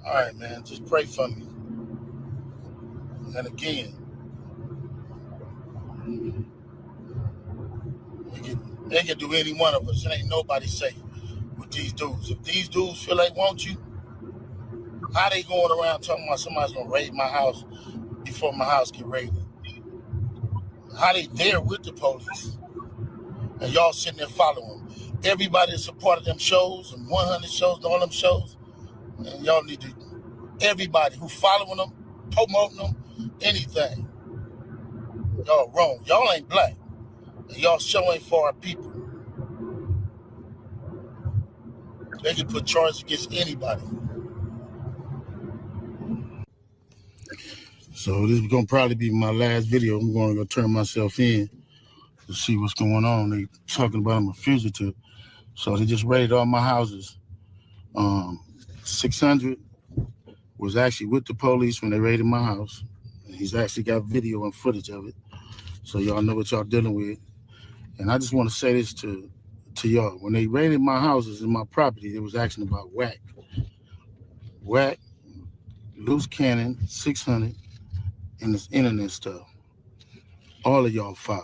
All right, man. Just pray for me. And again, they can do any one of us. It ain't nobody safe with these dudes. If these dudes feel they want you, how they going around talking about somebody's gonna raid my house before my house get raided? How they there with the police and y'all sitting there following them? Everybody that supported them shows and 100 shows and all them shows, and y'all need to, everybody who following them, promoting them, anything. Y'all wrong. Y'all ain't black. And y'all show ain't for our people. They can put charges against anybody. So this is gonna probably be my last video. I'm gonna go turn myself in to see what's going on. They talking about I'm a fugitive. So they just raided all my houses. 600 was actually with the police when they raided my house. He's actually got video and footage of it. So y'all know what y'all dealing with. And I just want to say this to y'all. When they raided my houses and my property, it was asking about whack, loose cannon, 600, and this internet stuff. All of y'all filed.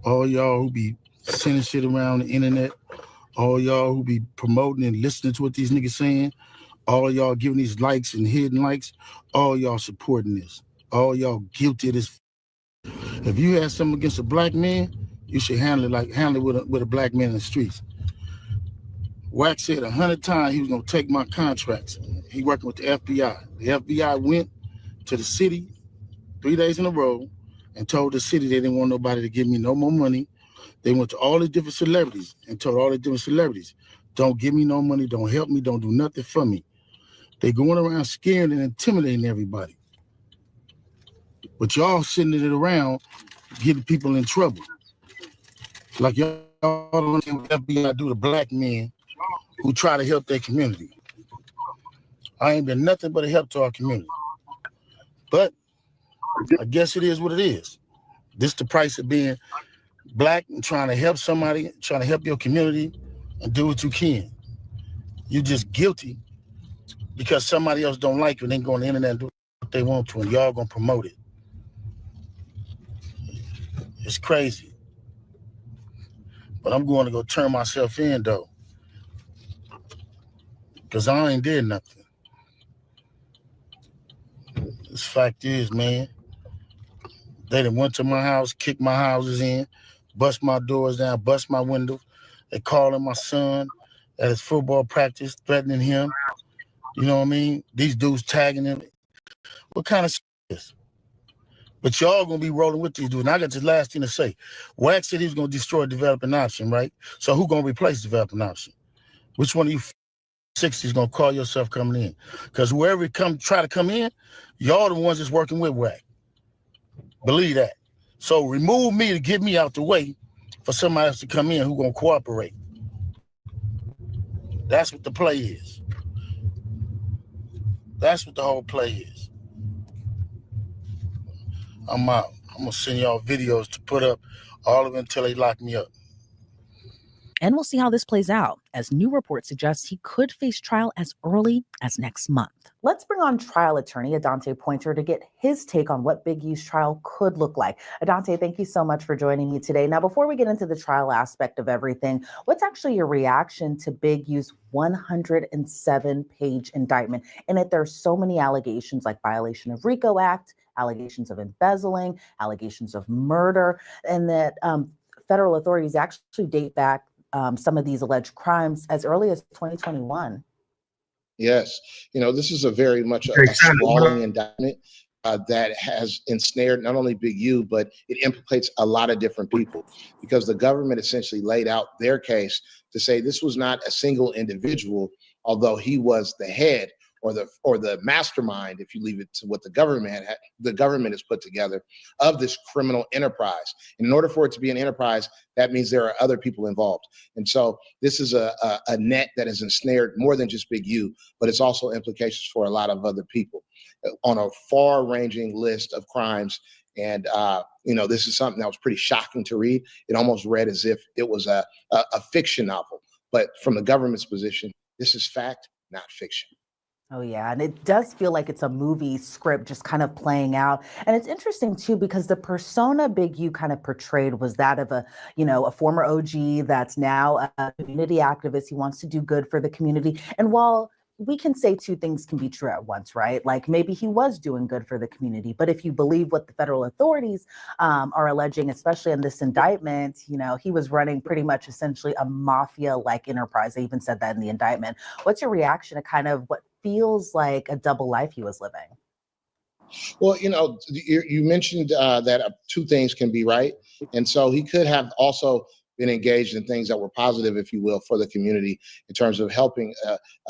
All y'all who be sending shit around the internet, all y'all who be promoting and listening to what these niggas saying, all y'all giving these likes and hidden likes, all y'all supporting this. All y'all guilty of this. If you had something against a black man, you should handle it with a black man in the streets. Wack said 100 times he was gonna take my contracts. He working with the FBI. The FBI went to the city 3 days in a row and told the city they didn't want nobody to give me no more money. They went to all the different celebrities and told all the different celebrities, don't give me no money, don't help me, don't do nothing for me. They going around scaring and intimidating everybody. But y'all sitting it around getting people in trouble. Like y'all don't understand what FBI do to black men who try to help their community. I ain't been nothing but a help to our community. But I guess it is what it is. This the price of being black and trying to help somebody, trying to help your community and do what you can. You're just guilty because somebody else don't like you and they go on the internet and do what they want to and y'all gonna promote it. It's crazy. But I'm going to go turn myself in though. Because I ain't did nothing. This fact is, man, they done went to my house, kicked my houses in, bust my doors down, bust my windows. They calling my son at his football practice, threatening him. You know what I mean? These dudes tagging him. What kind of shit is this? But y'all gonna be rolling with these dudes. And I got this last thing to say. Wack said he was gonna destroy developing option, right? So who gonna replace developing option? Which one of you 60s gonna call yourself coming in? Because whoever try to come in, y'all the ones that's working with Wack. Believe that. So remove me to get me out the way for somebody else to come in who gonna cooperate. That's what the play is. That's what the whole play is. I'm out. I'm gonna send y'all videos to put up, all of it until they lock me up. And we'll see how this plays out, as new reports suggest he could face trial as early as next month. Let's bring on trial attorney Adante Pointer to get his take on what Big U's trial could look like. Adante, thank you so much for joining me today. Now, before we get into the trial aspect of everything, what's actually your reaction to Big U's 107-page indictment? In it, there's so many allegations like violation of RICO Act, allegations of embezzling, allegations of murder, and that federal authorities actually date back some of these alleged crimes as early as 2021. Yes. You know, this is a very much a sprawling indictment that has ensnared not only Big U, but it implicates a lot of different people because the government essentially laid out their case to say this was not a single individual, although he was the head or the mastermind, if you leave it to what the government has put together, of this criminal enterprise. And in order for it to be an enterprise, that means there are other people involved. And so this is a net that has ensnared more than just Big U, but it's also implications for a lot of other people on a far-ranging list of crimes. And, you know, this is something that was pretty shocking to read. It almost read as if it was a fiction novel. But from the government's position, this is fact, not fiction. Oh, yeah. And it does feel like it's a movie script just kind of playing out. And it's interesting, too, because the persona Big U kind of portrayed was that of a former OG that's now a community activist. He wants to do good for the community. And while we can say two things can be true at once, right? Like maybe he was doing good for the community. But if you believe what the federal authorities are alleging, especially in this indictment, he was running pretty much essentially a mafia-like enterprise. They even said that in the indictment. What's your reaction to kind of what feels like a double life he was living? Well, you mentioned that two things can be right. And so he could have also been engaged in things that were positive, if you will, for the community in terms of helping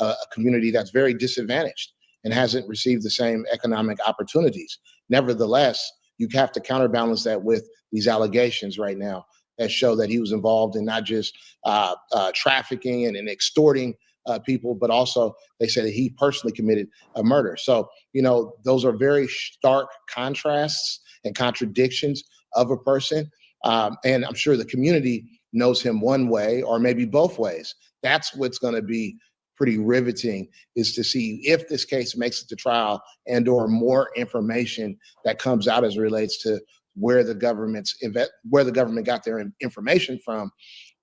a community that's very disadvantaged and hasn't received the same economic opportunities. Nevertheless, you have to counterbalance that with these allegations right now that show that he was involved in not just trafficking and extorting people, but also they say that he personally committed a murder. So, those are very stark contrasts and contradictions of a person. And I'm sure the community knows him one way or maybe both ways. That's what's going to be pretty riveting, is to see if this case makes it to trial and or more information that comes out as it relates to where the government got their information from.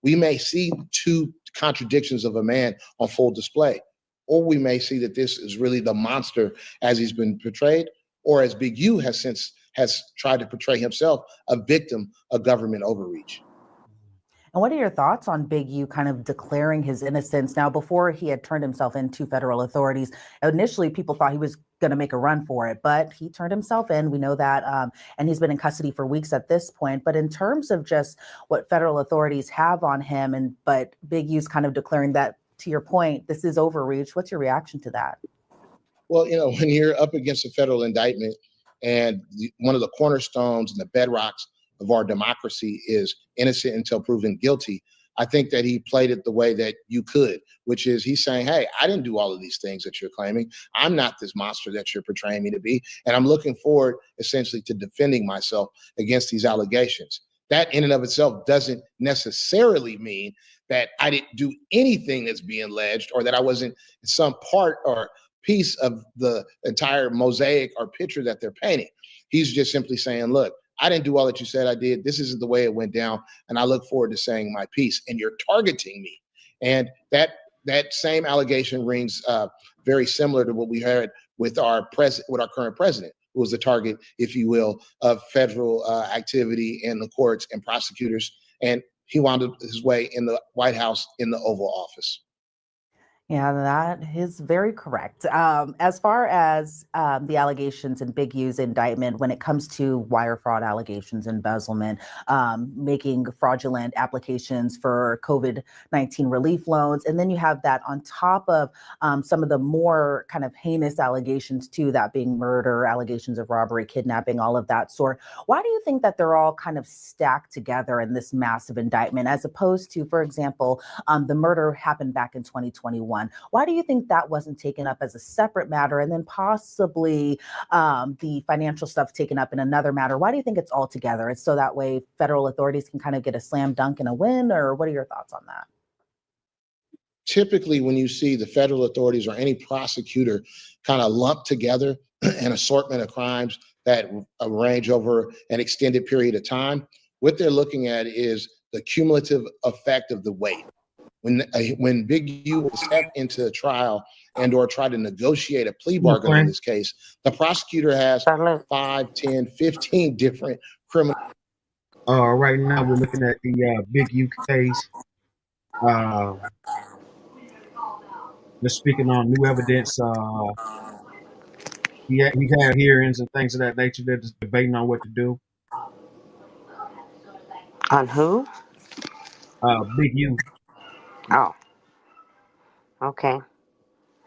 We may see two contradictions of a man on full display, or we may see that this is really the monster as he's been portrayed, or as Big U has tried to portray himself, a victim of government overreach. And what are your thoughts on Big U kind of declaring his innocence? Now, before he had turned himself into federal authorities, initially people thought he was going to make a run for it, but he turned himself in. We know that. And he's been in custody for weeks at this point. But in terms of just what federal authorities have on him, but Big U's kind of declaring that, to your point, this is overreach. What's your reaction to that? Well, when you're up against a federal indictment and one of the cornerstones and the bedrocks of our democracy is innocent until proven guilty, I think that he played it the way that you could, which is he's saying, hey, I didn't do all of these things that you're claiming. I'm not this monster that you're portraying me to be. And I'm looking forward essentially to defending myself against these allegations. That in and of itself doesn't necessarily mean that I didn't do anything that's being alleged or that I wasn't some part or piece of the entire mosaic or picture that they're painting. He's just simply saying, look, I didn't do all that you said I did. This isn't the way it went down. And I look forward to saying my piece. And you're targeting me. And that same allegation rings very similar to what we heard with our current president, who was the target, if you will, of federal activity in the courts and prosecutors. And he wound up his way in the White House in the Oval Office. Yeah, that is very correct. As far as the allegations in Big U's indictment, when it comes to wire fraud allegations, embezzlement, making fraudulent applications for COVID-19 relief loans, and then you have that on top of some of the more kind of heinous allegations too, that being murder, allegations of robbery, kidnapping, all of that sort. Why do you think that they're all kind of stacked together in this massive indictment, as opposed to, for example, the murder happened back in 2021? Why do you think that wasn't taken up as a separate matter, and then possibly the financial stuff taken up in another matter? Why do you think it's all together? It's so that way federal authorities can kind of get a slam dunk and a win, or what are your thoughts on that? Typically, when you see the federal authorities or any prosecutor kind of lump together an assortment of crimes that range over an extended period of time, what they're looking at is the cumulative effect of the weight. When Big U stepped into a trial and or try to negotiate a plea bargain in this case, the prosecutor has 5, 10, 15 different criminal. Right now we're looking at the Big U case. They're speaking on new evidence. He had hearings and things of that nature. They're just debating on what to do. On who? Big U. Oh, okay.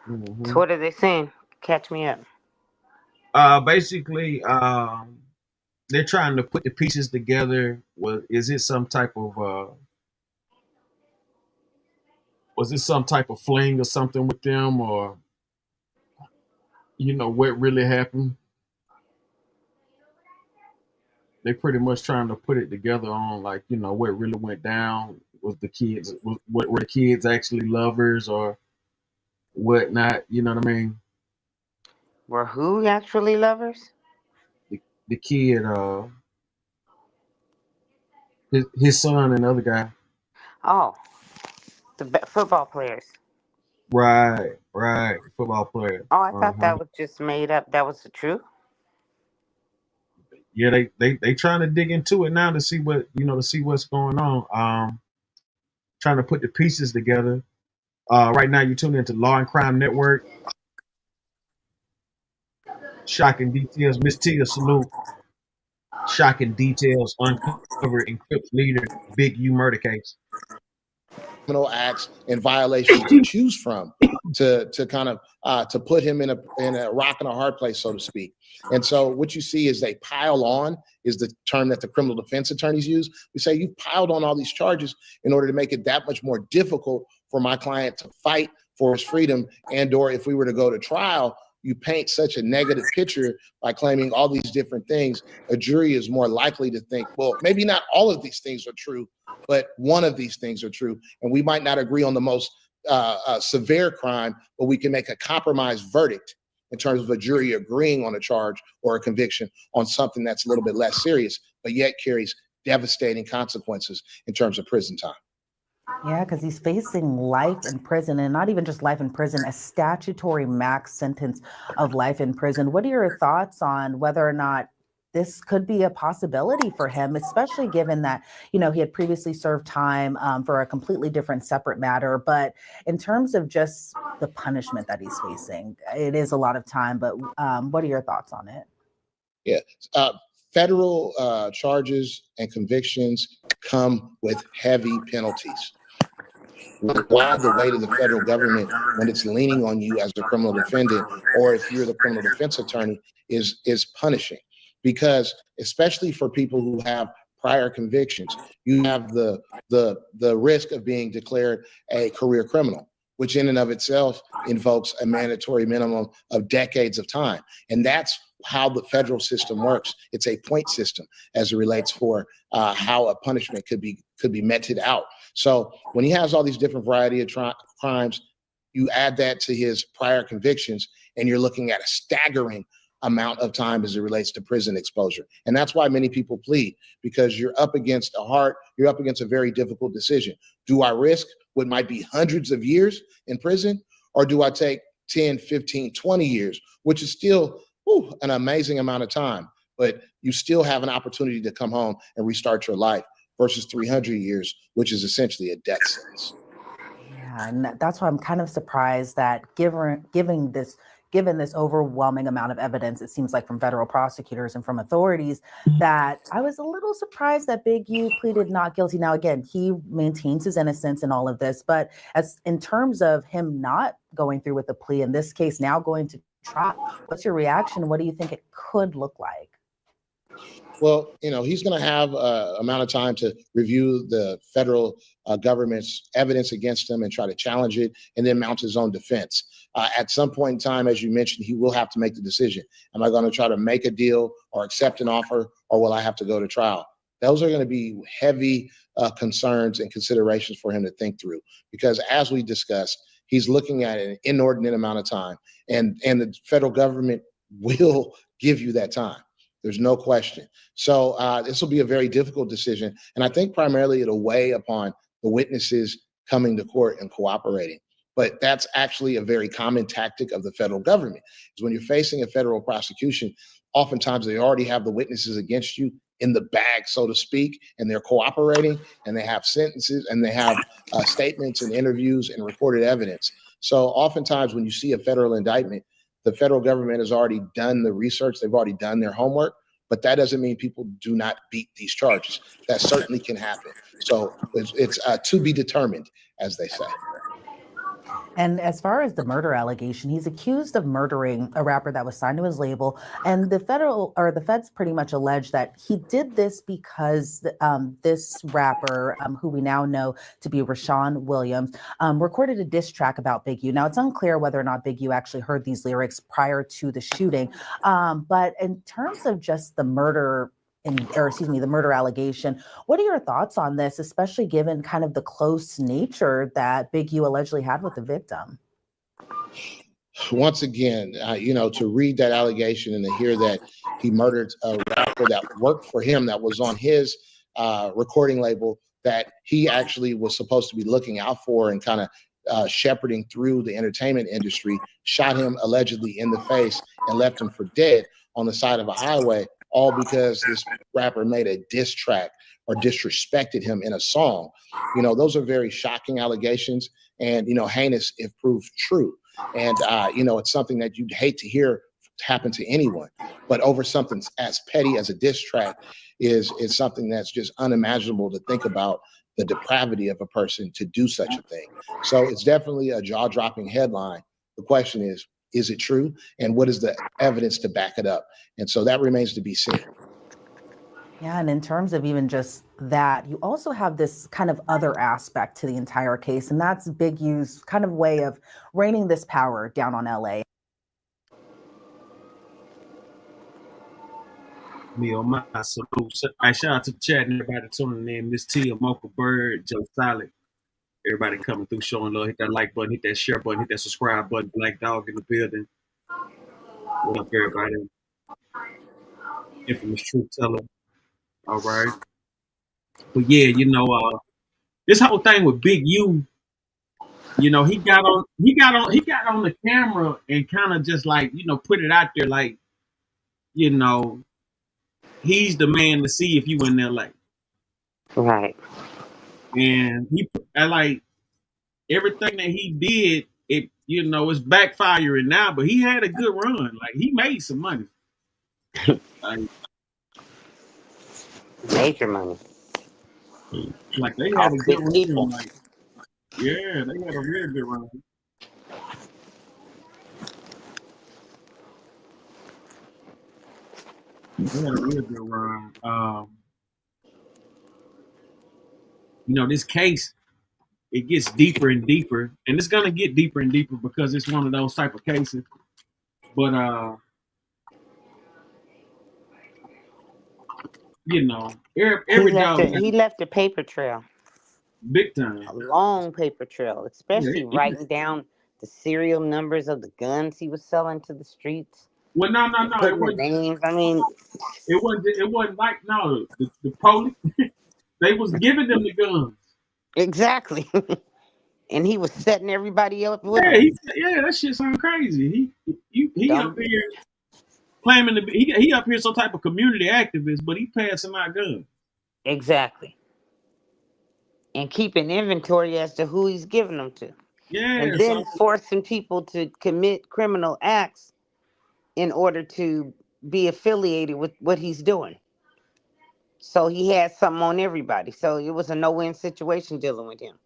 So what are they saying? Catch me up. Basically, they're trying to put the pieces together. Is it some type of was it some type of fling or something with them, or what really happened? They're pretty much trying to put it together on what really went down. Were the kids actually lovers or whatnot? You know what I mean? Were who actually lovers? The kid, his son and the other guy. Oh, the football players. Right, football player. Oh, I thought Uh-huh. that was just made up. That was the truth. Yeah, they trying to dig into it now to see to see what's going on. Trying to put the pieces together. Right now, you're tuning into Law and Crime Network. Shocking details. Miss Tia, salute. Shocking details uncovered in Crips leader Big U murder case. Criminal acts and violations to choose from to kind of to put him in a rock and a hard place, so to speak. And so what you see is they pile on is the term that the criminal defense attorneys use. We say you've piled on all these charges in order to make it that much more difficult for my client to fight for his freedom, and or if we were to go to trial, you paint such a negative picture by claiming all these different things. A jury is more likely to think, well, maybe not all of these things are true, but one of these things are true. And we might not agree on the most severe crime, but we can make a compromised verdict in terms of a jury agreeing on a charge or a conviction on something that's a little bit less serious, but yet carries devastating consequences in terms of prison time. Yeah, because he's facing life in prison, and not even just life in prison, a statutory max sentence of life in prison. What are your thoughts on whether or not this could be a possibility for him, especially given that, he had previously served time for a completely different separate matter. But in terms of just the punishment that he's facing, it is a lot of time. But what are your thoughts on it? Yeah. Federal charges and convictions come with heavy penalties. Why the weight of the federal government when it's leaning on you as a criminal defendant, or if you're the criminal defense attorney, is punishing? Because especially for people who have prior convictions, you have the risk of being declared a career criminal, which in and of itself invokes a mandatory minimum of decades of time. And that's how the federal system works. It's a point system as it relates for how a punishment could be meted out. So when he has all these different variety of crimes, you add that to his prior convictions, and you're looking at a staggering amount of time as it relates to prison exposure. And that's why many people plead, because you're up against a very difficult decision. Do I risk what might be hundreds of years in prison, or do I take 10, 15, 20 years, which is still an amazing amount of time, but you still have an opportunity to come home and restart your life, versus 300 years, which is essentially a death sentence. Yeah, and that's why I'm kind of surprised that given this overwhelming amount of evidence, it seems like from federal prosecutors and from authorities, that I was a little surprised that Big U pleaded not guilty. Now, again, he maintains his innocence in all of this, but as in terms of him not going through with the plea, in this case, now going to trial, what's your reaction? What do you think it could look like? Well, he's going to have amount of time to review the federal government's evidence against him and try to challenge it, and then mount his own defense. At some point in time, as you mentioned, he will have to make the decision. Am I going to try to make a deal or accept an offer, or will I have to go to trial? Those are going to be heavy concerns and considerations for him to think through, because as we discussed, he's looking at an inordinate amount of time, and the federal government will give you that time. There's no question. So this will be a very difficult decision. And I think primarily it'll weigh upon the witnesses coming to court and cooperating. But that's actually a very common tactic of the federal government, is when you're facing a federal prosecution, oftentimes they already have the witnesses against you in the bag, so to speak, and they're cooperating, and they have sentences, and they have statements and interviews and recorded evidence. So oftentimes when you see a federal indictment, the federal government has already done the research. They've already done their homework, but that doesn't mean people do not beat these charges. That certainly can happen. So it's to be determined, as they say. And as far as the murder allegation, he's accused of murdering a rapper that was signed to his label. And the feds pretty much allege that he did this because this rapper, who we now know to be Rashawn Williams, recorded a diss track about Big U. Now, it's unclear whether or not Big U actually heard these lyrics prior to the shooting. But in terms of just the murder the murder allegation, what are your thoughts on this, especially given kind of the close nature that Big U allegedly had with the victim? once again, to read that allegation and to hear that he murdered a rapper that worked for him, that was on his recording label, that he actually was supposed to be looking out for and kind of shepherding through the entertainment industry, shot him allegedly in the face and left him for dead on the side of a highway, all because this rapper made a diss track or disrespected him in a song. Those are very shocking allegations and, heinous if proved true. And, it's something that you'd hate to hear happen to anyone, but over something as petty as a diss track is something that's just unimaginable to think about, the depravity of a person to do such a thing. So it's definitely a jaw-dropping headline. The question is it true? And what is the evidence to back it up? And so that remains to be seen. Yeah, and in terms of even just that, you also have this kind of other aspect to the entire case, and that's Big U's kind of way of raining this power down on LA. Me or my salute. Shout out to the chat and everybody tuning in. Miss T, Mocha Bird, Joe Solid. Everybody coming through, showing love. Hit that like button, hit that share button, hit that subscribe button. Black Dog in the building. What up, everybody? Infamous Truth Teller. All right. But yeah, this whole thing with Big U, he got on the camera and kind of just like, put it out there like, he's the man to see if you in LA. Right. And like everything that he did, it's backfiring now, but he had a good run. Like he made some money. Major money. Like they had a good run. Like, yeah, they had a really good run. They had a really good run. This case, it gets deeper and deeper, and it's gonna get deeper and deeper because it's one of those type of cases. But every dog he left a paper trail. Big time. A long paper trail, especially writing down the serial numbers of the guns he was selling to the streets. Well, no. It wasn't names. I mean, it wasn't like the police. They was giving them the guns. Exactly. And he was setting everybody up with him. That shit sounds crazy. He up here claiming to be he up here some type of community activist, but he passing out guns. Exactly. And keeping inventory as to who he's giving them to. Yeah. And then forcing people to commit criminal acts in order to be affiliated with what he's doing. So he had something on everybody. So it was a no-win situation dealing with him.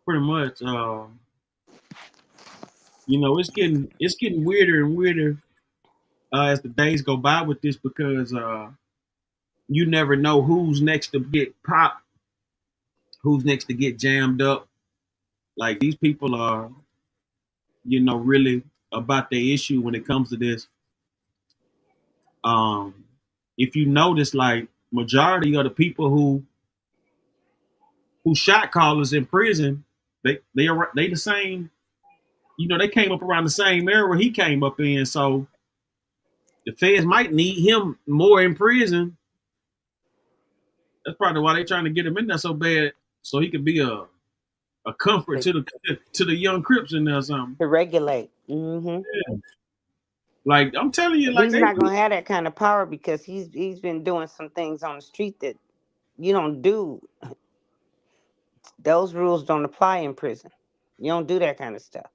Pretty much. It's getting weirder and weirder as the days go by with this because you never know who's next to get popped, who's next to get jammed up. Like these people are, really about their issue when it comes to this. If you notice, like majority of the people who shot callers in prison, they the same. They came up around the same era he came up in, so the feds might need him more in prison. That's probably why they're trying to get him in there so bad, so he could be a comfort to the young Crips in there or something. To regulate. Mm-hmm. Yeah. Like I'm telling you, like he's not gonna have that kind of power because he's been doing some things on the street that you don't do. Those rules don't apply in prison. You don't do that kind of stuff.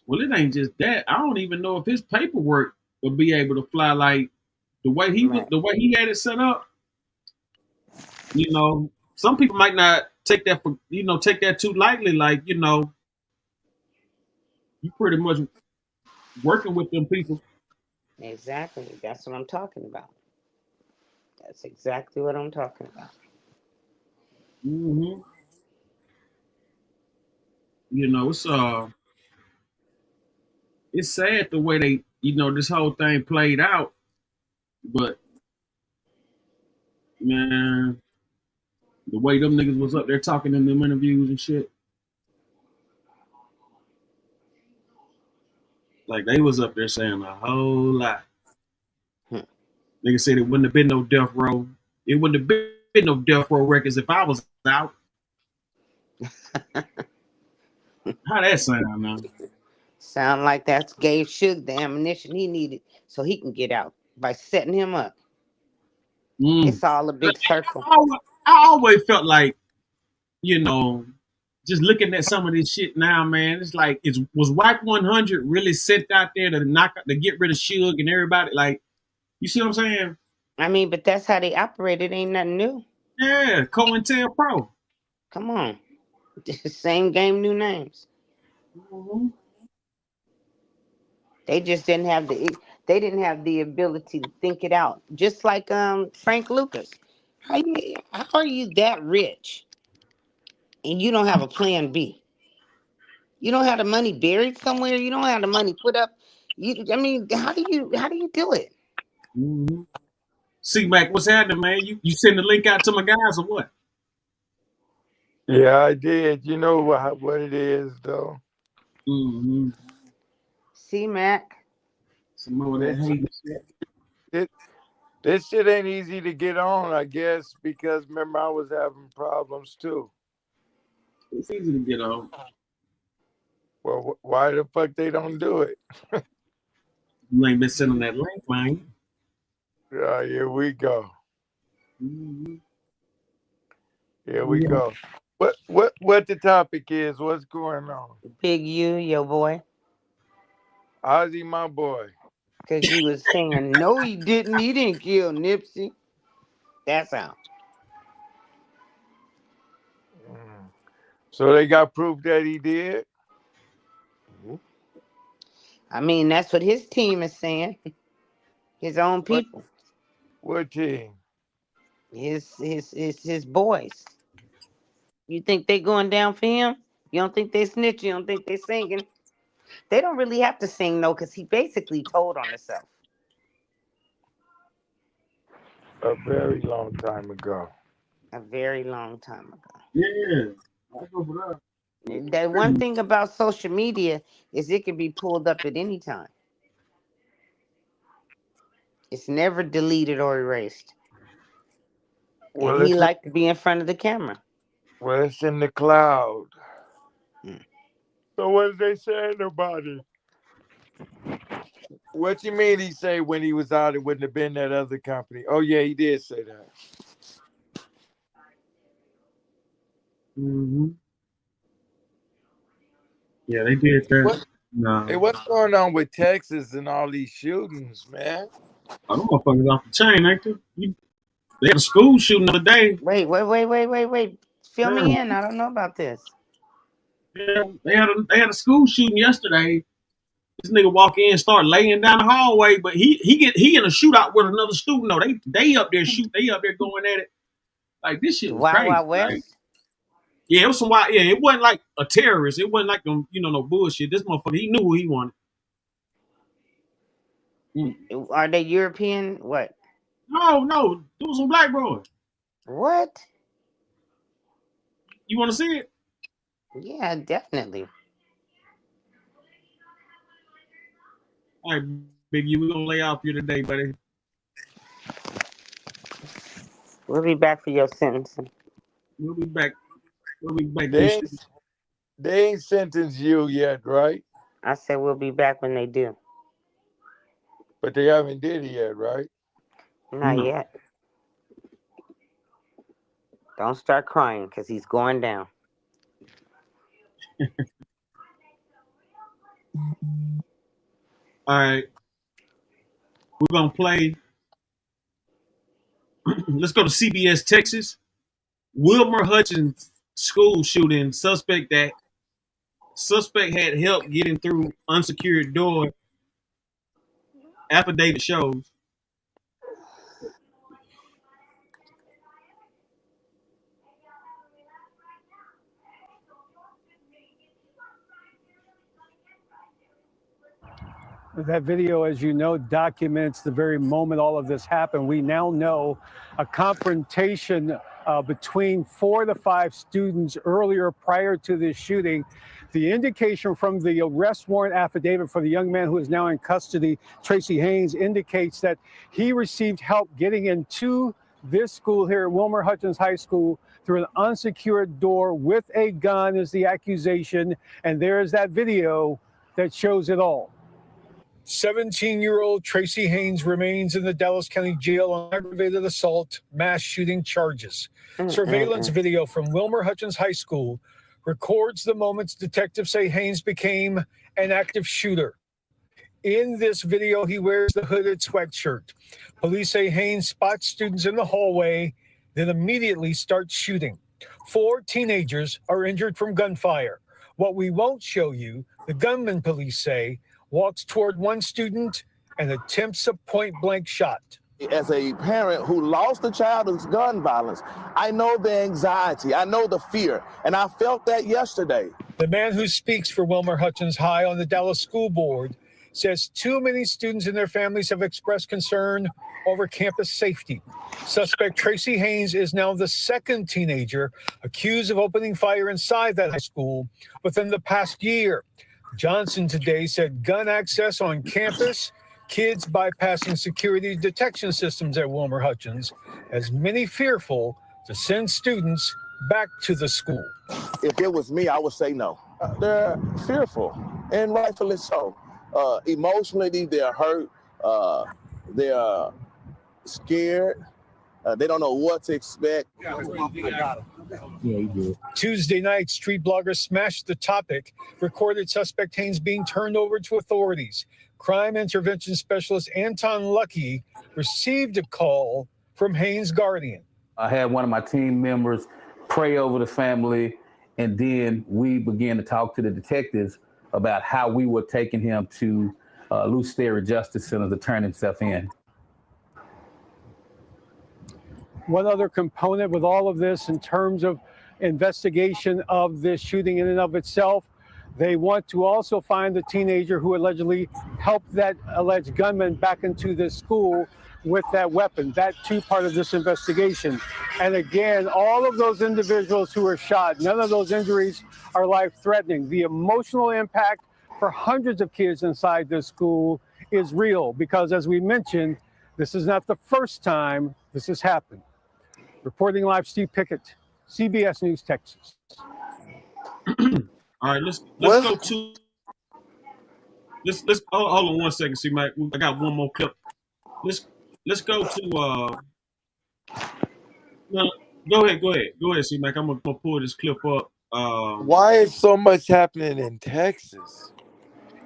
Well, it ain't just that. I don't even know if his paperwork will be able to fly like the way he had it set up. Some people might not take that take that too lightly. Like, you pretty much working with them people. Exactly. That's what I'm talking about. That's exactly what I'm talking about. Mm-hmm. It's sad the way they, this whole thing played out. But man, the way them niggas was up there talking in them interviews and shit. Like they was up there saying a whole lot. Hmm. Nigga said it wouldn't have been no death row. It wouldn't have been no death row records if I was out. How that sound now? Sound like that's gave Suge the ammunition he needed so he can get out by setting him up. It's all a big circle. I always felt like, you know, just looking at some of this shit now, man, it's like, was Whack 100 really sent out there to get rid of Suge and everybody? Like, you see what I'm saying? I mean, but that's how they operate. It ain't nothing new. Yeah, COINTELPRO. Come on. Same game, new names. Mm-hmm. They just didn't have the ability to think it out. Just like Frank Lucas. How are you that rich and you don't have a plan B? You don't have the money buried somewhere. You don't have the money put up. I mean, how do you do it? Mm-hmm. C-Mac, what's happening, man? You send the link out to my guys or what? Yeah, I did. You know what it is, though. Mm-hmm. C-Mac. Some more of that hate shit. This shit ain't easy to get on, I guess, because remember I was having problems too. It's easy to get on. Well, why the fuck they don't do it? You ain't been sending that link, man. Here we go. Mm-hmm. Here we go. What the topic is? What's going on? Big U, your boy. Ozzy, my boy. Because you was saying, no, he didn't. He didn't kill Nipsey. That's how. So they got proof that he did? I mean, that's what his team is saying. His own people. What team? His boys. You think they going down for him? You don't think they snitching? You don't think they singing? They don't really have to sing, no, because he basically told on himself. A very long time ago. A very long time ago. Yeah. I'll go for that. The one thing about social media is it can be pulled up at any time. It's never deleted or erased. Well, and he liked to be in front of the camera. Well, it's in the cloud. So what are they saying about it? What you mean he say when he was out, it wouldn't have been that other company? Oh, yeah, he did say that. Mm-hmm. Yeah, they did that. No. Hey, what's going on with Texas and all these shootings, man? Oh, them motherfuckers off the chain, ain't they? They had a school shooting the other day. Wait. Fill me in. I don't know about this. Yeah, they had a school shooting yesterday. This nigga walk in, start laying down the hallway, but he in a shootout with another student. No, they up there shooting. They up there going at it. Like this shit was crazy. Wild West. Like, yeah, it was some wild. Yeah, it wasn't like a terrorist. It wasn't like no bullshit. This motherfucker, he knew who he wanted. Are they European? What? No, it was some black boys. What? You want to see it? Yeah, definitely. All right, baby, we're gonna lay off you today, buddy. We'll be back for your sentencing. We'll be back. They ain't sentenced you yet, right? I said we'll be back when they do. But they haven't did it yet, right? Not yet. Don't start crying because he's going down. All right. We're going to play. Let's go to CBS, Texas. Wilmer Hutchins school shooting. Suspect had help getting through unsecured door. Affidavit shows. That video, as you know, documents the very moment all of this happened. We now know a confrontation between 4 to 5 students earlier prior to this shooting. The indication from the arrest warrant affidavit for the young man who is now in custody, Tracy Haynes, indicates that he received help getting into this school here at Wilmer Hutchins High School through an unsecured door with a gun is the accusation. And there's that video that shows it all. 17-year-old Tracy Haynes remains in the Dallas County Jail on aggravated assault, mass shooting charges. Surveillance video from Wilmer Hutchins High School records the moments detectives say Haynes became an active shooter. In this video, he wears the hooded sweatshirt. Police say Haynes spots students in the hallway, then immediately starts shooting. 4 teenagers are injured from gunfire. What we won't show you, the gunman, police say, walks toward one student and attempts a point-blank shot. As a parent who lost a child to gun violence, I know the anxiety, I know the fear, and I felt that yesterday. The man who speaks for Wilmer Hutchins High on the Dallas School Board says too many students and their families have expressed concern over campus safety. Suspect Tracy Haynes is now the second teenager accused of opening fire inside that high school within the past year. Johnson today said gun access on campus, kids bypassing security detection systems at Wilmer Hutchins, as many fearful to send students back to the school. If it was me, I would say no. They're fearful, and rightfully so. Emotionally, they're hurt. They're scared. They don't know what to expect. Tuesday night, street bloggers smashed the topic, recorded suspect Haynes being turned over to authorities. Crime intervention specialist Anton Lucky received a call from Haynes' guardian. I had one of my team members pray over the family, and then we began to talk to the detectives about how we were taking him to Loose Sterry Justice Center to turn himself in. One other component with all of this in terms of investigation of this shooting in and of itself, they want to also find the teenager who allegedly helped that alleged gunman back into this school with that weapon. That too part of this investigation. And again, all of those individuals who were shot, none of those injuries are life-threatening. The emotional impact for hundreds of kids inside this school is real because, as we mentioned, this is not the first time this has happened. Reporting live, Steve Pickett, CBS News, Texas. All right, let's go to let's hold on one second, see Mike. I got one more clip. Let's go to no, go ahead, see Mike. I'm gonna pull this clip up. Why is so much happening in Texas?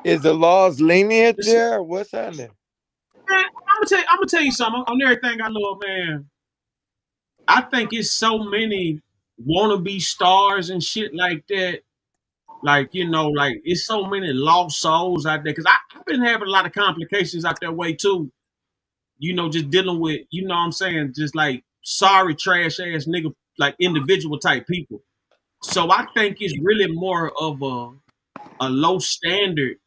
Is the laws lenient there? What's happening? Man, I'm gonna tell you something. On everything I know, man. I think it's so many wannabe stars and shit like that. Like, you know, like it's so many lost souls out there. Cause I've been having a lot of complications out that way too. You know, just dealing with, you know what I'm saying, just like sorry, trash ass nigga, like individual type people. So I think it's really more of a low standard.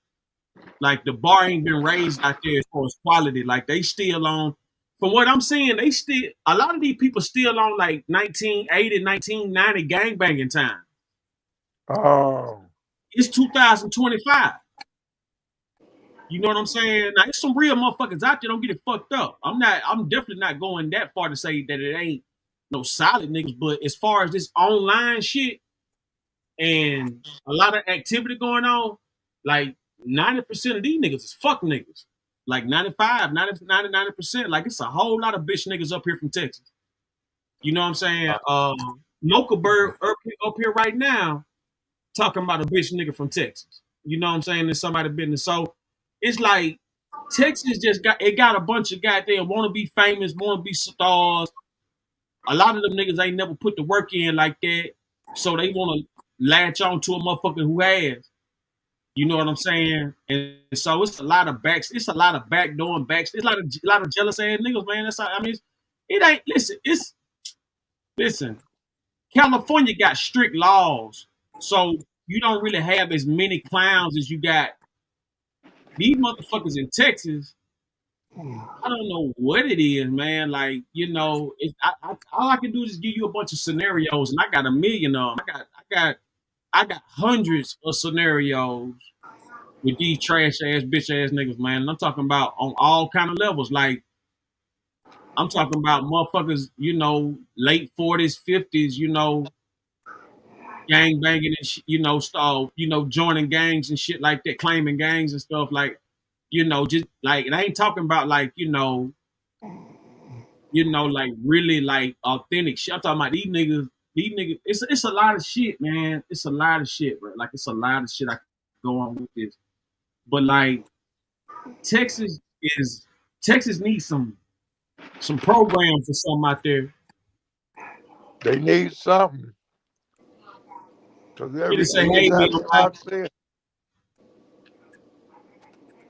Like the bar ain't been raised out there as far as quality. Like they still on, from what I'm seeing, they still, a lot of these people still on like 1980, 1990 gangbanging time. Oh. It's 2025. You know what I'm saying? Now, there's some real motherfuckers out there. Don't get it fucked up. I'm definitely not going that far to say that it ain't no solid niggas. But as far as this online shit and a lot of activity going on, like 90% of these niggas is fuck niggas. Like 95, 90, 99%. Like it's a whole lot of bitch niggas up here from Texas. You know what I'm saying? Local bird up here right now talking about a bitch nigga from Texas. You know what I'm saying? There's somebody business. So it's like Texas just got a bunch of goddamn wanna be famous, wanna be stars. A lot of them niggas ain't never put the work in like that. So they wanna latch on to a motherfucker who has. You know what I'm saying? And so it's a lot of backdoor and backs. It's a lot of jealous ass niggas, man. That's how, I mean, it ain't, listen, California got strict laws. So you don't really have as many clowns as you got. These motherfuckers in Texas, I don't know what it is, man. Like, you know, all I can do is give you a bunch of scenarios, and I got a million of them. I got hundreds of scenarios with these trash ass, bitch ass niggas, man. And I'm talking about on all kind of levels. Like, I'm talking about motherfuckers, you know, late 40s, 50s, you know, gang banging and you know, joining gangs and shit like that, claiming gangs and stuff. Like, you know, just like, and I ain't talking about like, like really like authentic shit. I'm talking about these niggas. It's a lot of shit, man. It's a lot of shit, bro. Like, it's a lot of shit I can go on with this. But like, Texas needs some programs or something out there. They need something. Because everything hey, is happening out there.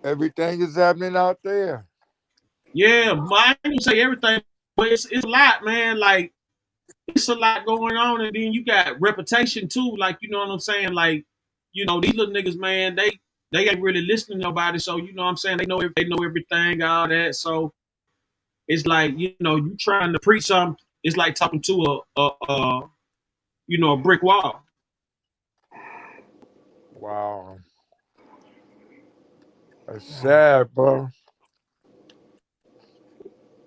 Everything is happening out there. Yeah, I ain't gonna say everything, but it's a lot, man. Like, it's a lot going on, and then you got reputation too. Like, you know what I'm saying? Like, you know, these little niggas, man, they ain't really listening to nobody. So, you know what I'm saying? They know everything, all that. So it's like, you know, you trying to preach something. It's like talking to a brick wall. Wow. That's sad, bro.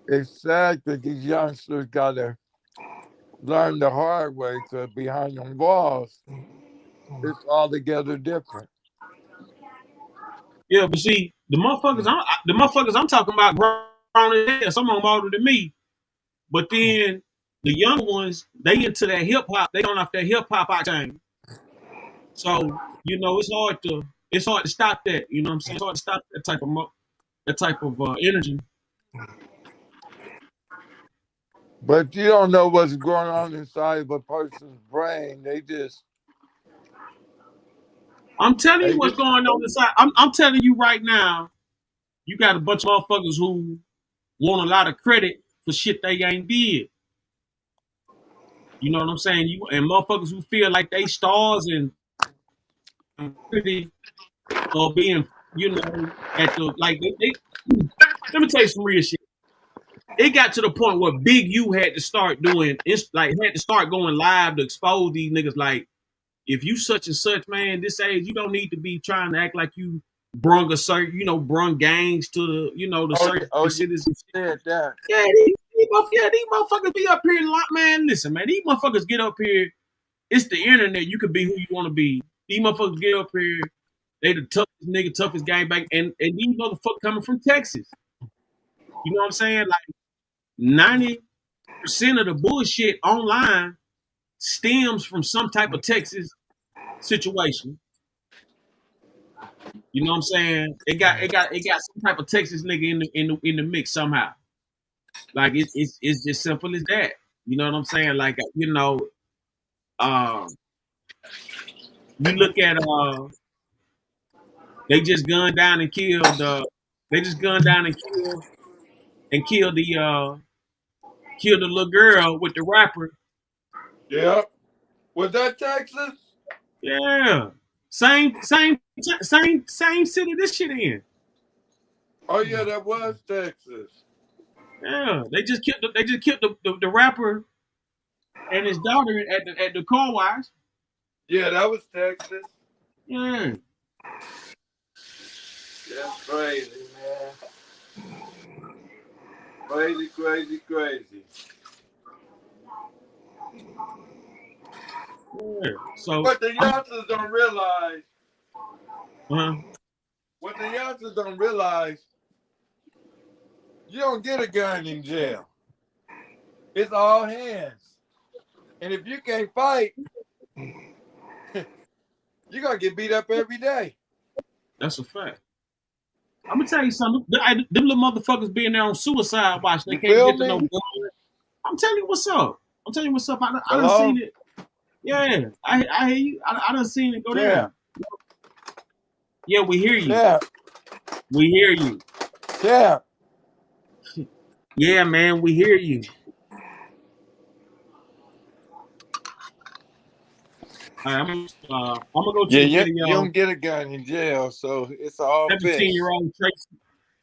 It's sad that these youngsters gotta learn the hard way, because behind them walls, it's altogether different. Yeah, but see, the motherfuckers I'm talking about grown as hell. Some of them older than me. But then the young ones, they into that hip hop. They on off that hip hop octane. So, you know, it's hard to stop that. You know what I'm saying? It's hard to stop that type of energy. But you don't know what's going on inside of a person's brain. I'm telling you what's going on inside. I'm telling you right now, you got a bunch of motherfuckers who want a lot of credit for shit they ain't did. You know what I'm saying? You and motherfuckers who feel like they stars and pretty or being, you know, at the like they let me tell you some real shit. It got to the point where Big U had to start going live to expose these niggas. Like, if you such and such, man, this age, you don't need to be trying to act like you brung gangs to the certain cities. Said that. Yeah, these motherfuckers be up here a lot, man. Listen, man, these motherfuckers get up here. It's the internet. You can be who you want to be. These motherfuckers get up here. They the toughest gangbang, and these motherfuckers coming from Texas. You know what I'm saying? Like, 90% of the bullshit online stems from some type of Texas situation. You know what I'm saying? It got some type of Texas nigga in the mix somehow. Like, it's just simple as that. You know what I'm saying? Like, you know, you look at they just gunned down and killed killed the little girl with the rapper. Yeah. Was that Texas? Yeah. Same city this shit in. Oh yeah, that was Texas. Yeah. They just killed the rapper and his daughter at the car wash. Yeah, that was Texas. Yeah. That's crazy, man. Crazy, crazy, crazy. Yeah. So what the youngsters don't realize, uh-huh. what the youngsters don't realize, you don't get a gun in jail. It's all hands. And if you can't fight, you're going to get beat up every day. That's a fact. I'm gonna tell you something. Them little motherfuckers being there on suicide watch, they can't get to no gun. I'm telling you what's up. I done seen it. Yeah, I hear you. I done seen it go down. Yeah, we hear you. Yeah. We hear you. Yeah. Yeah, man, we hear you. All right, I'm gonna go to the video. You don't get a gun in jail, so it's all 17-year-old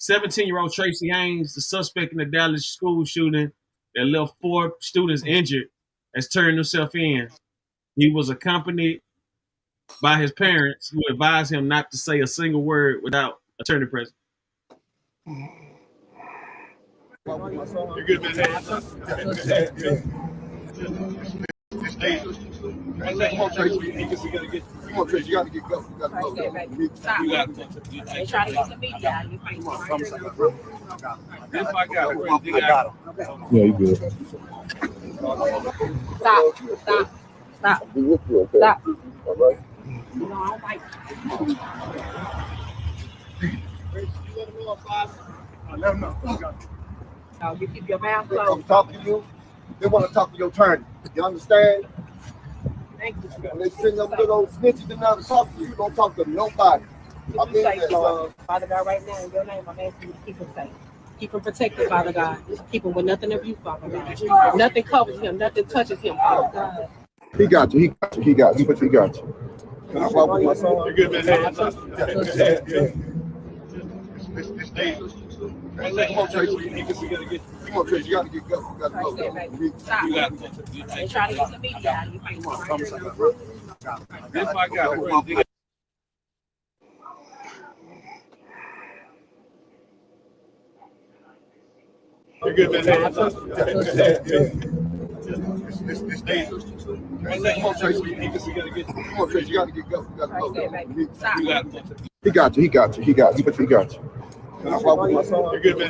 17-year-old Tracy Haynes, the suspect in the Dallas school shooting that left 4 students injured, has turned himself in. He was accompanied by his parents, who advised him not to say a single word without attorney present. You're good, man. Come on, Tracy. You gotta get go. You gotta go. Stop. They try to get the media out of your face. I got him. Yeah, you good. Stop. Stop. Stop. Stop. All right. You know, I don't like Let them know. you keep your mouth They come closed. talk to you. They want to talk to your attorney. You understand? Thank you. When they send them little snitches and now to talk to you, you don't talk to nobody. What you say, Lord? Father God, right now in your name, I'm asking you to keep him safe. Keep him protected, Father God. Keep him with nothing of you, Father God. Nothing covers him. Nothing touches him, Father God. He got you. He got you. He got you. He got you. Can I walk with my son? You're good, man. It's dangerous. Come on, Tracy. Come on, Tracy. You gotta get go. You gotta go. Stop. They try to get the media out of your face. I got it. You're good, man. It's dangerous. Come on, Tracy. Come on, Tracy. You gotta get go. You gotta go. Stop. He got you. He got you. He got you. He got you. Can I walk with my son? You're good, man.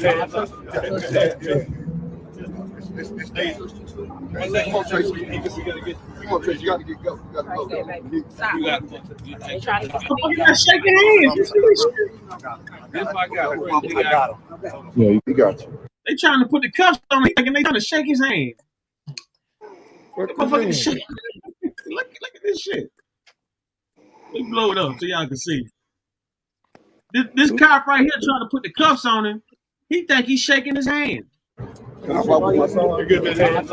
It's dangerous. Come on, Tracy. Come on, Tracy. You gotta get go. You gotta go. Stop. They try to get the You media gotta shake your hands. I got him. Yeah, he got you. They trying to put the cuffs on him and they trying to shake his hand. What Motherfucking shit. Look at this shit. Let me blow it up so y'all can see. This cop right here trying to put the cuffs on him. He think he's shaking his hand. Can I walk with my son? You're good, man.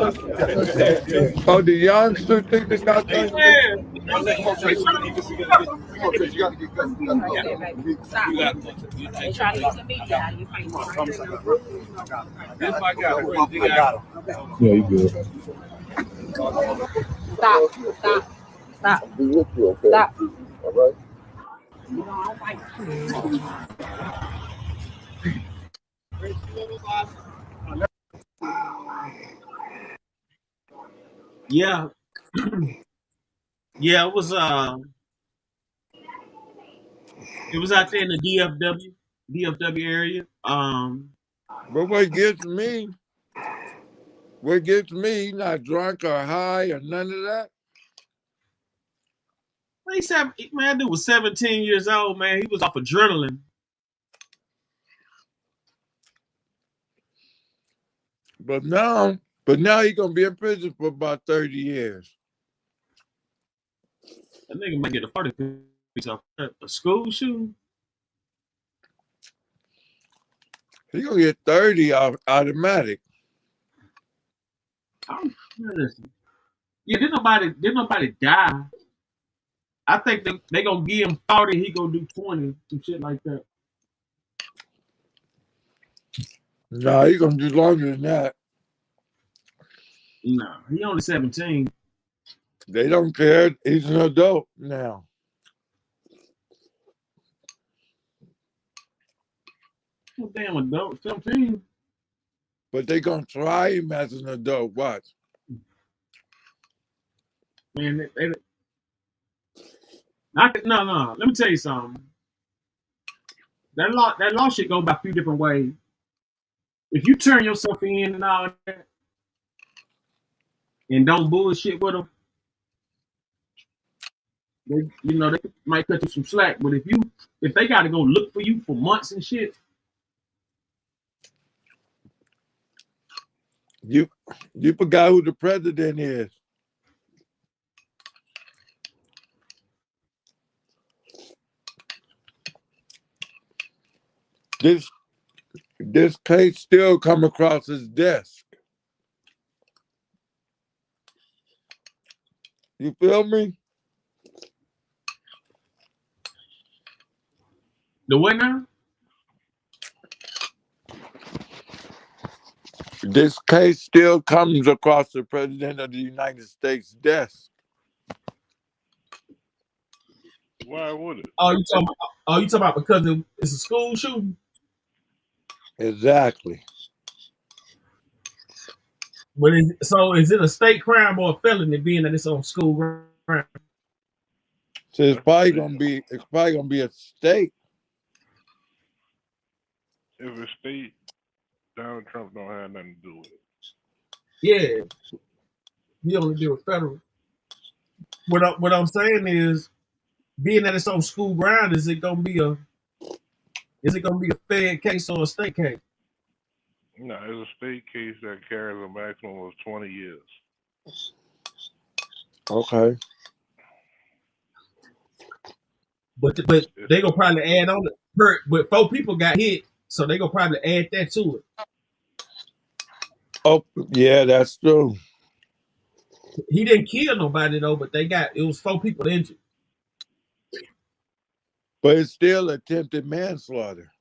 Oh, the youngster think this guy's Yeah. Come on, Tracy. Come on, Tracy. You gotta get go. You gotta go. Stop. They try to get the media out of your face. I got him. Yeah, you good. Stop. Stop. Stop. Be with you, okay? Stop. All right. You know, I don't like Yeah. Yeah, it was out there in the DFW area. But what gets me, he's not drunk or high or none of that. Man, dude was 17 years old, man. He was off adrenaline. But now he's gonna be in prison for about 30 years. That nigga might get a 40 piece off a school shooting. He's gonna get 30 automatic. Yeah, didn't nobody die. I think they gonna give him 40, he gonna do 20, some shit like that. No, he's gonna do longer than that. No, he only 17. They don't care. He's an adult now. Oh, damn adult, 17. But they gonna try him as an adult. Watch. Man, no. Let me tell you something. That law shit go by a few different ways. If you turn yourself in and all that, and don't bullshit with them, they might cut you some slack. But if they got to go look for you for months and shit, You forgot who the president is. This case still come across his desk. You feel me? the what now? This case still comes across the President of the United States desk. Why would it? Oh, you talking about because it's a school shooting? Exactly. But is it a state crime or a felony being that it's on school ground? So it's probably gonna be a state. If it's state, Donald Trump don't have nothing to do with it. Yeah, he only deal with federal. What I'm saying is, being that it's on school ground, is it gonna be a fed case or a state case? No, it's a state case that carries a maximum of 20 years. Okay. But they gonna probably add on it. But 4 people got hit, so they gonna probably add that to it. Oh, yeah, that's true. He didn't kill nobody though, but it was 4 people injured. But it's still attempted manslaughter.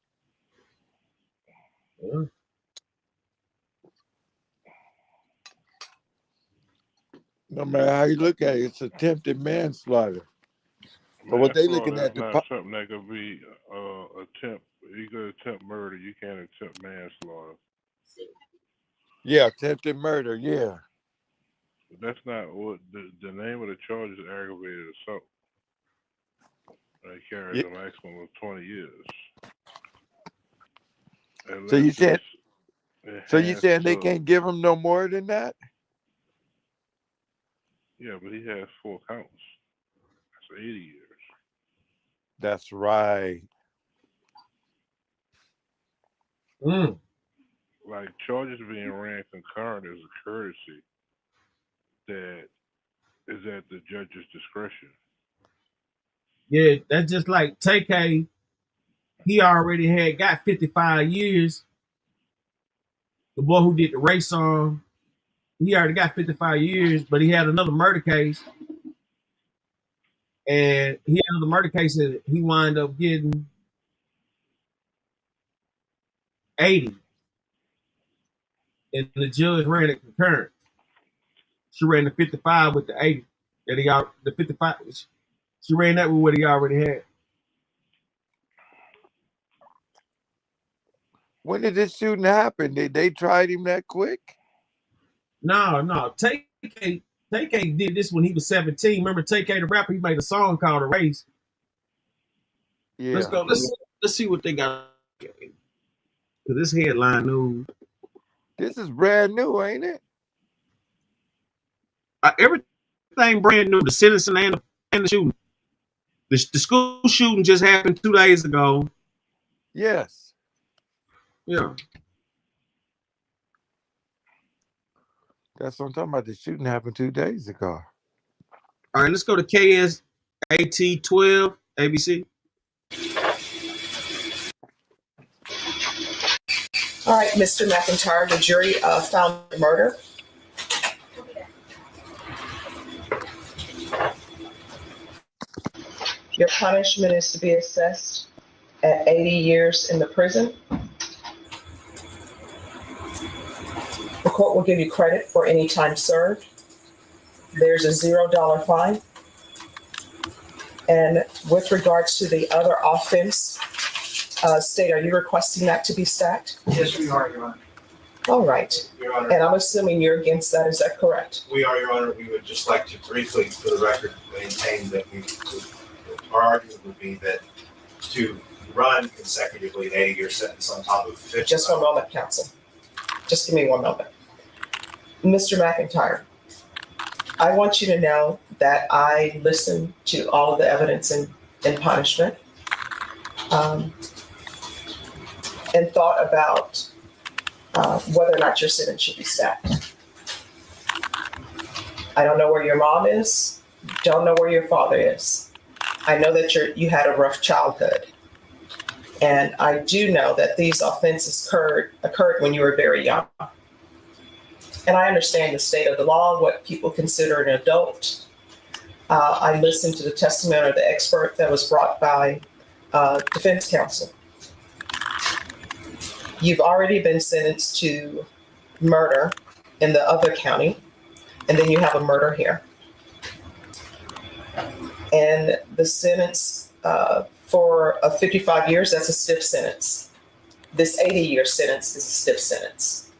Yeah. No matter how you look at it, it's attempted manslaughter. But what they looking at not something that could be attempt. You could attempt murder. You can't attempt manslaughter. Yeah, attempted murder. Yeah. But that's not what the name of the charge is. Aggravated assault. That carries a maximum of 20 years. So you saying they can't give him no more than that? Yeah, but he has 4 counts. That's 80 years. That's right. Like charges being ran concurrent is a courtesy that is at the judge's discretion. Yeah, that's just like Tay-K. He already got 55 years. The boy who did the race song, he already got 55 years, but he had another murder case. And he had another murder case that he wound up getting 80. And the judge ran it concurrent. She ran the 55 with the 80. The 55, she ran that with what he already had. When did this shooting happen? Did they tried him that quick? No. Tay-K did this when he was 17. Remember Tay-K the rapper? He made a song called "A Race." Yeah. Let's go. Let's see what they got. Cause this headline news. This is brand new, ain't it? Everything brand new. The sentencing and the shooting. The school shooting just happened 2 days ago. Yes. Yeah. That's what I'm talking about. The shooting happened 2 days ago. All right, let's go to KSAT 12 ABC. All right, Mr. McIntyre, the jury found murder. Your punishment is to be assessed at 80 years in the prison. The court will give you credit for any time served. There's a $0 fine. And with regards to the other offense, State, are you requesting that to be stacked? Yes, we are, Your Honor. All right. Your Honor. And I'm assuming you're against that. Is that correct? We are, Your Honor. We would just like to briefly, for the record, maintain that our argument would be that to run consecutively an 80-year sentence on top of 50. Just one moment, counsel. Just give me one moment. Mr. McIntyre, I want you to know that I listened to all of the evidence in punishment and thought about whether or not your sentence should be stacked. I don't know where your mom is, don't know where your father is. I know that you had a rough childhood. And I do know that these offenses occurred when you were very young. And I understand the state of the law, what people consider an adult. I listened to the testimony of the expert that was brought by defense counsel. You've already been sentenced to murder in the other county, and then you have a murder here. And the sentence for 55 years, that's a stiff sentence. This 80-year sentence is a stiff sentence.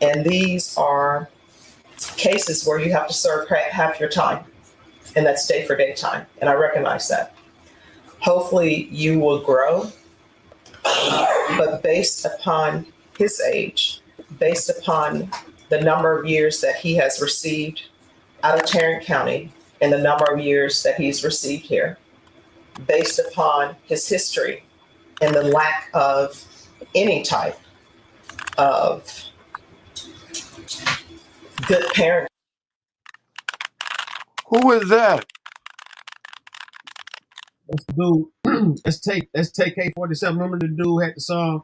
And these are cases where you have to serve half your time, and that's day for day time. And I recognize that. Hopefully you will grow, but based upon his age, based upon the number of years that he has received out of Tarrant County and the number of years that he's received here, based upon his history and the lack of any type of good parent. Who is that? That's the dude. That's Tay-K 47. Remember the dude had the song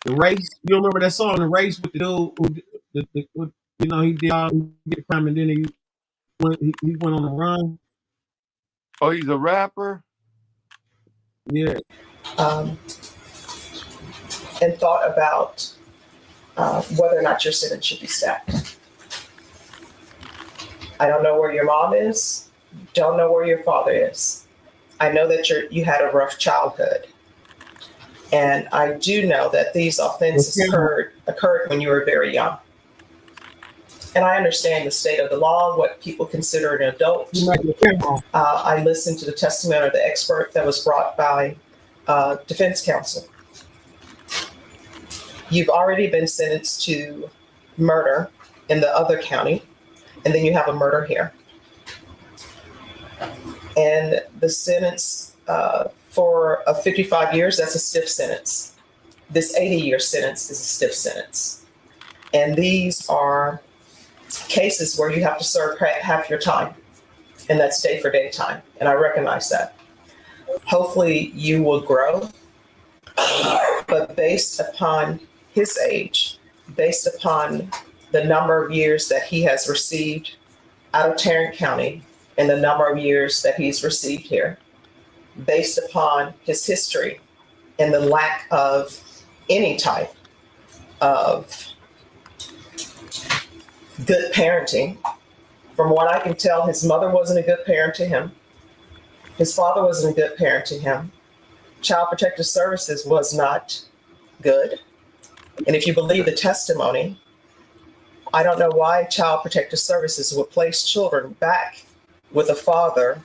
The Race? You remember that song The Race with the dude who he did all the crime and then he went on the run. Oh, he's a rapper? Yeah. And thought about whether or not your sentence should be stacked. I don't know where your mom is. Don't know where your father is. I know that you had a rough childhood. And I do know that these offenses occurred when you were very young. And I understand the state of the law, what people consider an adult. I listened to the testimony of the expert that was brought by defense counsel. You've already been sentenced to murder in the other county, and then you have a murder here. And the sentence for 55 years, that's a stiff sentence. This 80-year sentence is a stiff sentence. And these are cases where you have to serve half your time, and that's day for day time. And I recognize that. Hopefully you will grow, but based upon his age, based upon the number of years that he has received out of Tarrant County and the number of years that he's received here, based upon his history and the lack of any type of good parenting. From what I can tell, his mother wasn't a good parent to him. His father wasn't a good parent to him. Child Protective Services was not good. And if you believe the testimony, I don't know why Child Protective Services would place children back with a father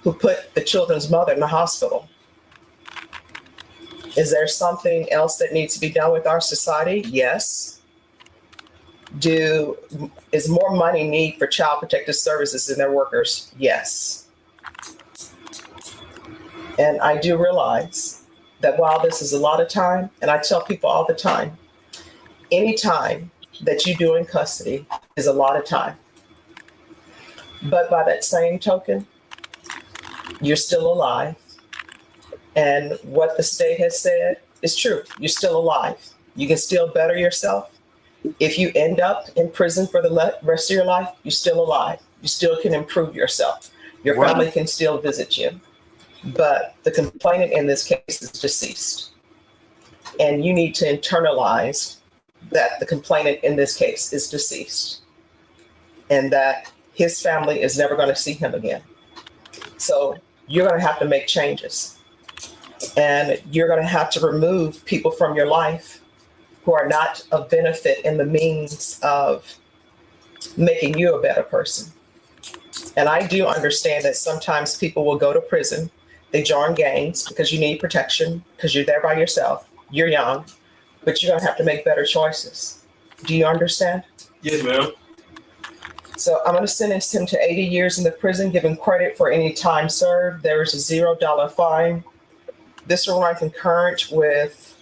who put the children's mother in the hospital. Is there something else that needs to be done with our society? Yes. Is more money needed for Child Protective Services and their workers? Yes. And I do realize that while this is a lot of time, and I tell people all the time, any time that you do in custody is a lot of time. But by that same token, you're still alive. And what the state has said is true. You're still alive. You can still better yourself. If you end up in prison for the rest of your life, you're still alive. You still can improve yourself. Your family can still visit you. But the complainant in this case is deceased. And you need to internalize that the complainant in this case is deceased and that his family is never going to see him again. So you're going to have to make changes. And you're going to have to remove people from your life who are not of benefit in the means of making you a better person. And I do understand that sometimes people will go to prison. They join gangs because you need protection, because you're there by yourself. You're young, but you're going to have to make better choices. Do you understand? Yes, ma'am. So I'm going to sentence him to 80 years in the prison, give him credit for any time served. There is a $0 fine. This will run concurrent with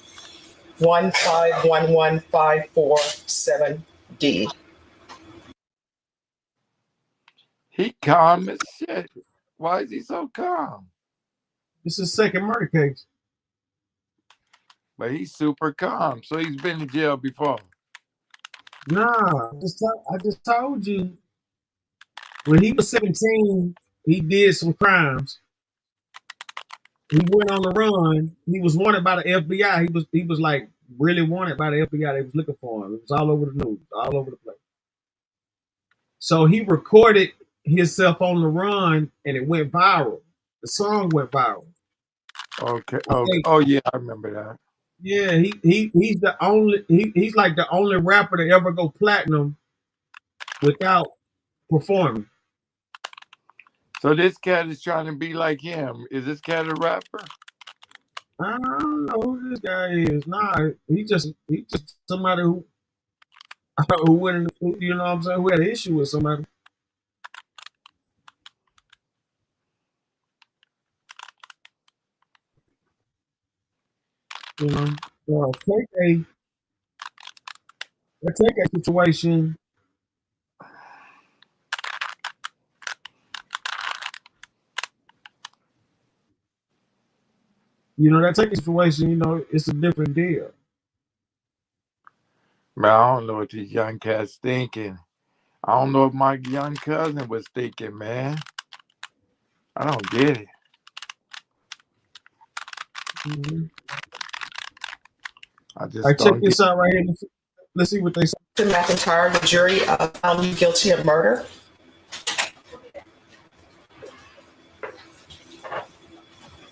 1511547D. He calm as shit. Why is he so calm? This is second murder case. But he's super calm. So he's been in jail before. Nah, I just told you. When he was 17, he did some crimes. He went on the run. He was wanted by the FBI. He was like really wanted by the FBI. They was looking for him. It was all over the news, all over the place. So he recorded himself on the run, and it went viral. The song went viral. Okay. Okay. Oh yeah, I remember that. Yeah, he's the only he's like the only rapper to ever go platinum without performing. So this cat is trying to be like him. Is this cat a rapper? I don't know who this guy is. Nah, he just somebody who went, you know what I'm saying, who had an issue with somebody. You know, take a situation. You know, that take a situation. You know, it's a different deal. Man, I don't know what these young cats thinking. I don't know what my young cousin was thinking, man. I don't get it. Mm-hmm. I just Check don't this get out right here. Let's see what they say. Mr. McIntyre, the jury found you guilty of murder.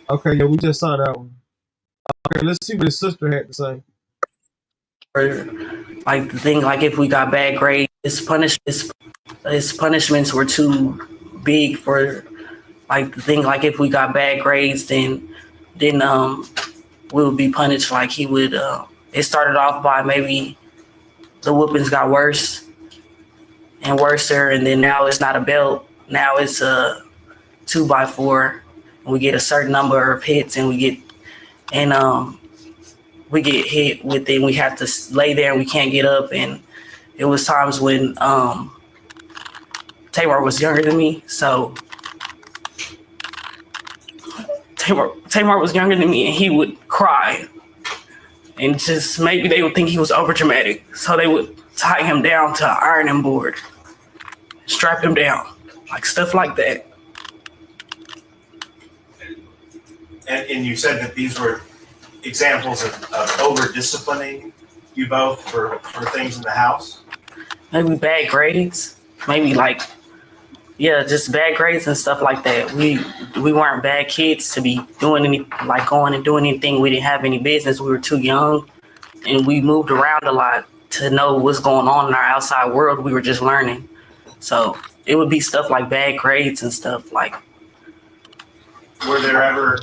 Okay, yeah, we just saw that one. Okay, let's see what his sister had to say. Like the thing, like if we got bad grades, his punishments were too big for. Like the thing, like if we got bad grades, then we would be punished. Like he would. It started off by maybe the whoopings got worse and worser, and then now it's not a belt. Now it's a 2x4, and we get a certain number of hits, and we get hit with it. And we have to lay there, and we can't get up. And it was times when Tamar was younger than me, so Tamar was younger than me, and he would cry, and just maybe they would think he was over dramatic, so they would tie him down to an ironing board, strap him down, like stuff like that. And you said that these were examples of over disciplining you both for things in the house? Maybe bad grades, maybe like, yeah, just bad grades and stuff like that. We weren't bad kids to be doing going and doing anything we didn't have any business. We were too young, and we moved around a lot to know what's going on in our outside world. We were just learning. So it would be stuff like bad grades and stuff like. Were there ever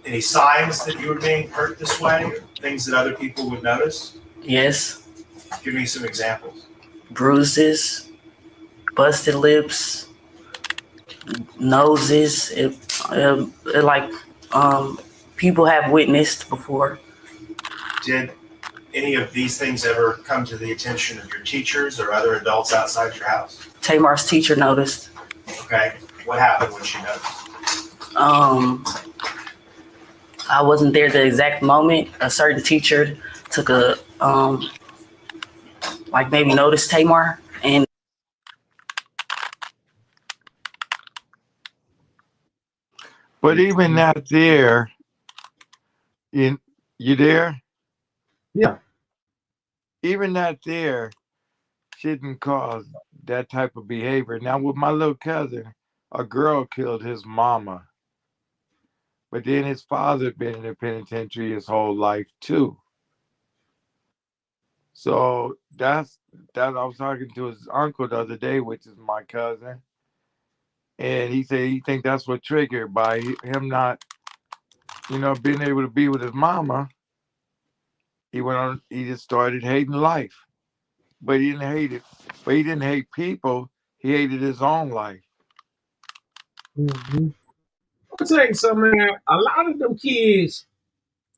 any signs that you were being hurt this way, or things that other people would notice? Yes. Give me some examples. Bruises, busted lips, noses. People have witnessed before. Did any of these things ever come to the attention of your teachers or other adults outside your house? Tamar's teacher noticed. Okay. What happened when she noticed? I wasn't there the exact moment. A certain teacher took maybe noticed Tamar, and But even not there, you there? Yeah. Even not there shouldn't cause that type of behavior. Now with my little cousin, a girl killed his mama. But then his father had been in the penitentiary his whole life too. So that I was talking to his uncle the other day, which is my cousin. And he said he think that's what triggered by him not, being able to be with his mama. He just started hating life. But he didn't hate it. But he didn't hate people. He hated his own life. Mm-hmm. I'm tell you something, man. A lot of them kids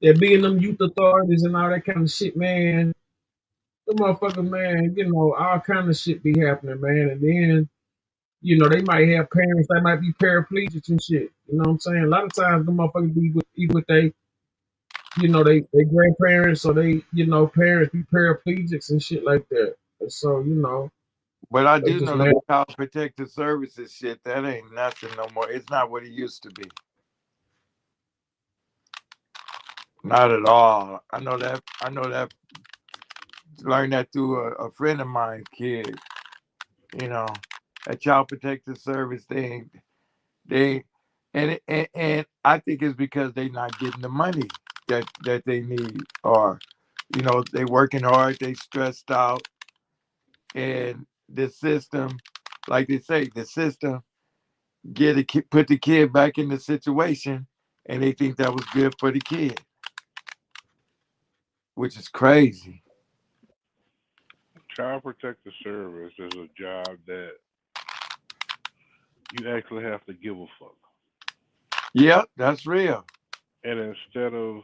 that be in them youth authorities and all that kind of shit, man. The motherfuckers, man, all kind of shit be happening, man. And then, they might have parents that might be paraplegics and shit. You know what I'm saying? A lot of times the motherfuckers be with they grandparents or parents be paraplegics and shit like that. And so, But I do know that Child Protective Services shit, that ain't nothing no more. It's not what it used to be. Not at all. I know that. Learned that through a friend of mine's kid. You know, that child protective service thing. And I think it's because they're not getting the money that they need, or they working hard, they stressed out, and the system, like they say, the system put the kid back in the situation, and they think that was good for the kid, which is crazy. Child protective service is a job that you actually have to give a fuck. Yep, that's real. And instead of,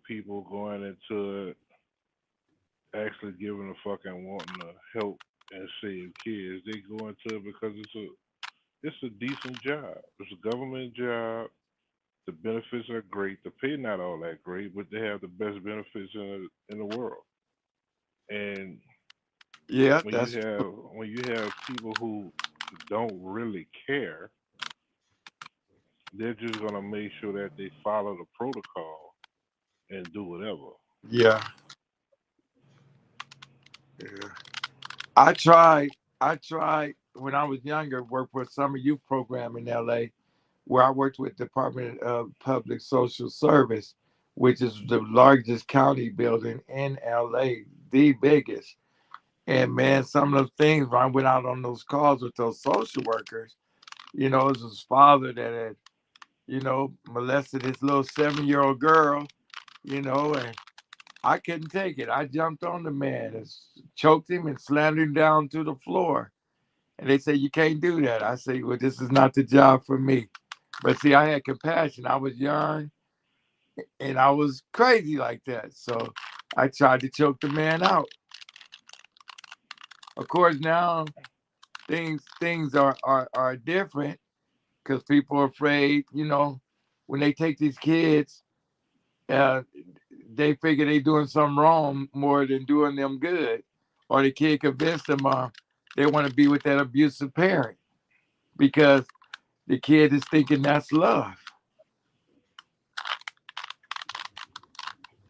people going into it actually giving a fuck and wanting to help and save kids, they go into it because it's a decent job. It's a government job. The benefits are great. The pay not all that great, but they have the best benefits in the world. And Yeah, when you have people who don't really care, they're just gonna make sure that they follow the protocol and do whatever. Yeah. Yeah. I tried when I was younger, work for a summer youth program in LA, where I worked with Department of Public Social Service, which is the largest county building in LA, the biggest. And man, some of the things when I went out on those calls with those social workers, it was his father that had, molested his little 7-year-old girl, and I couldn't take it. I jumped on the man and choked him and slammed him down to the floor. And they say, you can't do that. I say, well, this is not the job for me. But see, I had compassion. I was young and I was crazy like that. So I tried to choke the man out. Of course, now things are different because people are afraid, when they take these kids, they figure they doing something wrong more than doing them good. Or the kid convinced them they want to be with that abusive parent because the kid is thinking that's love.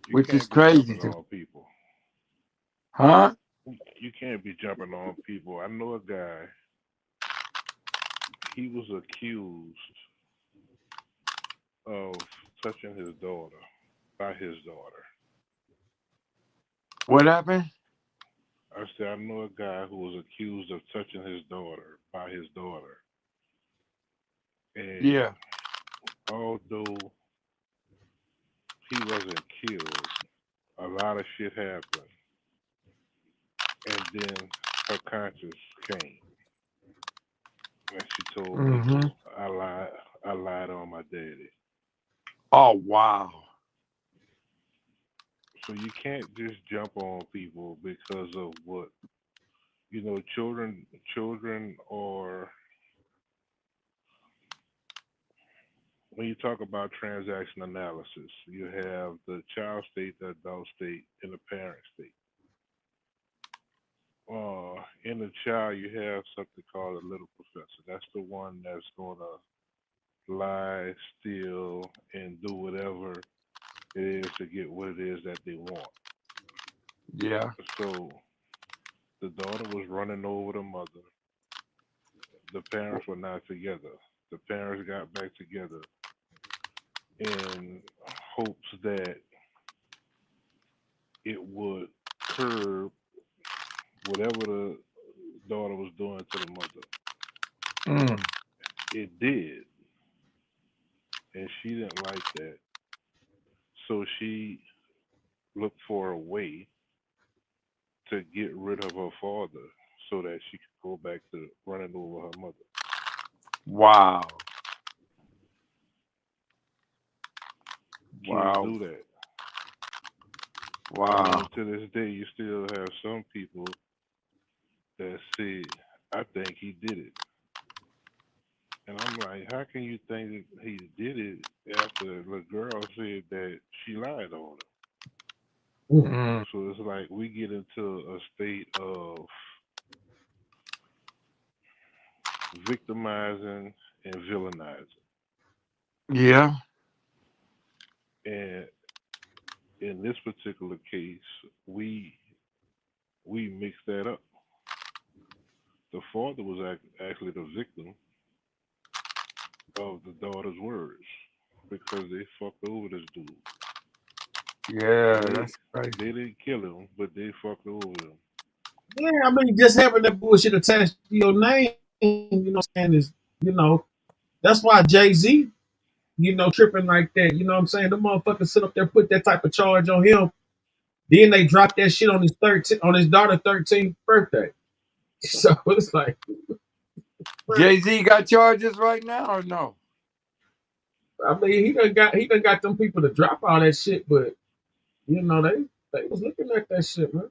You Which is can't be crazy jumping to on people. Huh? You can't be jumping on people. I know a guy. He was accused of touching his daughter by his daughter. What happened? I said I know a guy who was accused of touching his daughter by his daughter. And Yeah. although he wasn't killed, a lot of shit happened. And then her conscience came. And she told people, I lied on my daddy. Oh wow. So you can't just jump on people because of what children are. When you talk about transaction analysis, you have the child state, the adult state, and the parent state. In the child, you have something called a little professor. That's the one that's going to lie, steal, and do whatever it is to get what it is that they want. Yeah. So the daughter was running over the mother. The parents were not together. The parents got back together in hopes that it would curb whatever the daughter was doing to the mother. It did. And she didn't like that. So she looked for a way to get rid of her father so that she could go back to running over her mother. Wow. Kids do that. Wow. And to this day, you still have some people that say, I think he did it. And I'm like, how can you think that he did it after the girl said that she lied on him? So it's like we get into a state of victimizing and villainizing. Yeah. And in this particular case, we mixed that up. The father was actually the victim of the daughter's words because they fucked over this dude. Yeah, that's crazy. They didn't kill him, but they fucked over him. Yeah, I mean, just having that bullshit attached to your name, you know what I'm saying, is, that's why Jay-Z, tripping like that. You know what I'm saying? The motherfuckers sit up there, put that type of charge on him. Then they drop that shit on his daughter's 13th birthday. So it's like, Jay-Z got charges right now or no? I mean, he done got them people to drop all that shit, but they was looking at that shit, man.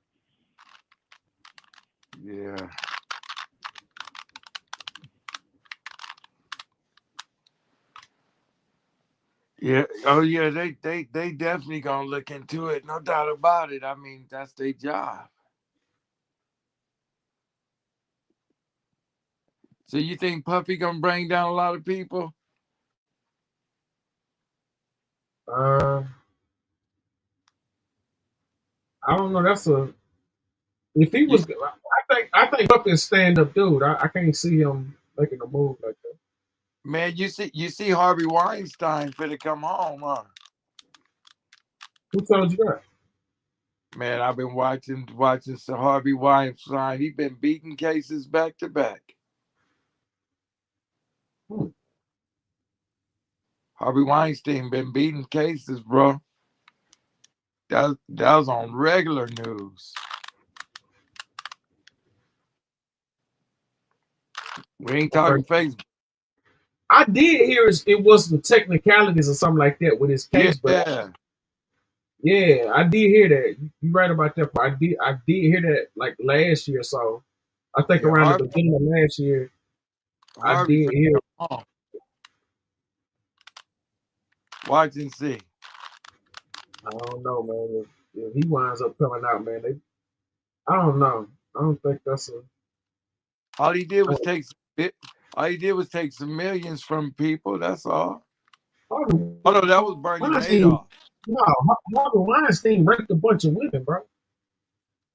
Yeah. Yeah. Oh yeah, they definitely gonna look into it, no doubt about it. I mean, that's their job. So you think Puffy gonna bring down a lot of people? I don't know. If he was, I think Puffy is stand up dude. I can't see him making a move like that. Man, you see Harvey Weinstein finna come home, huh? Who told you that? Man, I've been watching Sir Harvey Weinstein. He been beating cases back to back. Harvey Weinstein been beating cases, bro. That was on regular news. We ain't talking Facebook. I did hear it was some technicalities or something like that with his case, but yeah, I did hear that. You right about that. I did hear that like last year, so I think around the beginning of last year, I did hear. Watch and see. I don't know, man. If he winds up coming out, man, I don't know. I don't think that's a. All he did was take some millions from people. That's all. Oh no, that was Bernie Madoff. No, Harvey Weinstein raped a bunch of women, bro.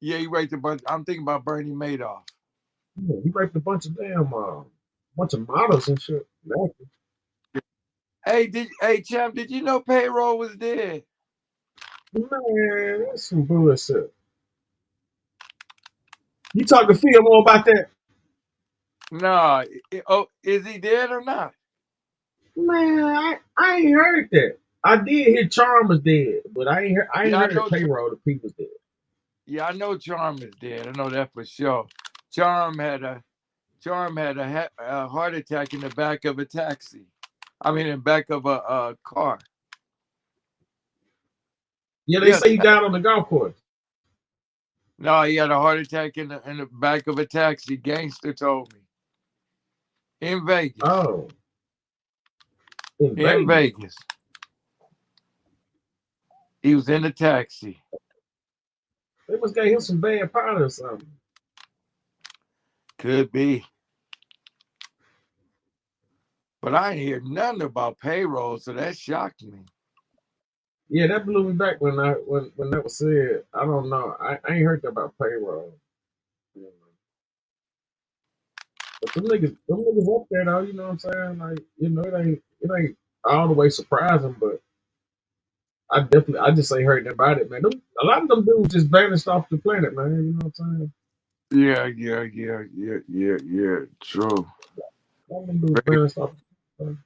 Yeah, he raped a bunch. I'm thinking about Bernie Madoff. Yeah, he raped a bunch of bunch of models and shit. Hey, champ, did you know Payroll was dead? Man, that's some bullshit. You talk to Phil more about that? No. Is he dead or not? Man, I ain't heard that. I did hear Charm was dead, but I ain't heard the Payroll the people's dead. Yeah, I know Charm is dead. I know that for sure. Charm had a heart attack in the back of a taxi. I mean, in the back of a car. Yeah, they say he died on the golf course. No, he had a heart attack in the back of a taxi. Gangster told me. In Vegas. Oh. In Vegas. He was in the taxi. They must get him some bad powder or something. Could be. But I ain't hear nothing about Payroll, so that shocked me. Yeah, that blew me back when that was said. I don't know. I ain't heard that about Payroll. But them niggas up there though, you know what I'm saying? Like, it ain't all the way surprising, but I just ain't heard about it, man. A lot of them dudes just vanished off the planet, man. You know what I'm saying? Yeah. True. A lot of them dudes vanished off the planet.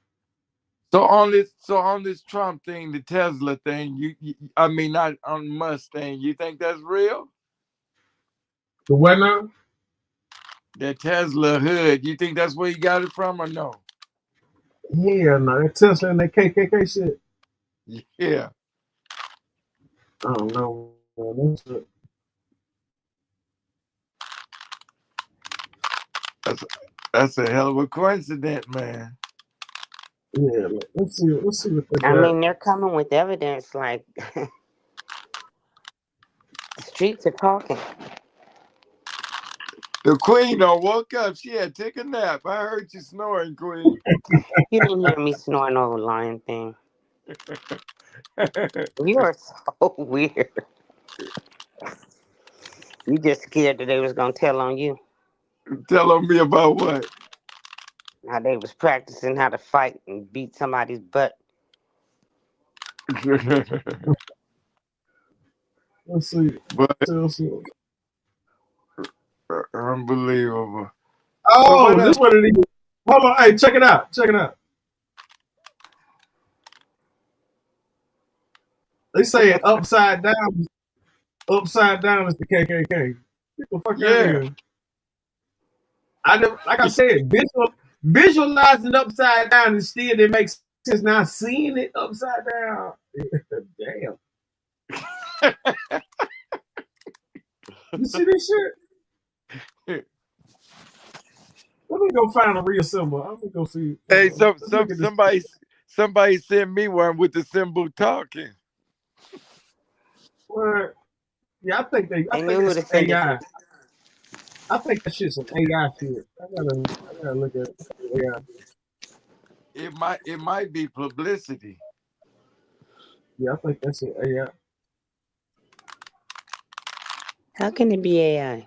So on this Trump thing, the Tesla thing, I mean not on Musk thing, you think that's real? The what now? That Tesla hood, you think that's where you got it from or no? Yeah, no, that Tesla and that KKK shit. Yeah. I don't know, man. That's a hell of a coincidence, man. Yeah, let's see what they got. I mean, they're coming with evidence, like the streets are talking. The Queen woke up. She had to take a nap. I heard you snoring, Queen. You didn't hear me snoring over the lion thing. You are so weird. You just scared that they was gonna tell on you. Tell on me about what? How they was practicing how to fight and beat somebody's butt. Let's see. But Let's see. unbelievable. Oh, this what it is. Hold on. Hey, check it out. Check it out. They say upside down. Upside down is the KKK. Get the fuck out of here. I never, like I said, visualizing upside down and still it makes sense. Now seeing it upside down, damn. You see this shit? Let me go find a real symbol. I'm gonna go see. Hey, somebody sent me one with the symbol talking. What? Yeah, I think They it's knew who to send it AI. to. I think that shit's some AI shit. I gotta look at AI. It might be publicity. Yeah, I think that's it. AI. How can it be AI?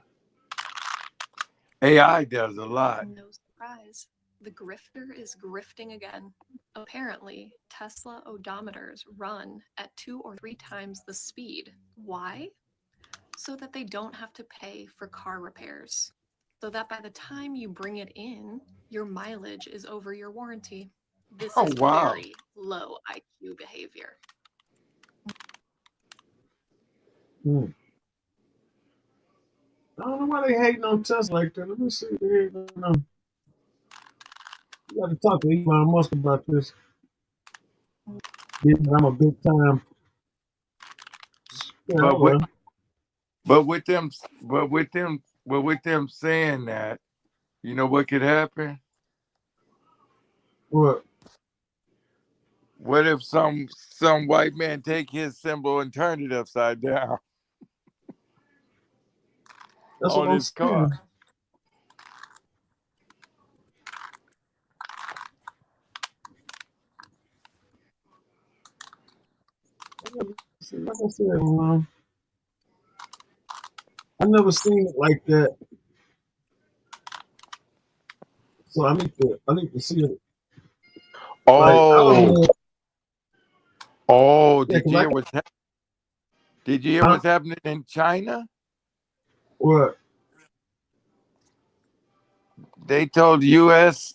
AI does a lot. No surprise. The grifter is grifting again. Apparently, Tesla odometers run at 2 or 3 times the speed. Why? So that they don't have to pay for car repairs. So that by the time you bring it in, your mileage is over your warranty. This is very low IQ behavior. I don't know why they hating on Tesla like that. Let me see. You got to talk to Elon Musk about this. I'm a big time. But with them saying that, you know what could happen? What? What if some white man take his symbol and turn it upside down on his car? Like I said, I never seen it like that. So I need to see it. Oh, Yeah, did you hear what's happening in China? What? They told US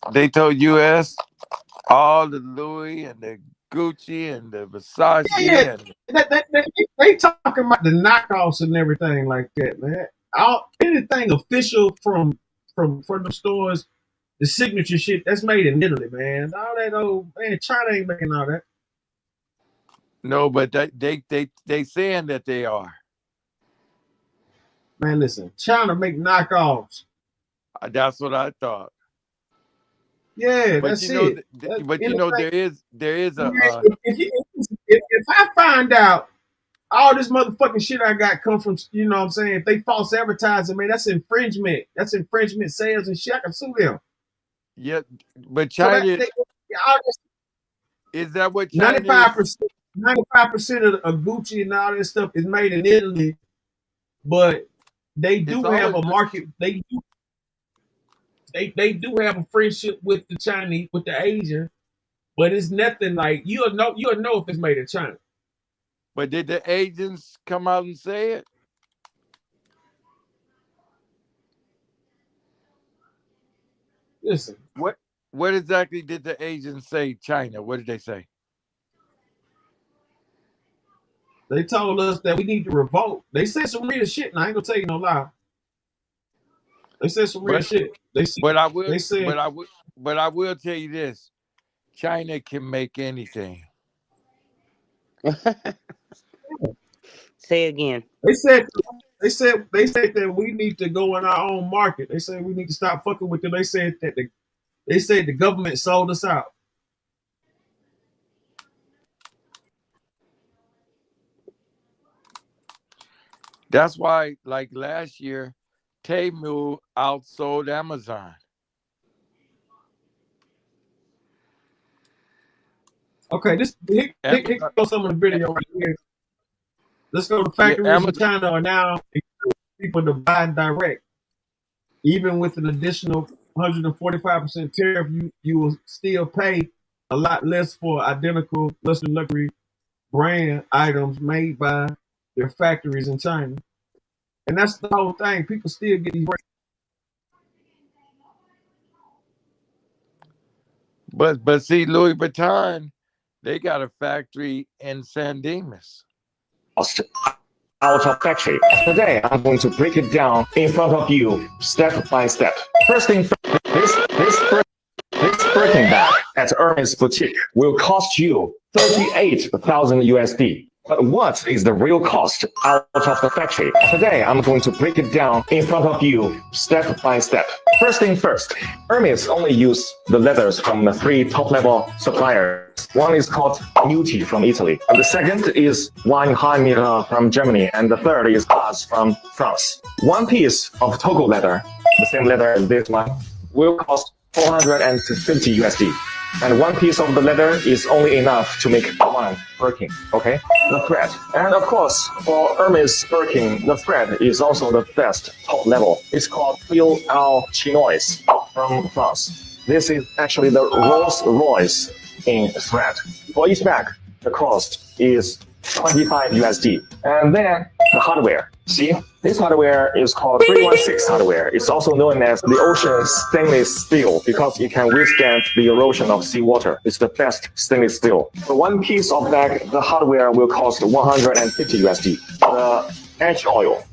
all the Louis and the Gucci and the Versace. Yeah. They talking about the knockoffs and everything like that, man. Anything official from the stores, the signature shit that's made in Italy, man. All that old man, China ain't making all that. No, but they saying that they are. Man, listen, China make knockoffs. That's what I thought. Yeah, but that's you know, it. There is a. If I find out all this motherfucking shit I got come from, you know what I'm saying? If they false advertising, man, that's infringement. That's infringement sales and shit. I can sue them. Yeah, but China is that what China 95% of Gucci and all this stuff is made in Italy, but they do have a market. They do have a friendship with the Chinese, with the Asian, but it's nothing like you'll know if it's made in China. But did the agents come out and say it? Listen, what exactly did the agents say? China, what did they say? They told us that we need to revolt. They said some real shit, and I ain't gonna tell you no lie. They said some real shit. But I will tell you this: China can make anything. Say again. They said that we need to go in our own market. They said we need to stop fucking with them. They said that the government sold us out. That's why, like last year, Temu outsold Amazon. Okay, here goes some of the video right here. Let's go to factories in China are now people to buy direct. Even with an additional 145% tariff, you will still pay a lot less for identical luxury brand items made by their factories in China. And that's the whole thing. People still get these rates. But see, Louis Vuitton, they got a factory in San Dimas. Out of factory. Today, I'm going to break it down in front of you, step by step. First thing first, this Birkin bag at Hermes Boutique will cost you 38,000 USD. But what is the real cost out of the factory? Today, I'm going to break it down in front of you, step by step. First thing first, Hermes only use the leathers from the 3 top-level suppliers. One is called Muti from Italy. And the second is Weinheim from Germany. And the third is Haas from France. One piece of Togo leather, the same leather as this one, will cost 450 USD. And one piece of the leather is only enough to make one Birkin, okay? The thread. And of course, for Hermes Birkin, the thread is also the best top level. It's called Fil Al Chinois from France. This is actually the Rolls Royce in thread. For each bag, the cost is 25 USD. And then the hardware. See, this hardware is called 316 hardware. It's also known as the ocean stainless steel because it can withstand the erosion of seawater. It's the best stainless steel. For one piece of bag, the hardware will cost 150 USD. The edge oil.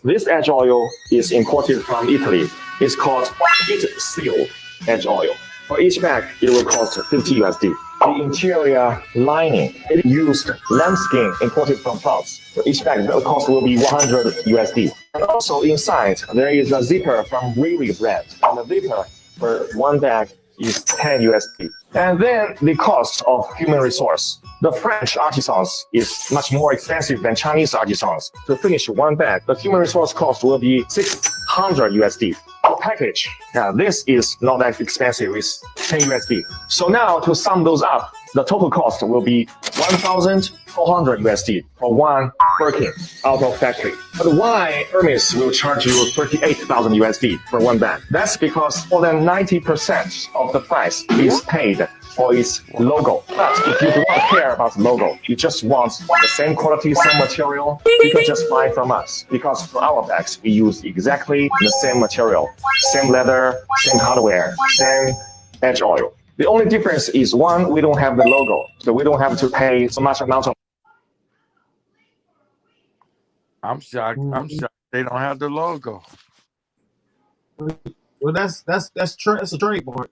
This edge oil is imported from Italy. It's called heat seal edge oil. For each bag, it will cost 50 USD. The interior lining, it used lambskin imported from France. For each bag, the cost will be 100 USD. And also inside, there is a zipper from Riri brand. And the zipper for one bag is 10 USD. And then the cost of human resource. The French artisans is much more expensive than Chinese artisans. To finish one bag, the human resource cost will be 600 USD. Package. Now this is not that expensive, it's 10 USD. So now to sum those up, the total cost will be 1,400 USD for one Birkin out of factory. But why Hermes will charge you 38,000 USD for one bag? That's because more than 90% of the price is paid for its logo. But if you do not care about the logo, you just want the same quality, same material, you can just buy from us. Because for our bags, we use exactly the same material, same leather, same hardware, same edge oil. The only difference is one, we don't have the logo, so we don't have to pay so much amount of. I'm shocked. I'm shocked they don't have the logo. Well, that's a trademark.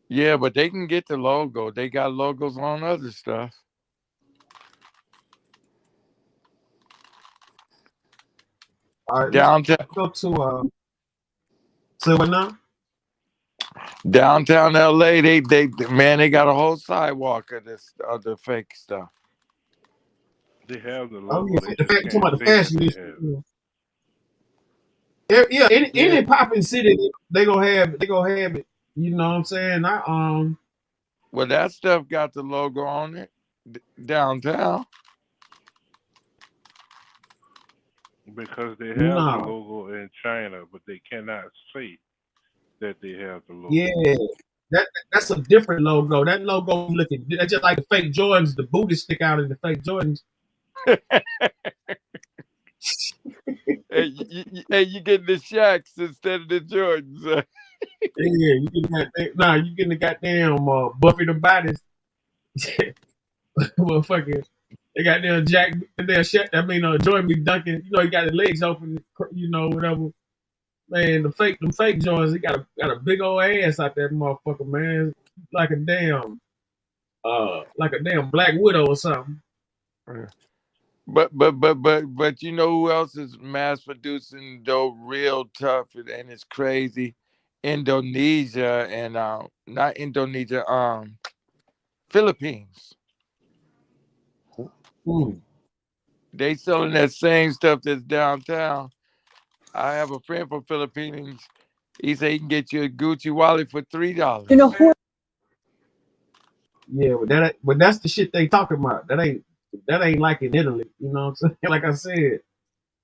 Yeah, but they can get the logo. They got logos on other stuff. All right, downtown. Go to say what now? Downtown LA, they got a whole sidewalk of this the fake stuff. They have the logo. The fashion. Yeah, any popping city, they gonna have it. You know what I'm saying? Well, that stuff got the logo on it downtown. Because they have the logo in China, but they cannot say that they have the logo. Yeah, that's a different logo. That logo looking that's just like the fake Jordans. The booty stick out in the fake Jordans. Hey, you getting the Shaqs instead of the Jordans. Yeah, you getting the goddamn Buffy the Bodies. Motherfucker, they got their Jack, their Shaq. I mean, Jordan be dunking. You know, he got his legs open. You know, whatever. Man, them fake Jordans. He got a big old ass out there, motherfucker. Man, like a damn Black Widow or something. But you know who else is mass producing though real tough and it's crazy? Indonesia and not Indonesia, Philippines. They selling that same stuff that's downtown. I have a friend from Philippines. He said he can get you a Gucci wallet for $3. You know who? Yeah, but that's the shit they talking about. That ain't like in Italy. You know what I'm saying? Like I said,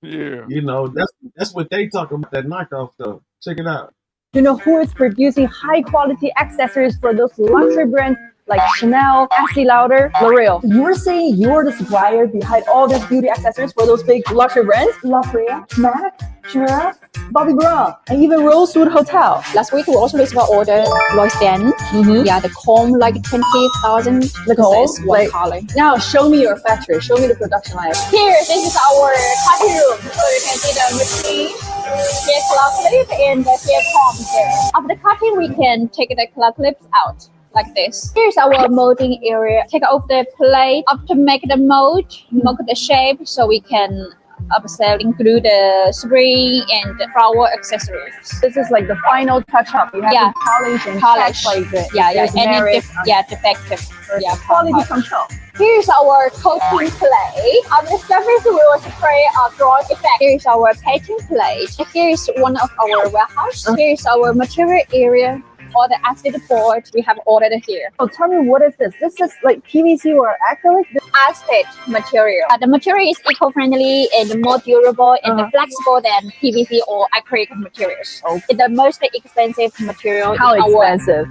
Yeah. you know, that's what they talking about, that knockoff stuff. Check it out. You know who is producing high quality accessories for those luxury brands like Chanel, Estee Lauder, L'Oreal? You're saying you're the supplier behind all these beauty accessories for those big luxury brands? L'Oreal, MAC, Chanel, Bobbi Brown, and even Rosewood Hotel. Last week we also received an order, Royston. Yeah, the comb like 20,000. The comb, one color. Now show me your factory. Show me the production line. Here, this is our cutting room. So you can see the machine. Here's claw clip and here's comb there. After cutting, we can take the claw clips out. Like this. Here's our molding area. Take off the plate. After make the mold the shape, so we can include the spring and the flower accessories. This is like the final touch up. You have to polish and check like this. Defective. Quality control. Here's our coating plate. On the surface, we will spray a draw effect. Here's our painting plate. Here's one of our warehouse. Here's our material area. All the acid board we have ordered here. So tell me, what is this? This is like PVC or acrylic? Acid material. The material is eco-friendly and more durable and flexible than PVC or acrylic materials. It's the most expensive material. How expensive?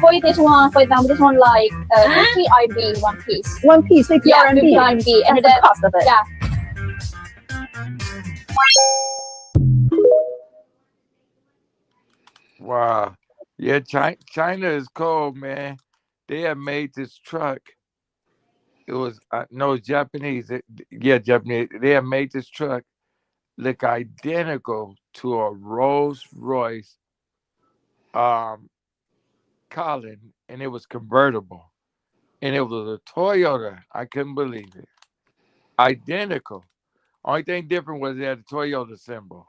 For this one, for example, this one like 50 RMB one piece. One piece, 50 RMB. 50 RMB. And the cost of it. Yeah. Wow. Yeah, China is cold, man. They have made this truck. It was no, it's Japanese. Japanese. They have made this truck look identical to a Rolls Royce Colin, and it was convertible, and it was a Toyota. I couldn't believe it. Identical. Only thing different was it had a Toyota symbol.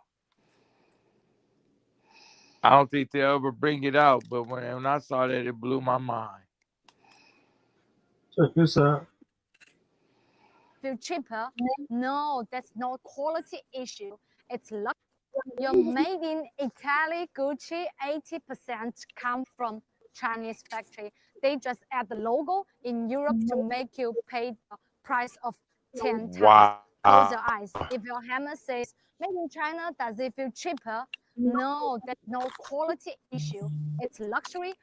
I don't think they'll ever bring it out, but when I saw that, it blew my mind. Check this out. Feel cheaper? No, that's not quality issue. It's luck. You're made in Italy, Gucci, 80% come from Chinese factory. They just add the logo in Europe to make you pay the price of 10 times. Wow. Close your eyes. If your hammer says made in China, does it feel cheaper? No, that's no quality issue. It's luxury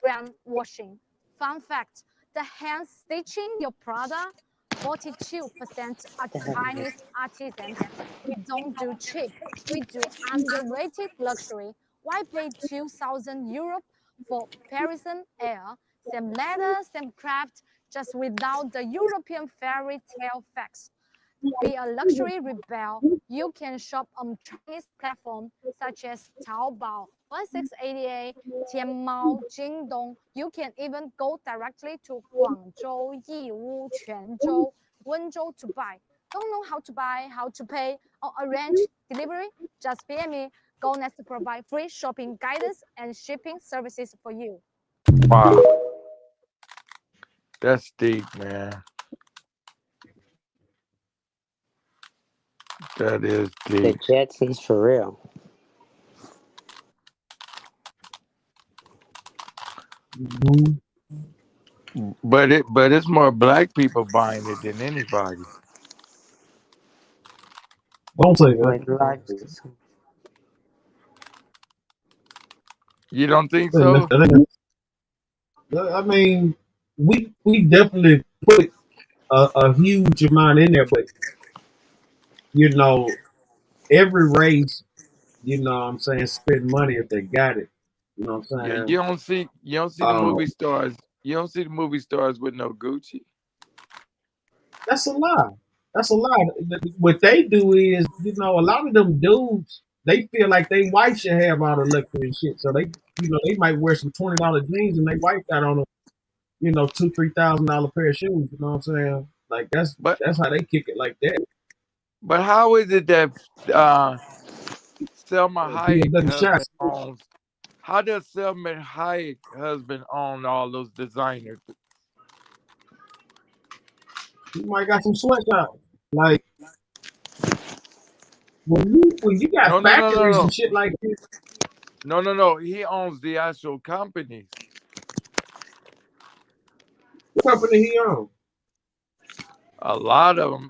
brand washing. Fun fact, the hand stitching your product, 42% are Chinese artisans. We don't do cheap. We do underrated luxury. Why pay 2,000 Europe for Parisian air? Same leather, same craft, just without the European fairy tale facts. Be a luxury rebel. You can shop on Chinese platforms such as Taobao, 1688, Tianmao, Jingdong. You can even go directly to Guangzhou, Yiwu, Quanzhou, Wenzhou to buy. Don't know how to buy, how to pay, or arrange delivery? Just PM me. GoNest to provide free shopping guidance and shipping services for you. Wow. That's deep, man. That is deep. The Jetsons for real. But it's more black people buying it than anybody. Don't say that. You don't think so? I mean, we definitely put a huge amount in there, but you know, every race, you know what I'm saying, spend money if they got it. You know what I'm saying? Yeah, you don't see the movie stars. You don't see the movie stars with no Gucci. That's a lie. That's a lie. What they do is, you know, a lot of them dudes, they feel like they wife should have all the luxury and shit. So they, you know, they might wear some $20 jeans and they wife got on them, you know, $2,000-$3,000 pair of shoes. You know what I'm saying? Like that's how they kick it like that. But how is it that Selma Hayek husband owns? How does Selma Hayek husband own all those designers? You might got some sweatshops. Like when you got factories and shit like this. No. He owns the actual companies. company he on? A lot of them.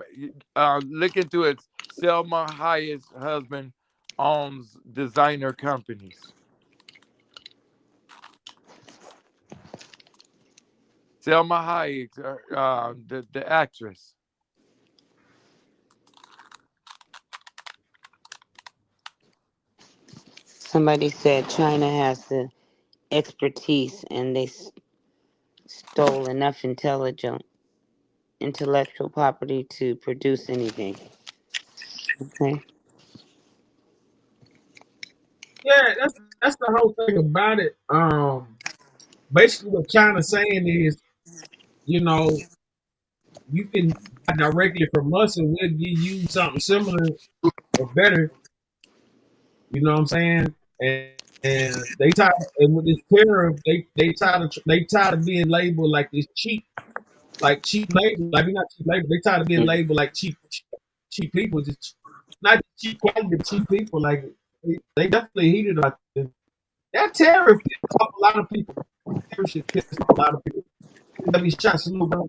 Look into it. Selma Hayek's husband owns designer companies. Selma Hayek, the actress. Somebody said China has the expertise and they stole enough intellectual property to produce anything. Okay. Yeah, that's the whole thing about it. Basically what China's saying is, you know, you can buy directly from us and we'll give you something similar or better. You know what I'm saying? And they tired and with this tariff, they tired of being labeled like this cheap labor. Like we're not cheap labor. They tired of being labeled like cheap people. Just not cheap quality, but cheap people. Like they definitely heated about this. That tariff pissed off a lot of people. Tariff shit pissed off a lot of people. Let me shot some bro.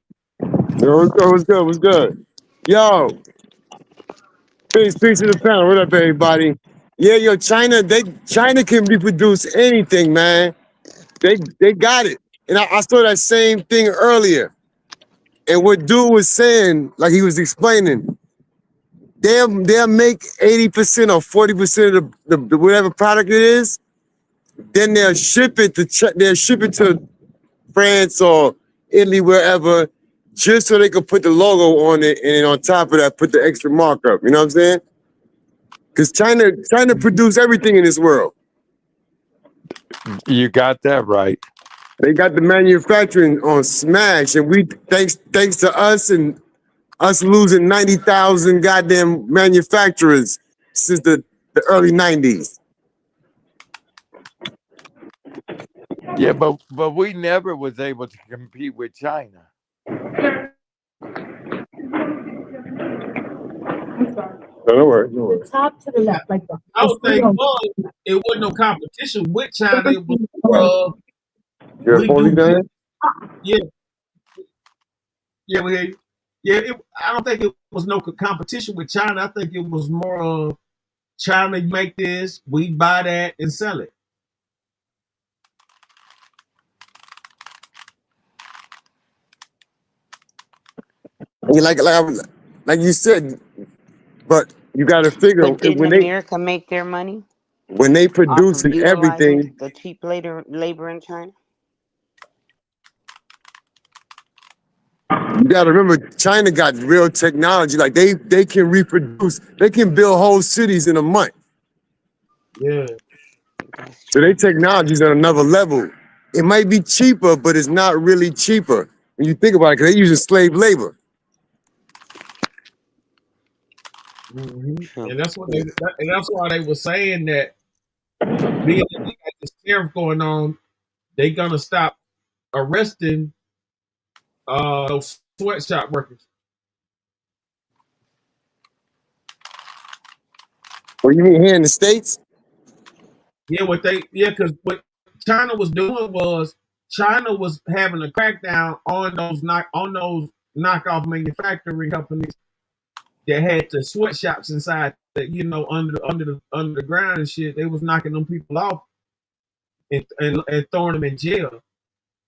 Yo, what's good? What's good? Yo, peace to the panel. What up, everybody? Yeah, yo, China can reproduce anything, man. They got it. And I saw that same thing earlier. And what dude was saying, like he was explaining, they'll make 80% or 40% of the whatever product it is, then they'll ship it to France or Italy, wherever, just so they could put the logo on it, and then on top of that, put the extra markup. You know what I'm saying? Because China produce everything in this world. You got that right. They got the manufacturing on smash, and we thanks to us and us losing 90,000 goddamn manufacturers since the early 90s. Yeah, but we never was able to compete with China. No worries. The top to the left, like the I would think it wasn't no competition with China. It was You're fully done? yeah, we hear you. Yeah, I don't think it was no competition with China. I think it was more of China make this, we buy that and sell it. Yeah, like you said, but you got to figure But didn't America make their money when they off produce of utilizing everything. the cheap labor in China? You got to remember, China got real technology. Like they can reproduce. They can build whole cities in a month. Yeah. So their technology's at another level. It might be cheaper, but it's not really cheaper when you think about it, because they're using slave labor. Mm-hmm. And that's what and that's why they were saying that being that they got this tariff going on, they gonna stop arresting those sweatshop workers. What you mean here in the States? Yeah, because what China was doing was China was having a crackdown on those knockoff manufacturing companies that had the sweatshops inside that, you know, under the ground and shit. They was knocking them people off and throwing them in jail.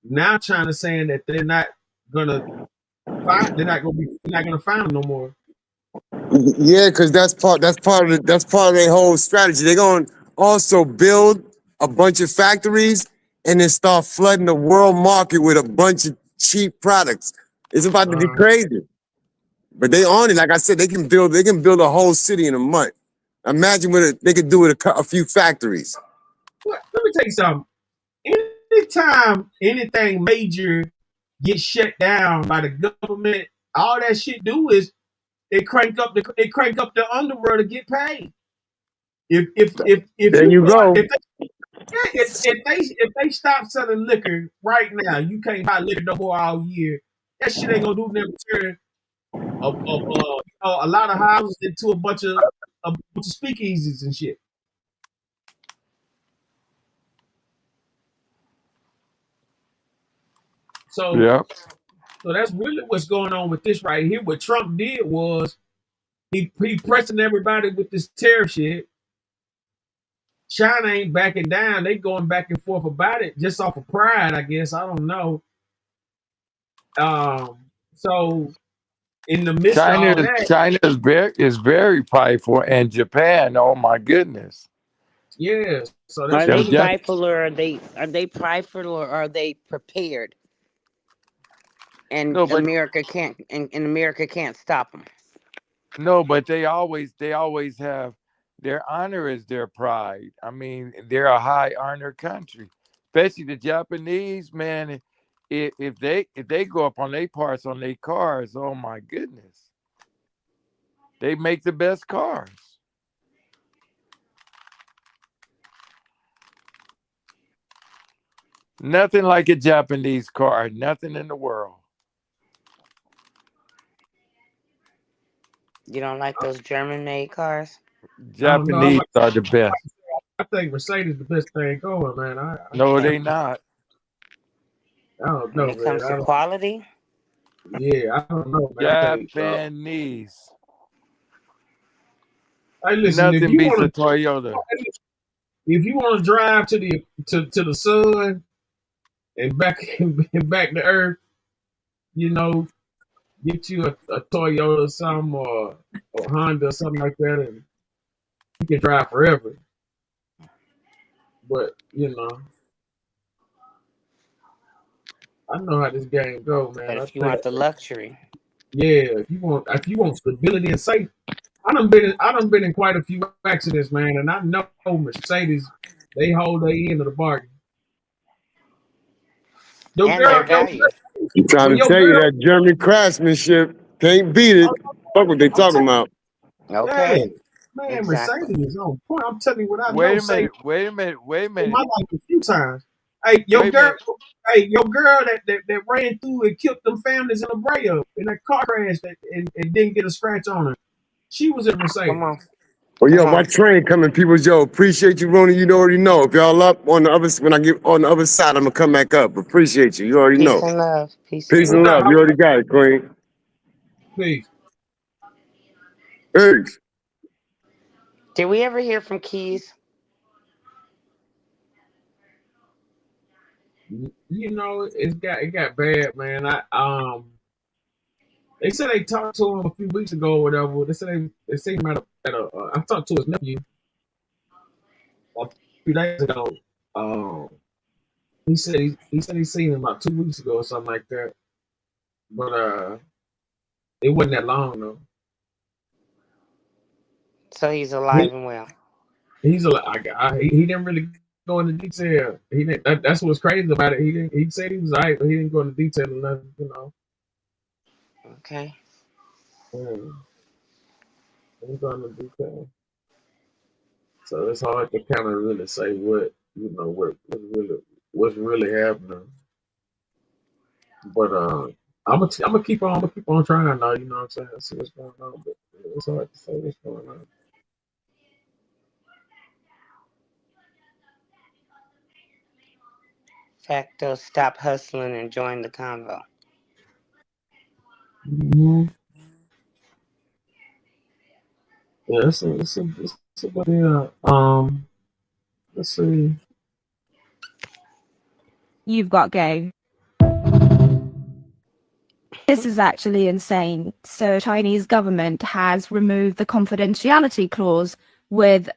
Now China's saying that they're not gonna find them no more. Yeah, because that's part of their whole strategy. They're going to also build a bunch of factories and then start flooding the world market with a bunch of cheap products. It's about to be crazy. But they on it. Like I said, they can build a whole city in a month. Imagine what they could do with a few factories. Let me tell you something. Anytime anything major gets shut down by the government, all that shit do is it crank up the underworld to get paid. If There you go. If they stop selling liquor right now, you can't buy liquor no more all year. That shit ain't gonna do nothing but turn a lot of houses into a bunch of speakeasies and shit. So yeah, So that's really what's going on with this right here. What Trump did was he pressing everybody with this tariff shit. China ain't backing down. They going back and forth about it just off of pride, I guess. I don't know. So in the midst of all that, China is very prideful, and Japan. Oh my goodness. yeah. So Are that's they really prideful, or are they prideful, or are they prepared? And No, but America can't, and America can't stop them. no, but they always have their honor is their pride. I mean, they're a high honor country, especially the Japanese, man. If they go up on their parts on their cars, oh my goodness, they make the best cars. Nothing like a Japanese car, nothing in the world. You don't like those German-made cars? I don't know. Japanese are the best. I think Mercedes the best thing going, man. No, they not. I don't know, When it comes to man. quality? Yeah, I don't know, man. I think, Japanese. hey, listen, Nothing beats a Toyota. if you want to drive to the sun and back and back to Earth, you know, get you a Toyota or something or Honda or something like that, and you can drive forever. But you know, I know how this game go, man. But if you want the luxury, yeah, if you want stability and safety, I done been in quite a few accidents, man, and I know Mercedes, they hold their end of the bargain. Your and girl, their value. I'm trying to tell you that German craftsmanship can't beat it. Fuck what they talking about. Okay. Yeah, man, Exactly. Mercedes is on point. I'm telling you what I know. Wait a minute. In my life a few times. Hey, your girl that ran through and killed them families in a Brea in that car crash and didn't get a scratch on her. She was in a Mercedes. Come on. Well, yo, my train coming, people. Yo, appreciate you, Roni. You already know. If y'all up on the other, when I get on the other side, I'm gonna come back up. Appreciate you. You already know. Peace and love. Peace and love. You already got it, Queen. Peace. Peace. Did we ever hear from Keys? You know, it got bad, man. They said they talked to him a few weeks ago or whatever. They said they seen him at a I talked to his nephew a few days ago. He said he seen him about 2 weeks ago or something like that. But it wasn't that long though. So he's alive and well. He's he didn't really go into detail. He didn't. That's what's crazy about it. He said he was alright, but he didn't go into detail or nothing. You know. Okay. He didn't go into detail. So it's hard to kind of really say what's really happening. But I'm gonna keep on trying now. You know what I'm saying? See what's going on. But it's hard to say what's going on. Facto, stop hustling and join the convo. Mm-hmm. Yeah, it's a let's see. You've got game. This is actually insane. So Chinese government has removed the confidentiality clause with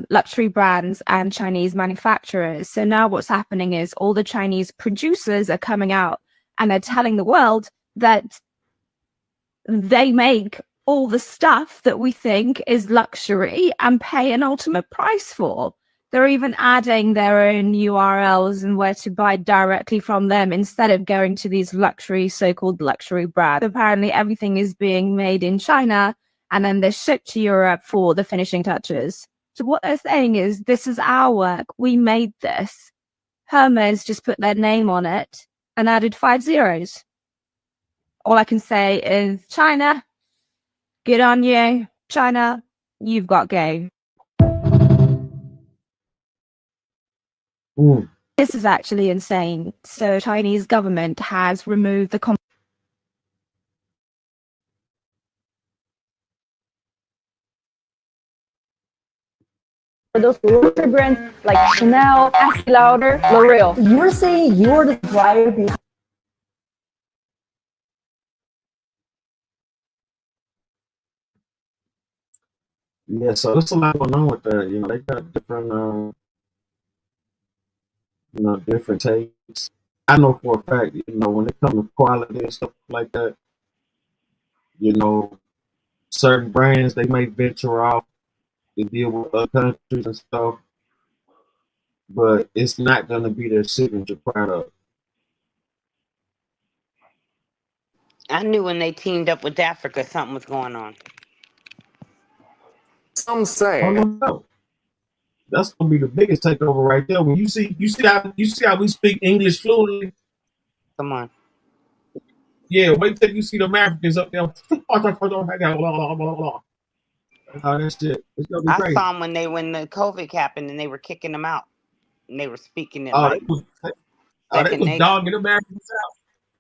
luxury brands and Chinese manufacturers. So now what's happening is all the Chinese producers are coming out and they're telling the world that they make all the stuff that we think is luxury and pay an ultimate price for. They're even adding their own URLs and where to buy directly from them instead of going to these so-called luxury brands. Apparently everything is being made in China and then they're shipped to Europe for the finishing touches. So what they're saying is, this is our work. We made this. Hermes just put their name on it and added 5 zeros. All I can say is, China, good on you. China, you've got game. This is actually insane. So Chinese government has removed the for those luxury brands like Chanel, Estee Lauder, L'Oreal. You're saying you're the supplier behind. Yeah, so there's a lot going on with that. You know, they got different, different takes. I know for a fact, when it comes to quality and stuff like that, certain brands they may venture off to deal with other countries and stuff, but it's not going to be their signature product. I knew when they teamed up with Africa, something was going on. Some say. Oh, no. That's gonna be the biggest takeover right there. When you see how we speak English fluently. Come on. Yeah, wait till you see the Africans up there. All that shit. It's gonna be I crazy. saw them when the COVID happened and they were kicking them out. And they were speaking it like they was dogging Americans out.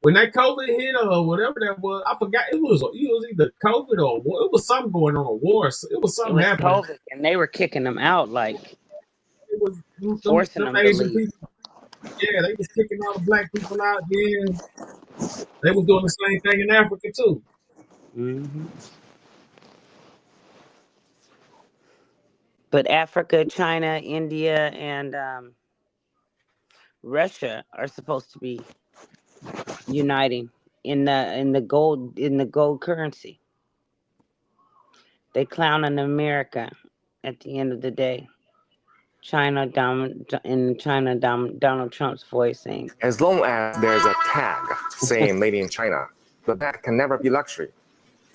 When that COVID hit or whatever that was, I forgot it was either COVID or war. It was something going on, a war. It was something happening. COVID, and they were kicking them out like it was forcing them to Asian leave. people. Yeah, they was kicking all the black people out. Then they was doing the same thing in Africa too. Mm-hmm. But Africa, China, India, and Russia are supposed to be uniting in the gold currency. They clown on America at the end of the day. Donald Trump's voice saying, as long as there's a tag saying made in China, the bag can never be luxury.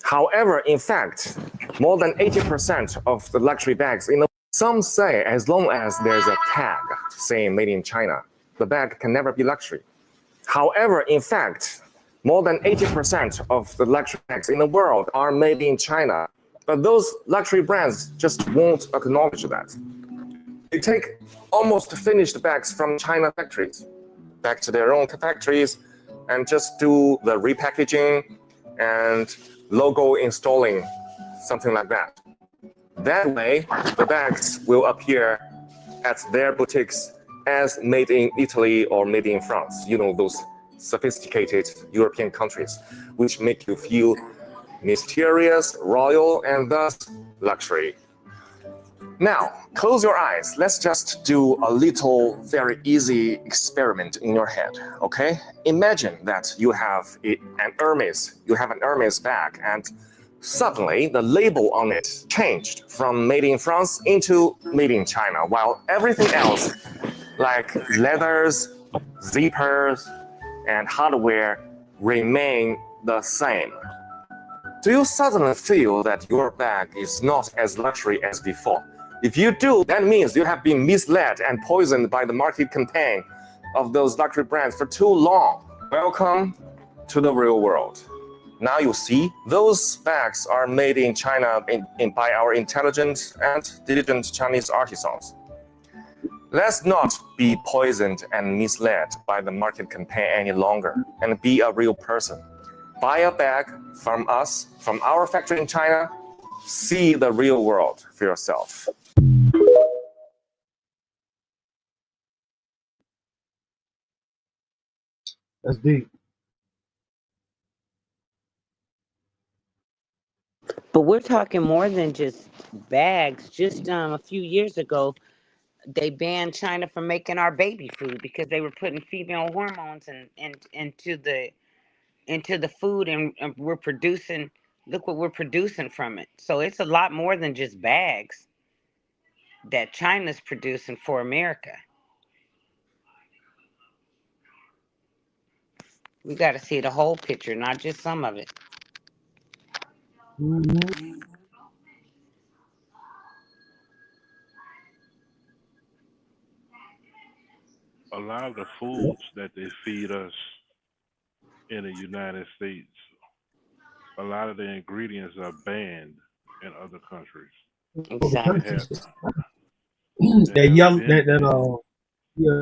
However, in fact, more than 80% of the luxury bags some say as long as there's a tag saying made in China, the bag can never be luxury. However, in fact, more than 80% of the luxury bags in the world are made in China, but those luxury brands just won't acknowledge that. They take almost finished bags from China factories back to their own factories and just do the repackaging and logo installing, something like that. That way, the bags will appear at their boutiques as made in Italy or made in France. Those sophisticated European countries, which make you feel mysterious, royal, and thus luxury. Now, close your eyes. Let's just do a little, very easy experiment in your head, okay? Imagine that you have an Hermes bag, and suddenly the label on it changed from made in France into made in China, while everything else, like leathers, zippers, and hardware, remain the same. Do you suddenly feel that your bag is not as luxury as before? If you do, that means you have been misled and poisoned by the market campaign of those luxury brands for too long. Welcome to the real world. Now you see, those bags are made in China by our intelligent and diligent Chinese artisans. Let's not be poisoned and misled by the market campaign any longer and be a real person. Buy a bag from us, from our factory in China. See the real world for yourself. That's deep. but we're talking more than just bags. Just a few years ago, they banned China from making our baby food because they were putting female hormones into the food, and we're producing. Look what we're producing from it. So it's a lot more than just bags that China's producing for America. We got to see the whole picture, not just some of it. Mm-hmm. A lot of the foods that they feed us in the United States, a lot of the ingredients are banned in other countries. Exactly. That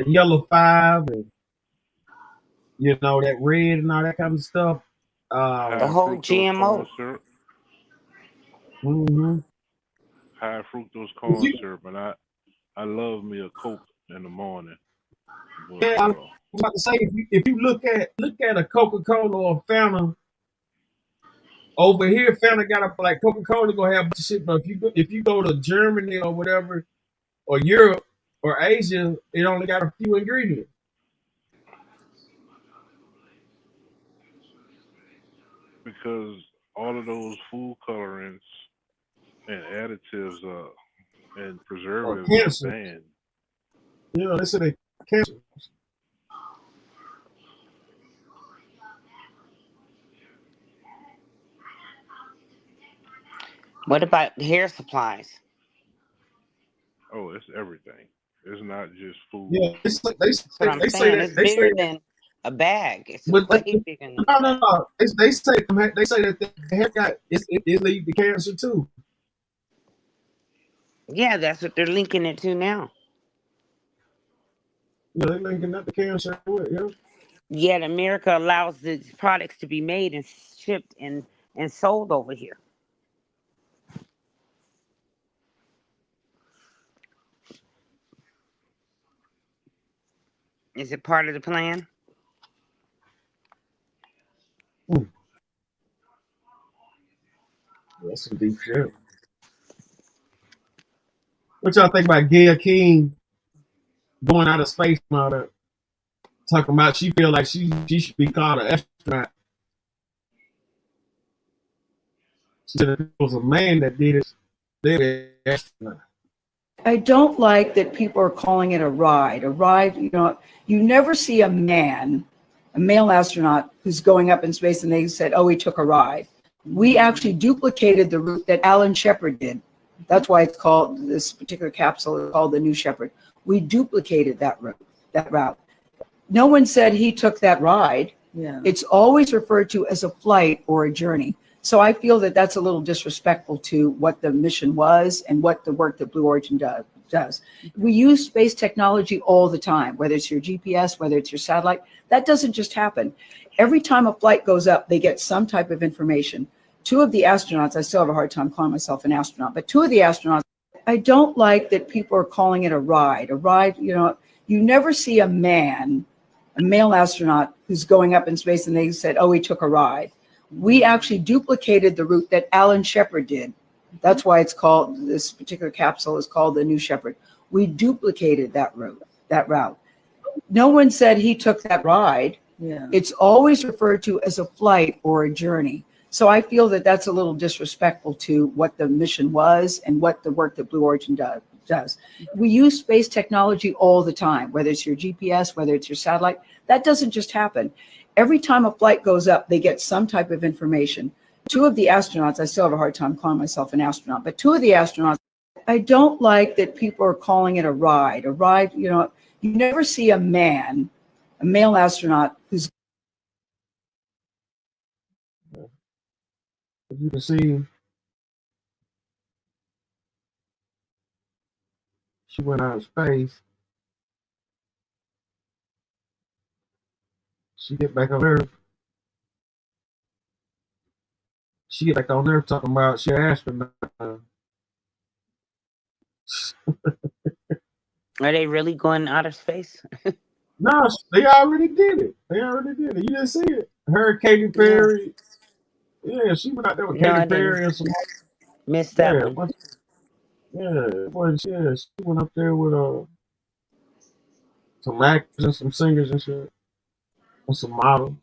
yellow 5 and that red and all that kind of stuff. The whole GMO. Mm-hmm. High fructose corn syrup, and I love me a Coke in the morning. But, Yeah, I was about to say if you look at a Coca-Cola or a Fanta over here, Fanta got a like Coca-Cola gonna have shit, but if you go to Germany or whatever or Europe or Asia, it only got a few ingredients. because all of those food colorants and additives and Or preservatives are cancer. banned. You know, they say they cancer. What about hair supplies? Oh, it's everything. It's not just food. Yeah, That's what I'm saying. It's they say bigger that. than a bag. It's But way bigger than a no, bag. no, no. They say that the hair got it lead to cancer too. Yeah, that's what they're linking it to now. Yeah, they linking up the cancer with it, yeah. Yet America allows these products to be made and shipped and sold over here. Is it part of the plan? That's some deep shit. What y'all think about Gayle King going out of space and all that? Talking about she feel like she should be called an astronaut. She said if it was a man that did it, they'd be an astronaut. I don't like that people are calling it a ride. A ride, you know, you never see a male astronaut who's going up in space and they said, oh, he took a ride. We actually duplicated the route that Alan Shepard did. That's why it's called, this particular capsule is called the New Shepard. We duplicated that route. No one said he took that ride. Yeah. It's always referred to as a flight or a journey. So I feel that that's a little disrespectful to what the mission was and what the work that Blue Origin does. We use space technology all the time, whether it's your GPS, whether it's your satellite. That doesn't just happen. Every time a flight goes up, they get some type of information. Two of the astronauts, I still have a hard time calling myself an astronaut, but two of the astronauts, I don't like that people are calling it a ride. A ride, you know, you never see a male astronaut who's going up in space and they said, oh, he took a ride. We actually duplicated the route that Alan Shepard did. That's why it's called, this particular capsule is called the New Shepard. We duplicated that route. No one said he took that ride. Yeah. It's always referred to as a flight or a journey. So I feel that that's a little disrespectful to what the mission was and what the work that Blue Origin does. We use space technology all the time, whether it's your GPS, whether it's your satellite. That doesn't just happen. Every time a flight goes up, they get some type of information. Two of the astronauts, I still have a hard time calling myself an astronaut, but two of the astronauts, I don't like that people are calling it a ride. A ride, you know, you never see a male astronaut who's. As you can see, she went out of space. She get back on Earth. She get back on Earth talking about she an astronaut. Are they really going out of space? No, they already did it. You didn't see it. Her, Katy Perry. Yeah, she went out there with Katy Perry and some. Missed that one. She went up there with some actors and some singers and shit, and some models.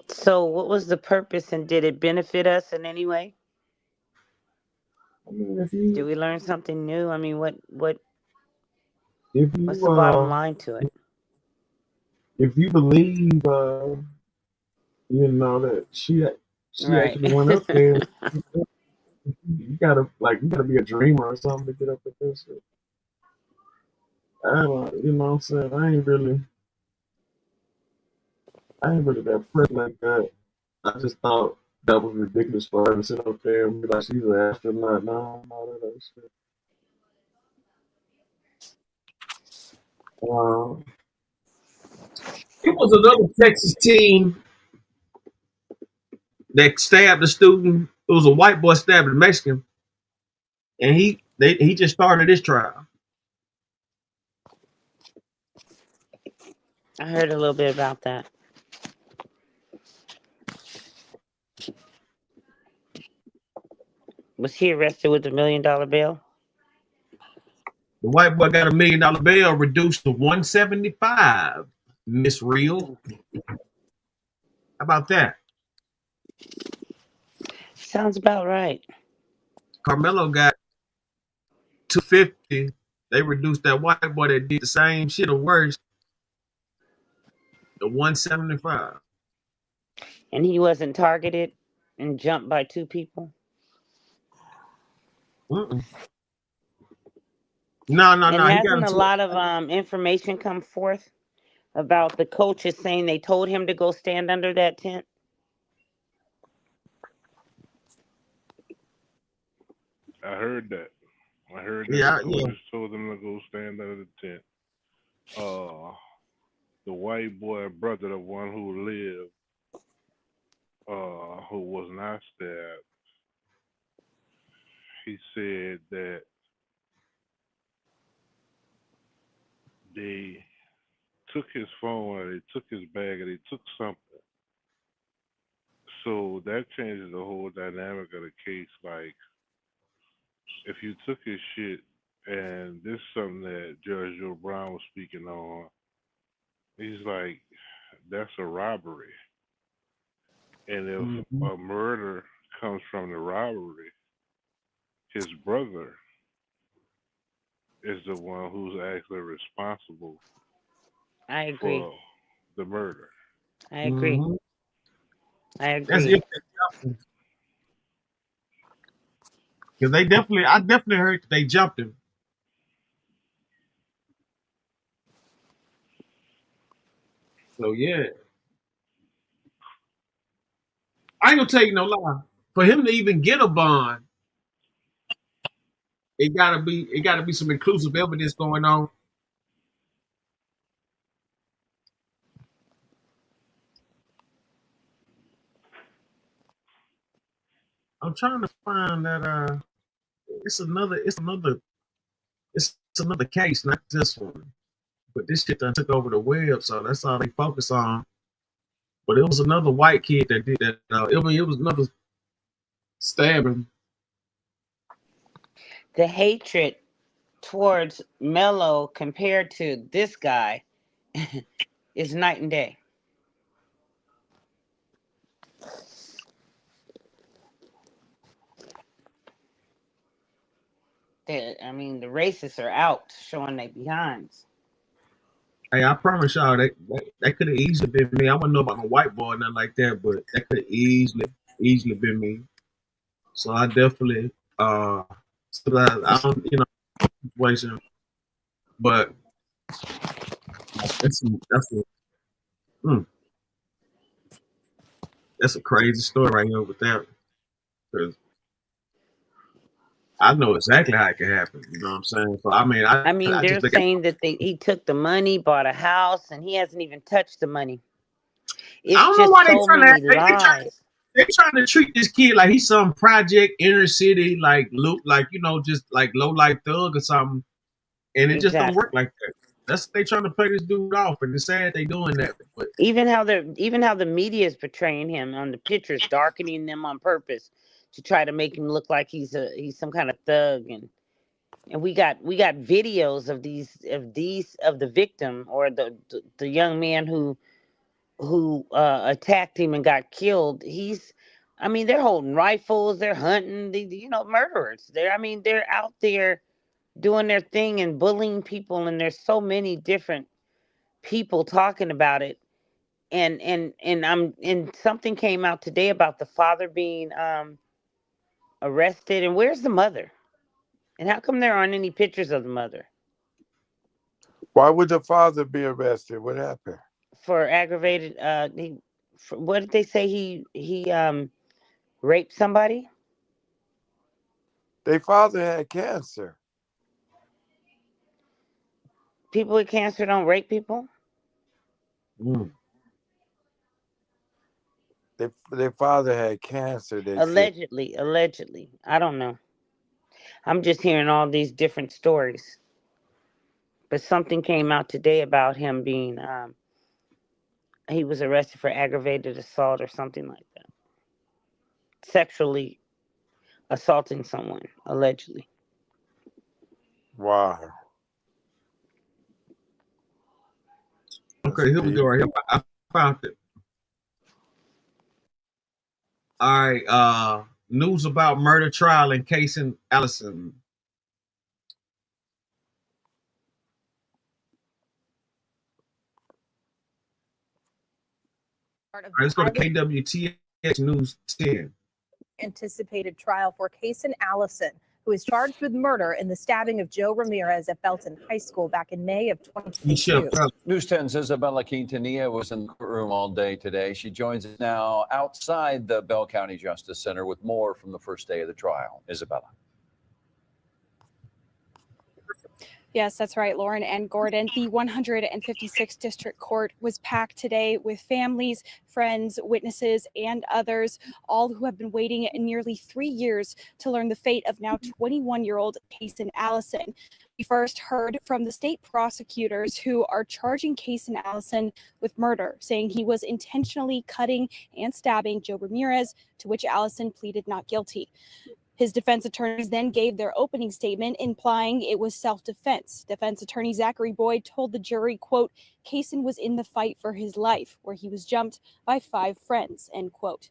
So what was the purpose and did it benefit us in any way? I mean, did we learn something new? I mean, what's the bottom line to it? If you believe, you know that she Right. actually went up there, you gotta be a dreamer or something to get up with this shit. I don't, you know what I'm saying? I ain't really that fresh like that. I just thought that was ridiculous for her to sit up there and be like she's an astronaut. No, all that other shit. It was another Texas team that stabbed the student. It was a white boy stabbed a Mexican, and he just started his trial. I heard a little bit about that. Was he arrested with $1 million bail? The white boy got $1 million bail reduced to 175. Miss Real, how about that? Sounds about right. Carmelo got 250. They reduced that white boy that did the same shit or worse to 175. And he wasn't targeted and jumped by 2 people? No. And He hasn't got a lot of information come forth about the coaches saying they told him to go stand under that tent? I heard that. I heard that Yeah, the coaches told them to go stand under the tent. The white boy brother, the one who lived, who was not stabbed, he said that they took his phone or they took his bag or they took something. So that changes the whole dynamic of the case. Like, if you took his shit, and this is something that Judge Joe Brown was speaking on, he's like, that's a robbery. And if a murder comes from the robbery, his brother is the one who's actually responsible I agree. for the murder. I agree. I That's agree. it. Because I definitely heard that they jumped him. So yeah, I ain't gonna tell you no lie. For him to even get a bond, it gotta be some inclusive evidence going on. I'm trying to find that it's another case, not this one. But this shit done took over the web, so that's all they focus on. But it was another white kid that did that. It was another stabbing. The hatred towards Mello compared to this guy is night and day. The racists are out showing their behinds. Hey, I promise y'all that could have easily been me. I wouldn't know about no white boy or nothing like that, but that could have easily been me. So I definitely I don't situation, but that's a crazy story right here with that, because I know exactly how it can happen. You know what I'm saying? So I They're just think saying that he took the money, bought a house, and he hasn't even touched the money. It's I don't know just why so many lies. they trying to treat this kid like he's some project inner city like just like low life thug or something, and it just don't Exactly. work like that. That's they trying to play this dude off, and it's sad they doing that. But Even how the media is portraying him on the pictures, darkening them on purpose to try to make him look like he's some kind of thug, and we got videos of the victim or the young man who attacked him and got killed. They're holding rifles, they're hunting, murderers. They're out there doing their thing and bullying people, and there's so many different people talking about it. And something came out today about the father being arrested. And where's the mother? And how come there aren't any pictures of the mother? Why would the father be arrested? What happened? For aggravated what did they say? He raped somebody? Their father had cancer. People with cancer don't rape people? their father had cancer. They said. Allegedly. I don't know. I'm just hearing all these different stories. But something came out today about him being, he was arrested for aggravated assault or something like that. Sexually assaulting someone, allegedly. Wow. Okay, here we go right here. I found it. All right, news about murder trial in Kasein Allison. All right, let's go to KWTX News 10. Anticipated trial for Kasein Allison, who is charged with murder in the stabbing of Joe Ramirez at Belton High School back in May of 2022. News 10's Isabella Quintanilla was in the courtroom all day today. She joins us now outside the Bell County Justice Center with more from the first day of the trial. Isabella. Yes, that's right, Lauren and Gordon. The 156th District Court was packed today with families, friends, witnesses, and others, all who have been waiting nearly 3 years to learn the fate of now 21-year-old Kasein Allison. We first heard from the state prosecutors who are charging Kasein Allison with murder, saying he was intentionally cutting and stabbing Joe Ramirez, to which Allison pleaded not guilty. His defense attorneys then gave their opening statement implying it was self-defense. Defense attorney Zachary Boyd told the jury, quote, Kasein was in the fight for his life, where he was jumped by 5 friends, end quote.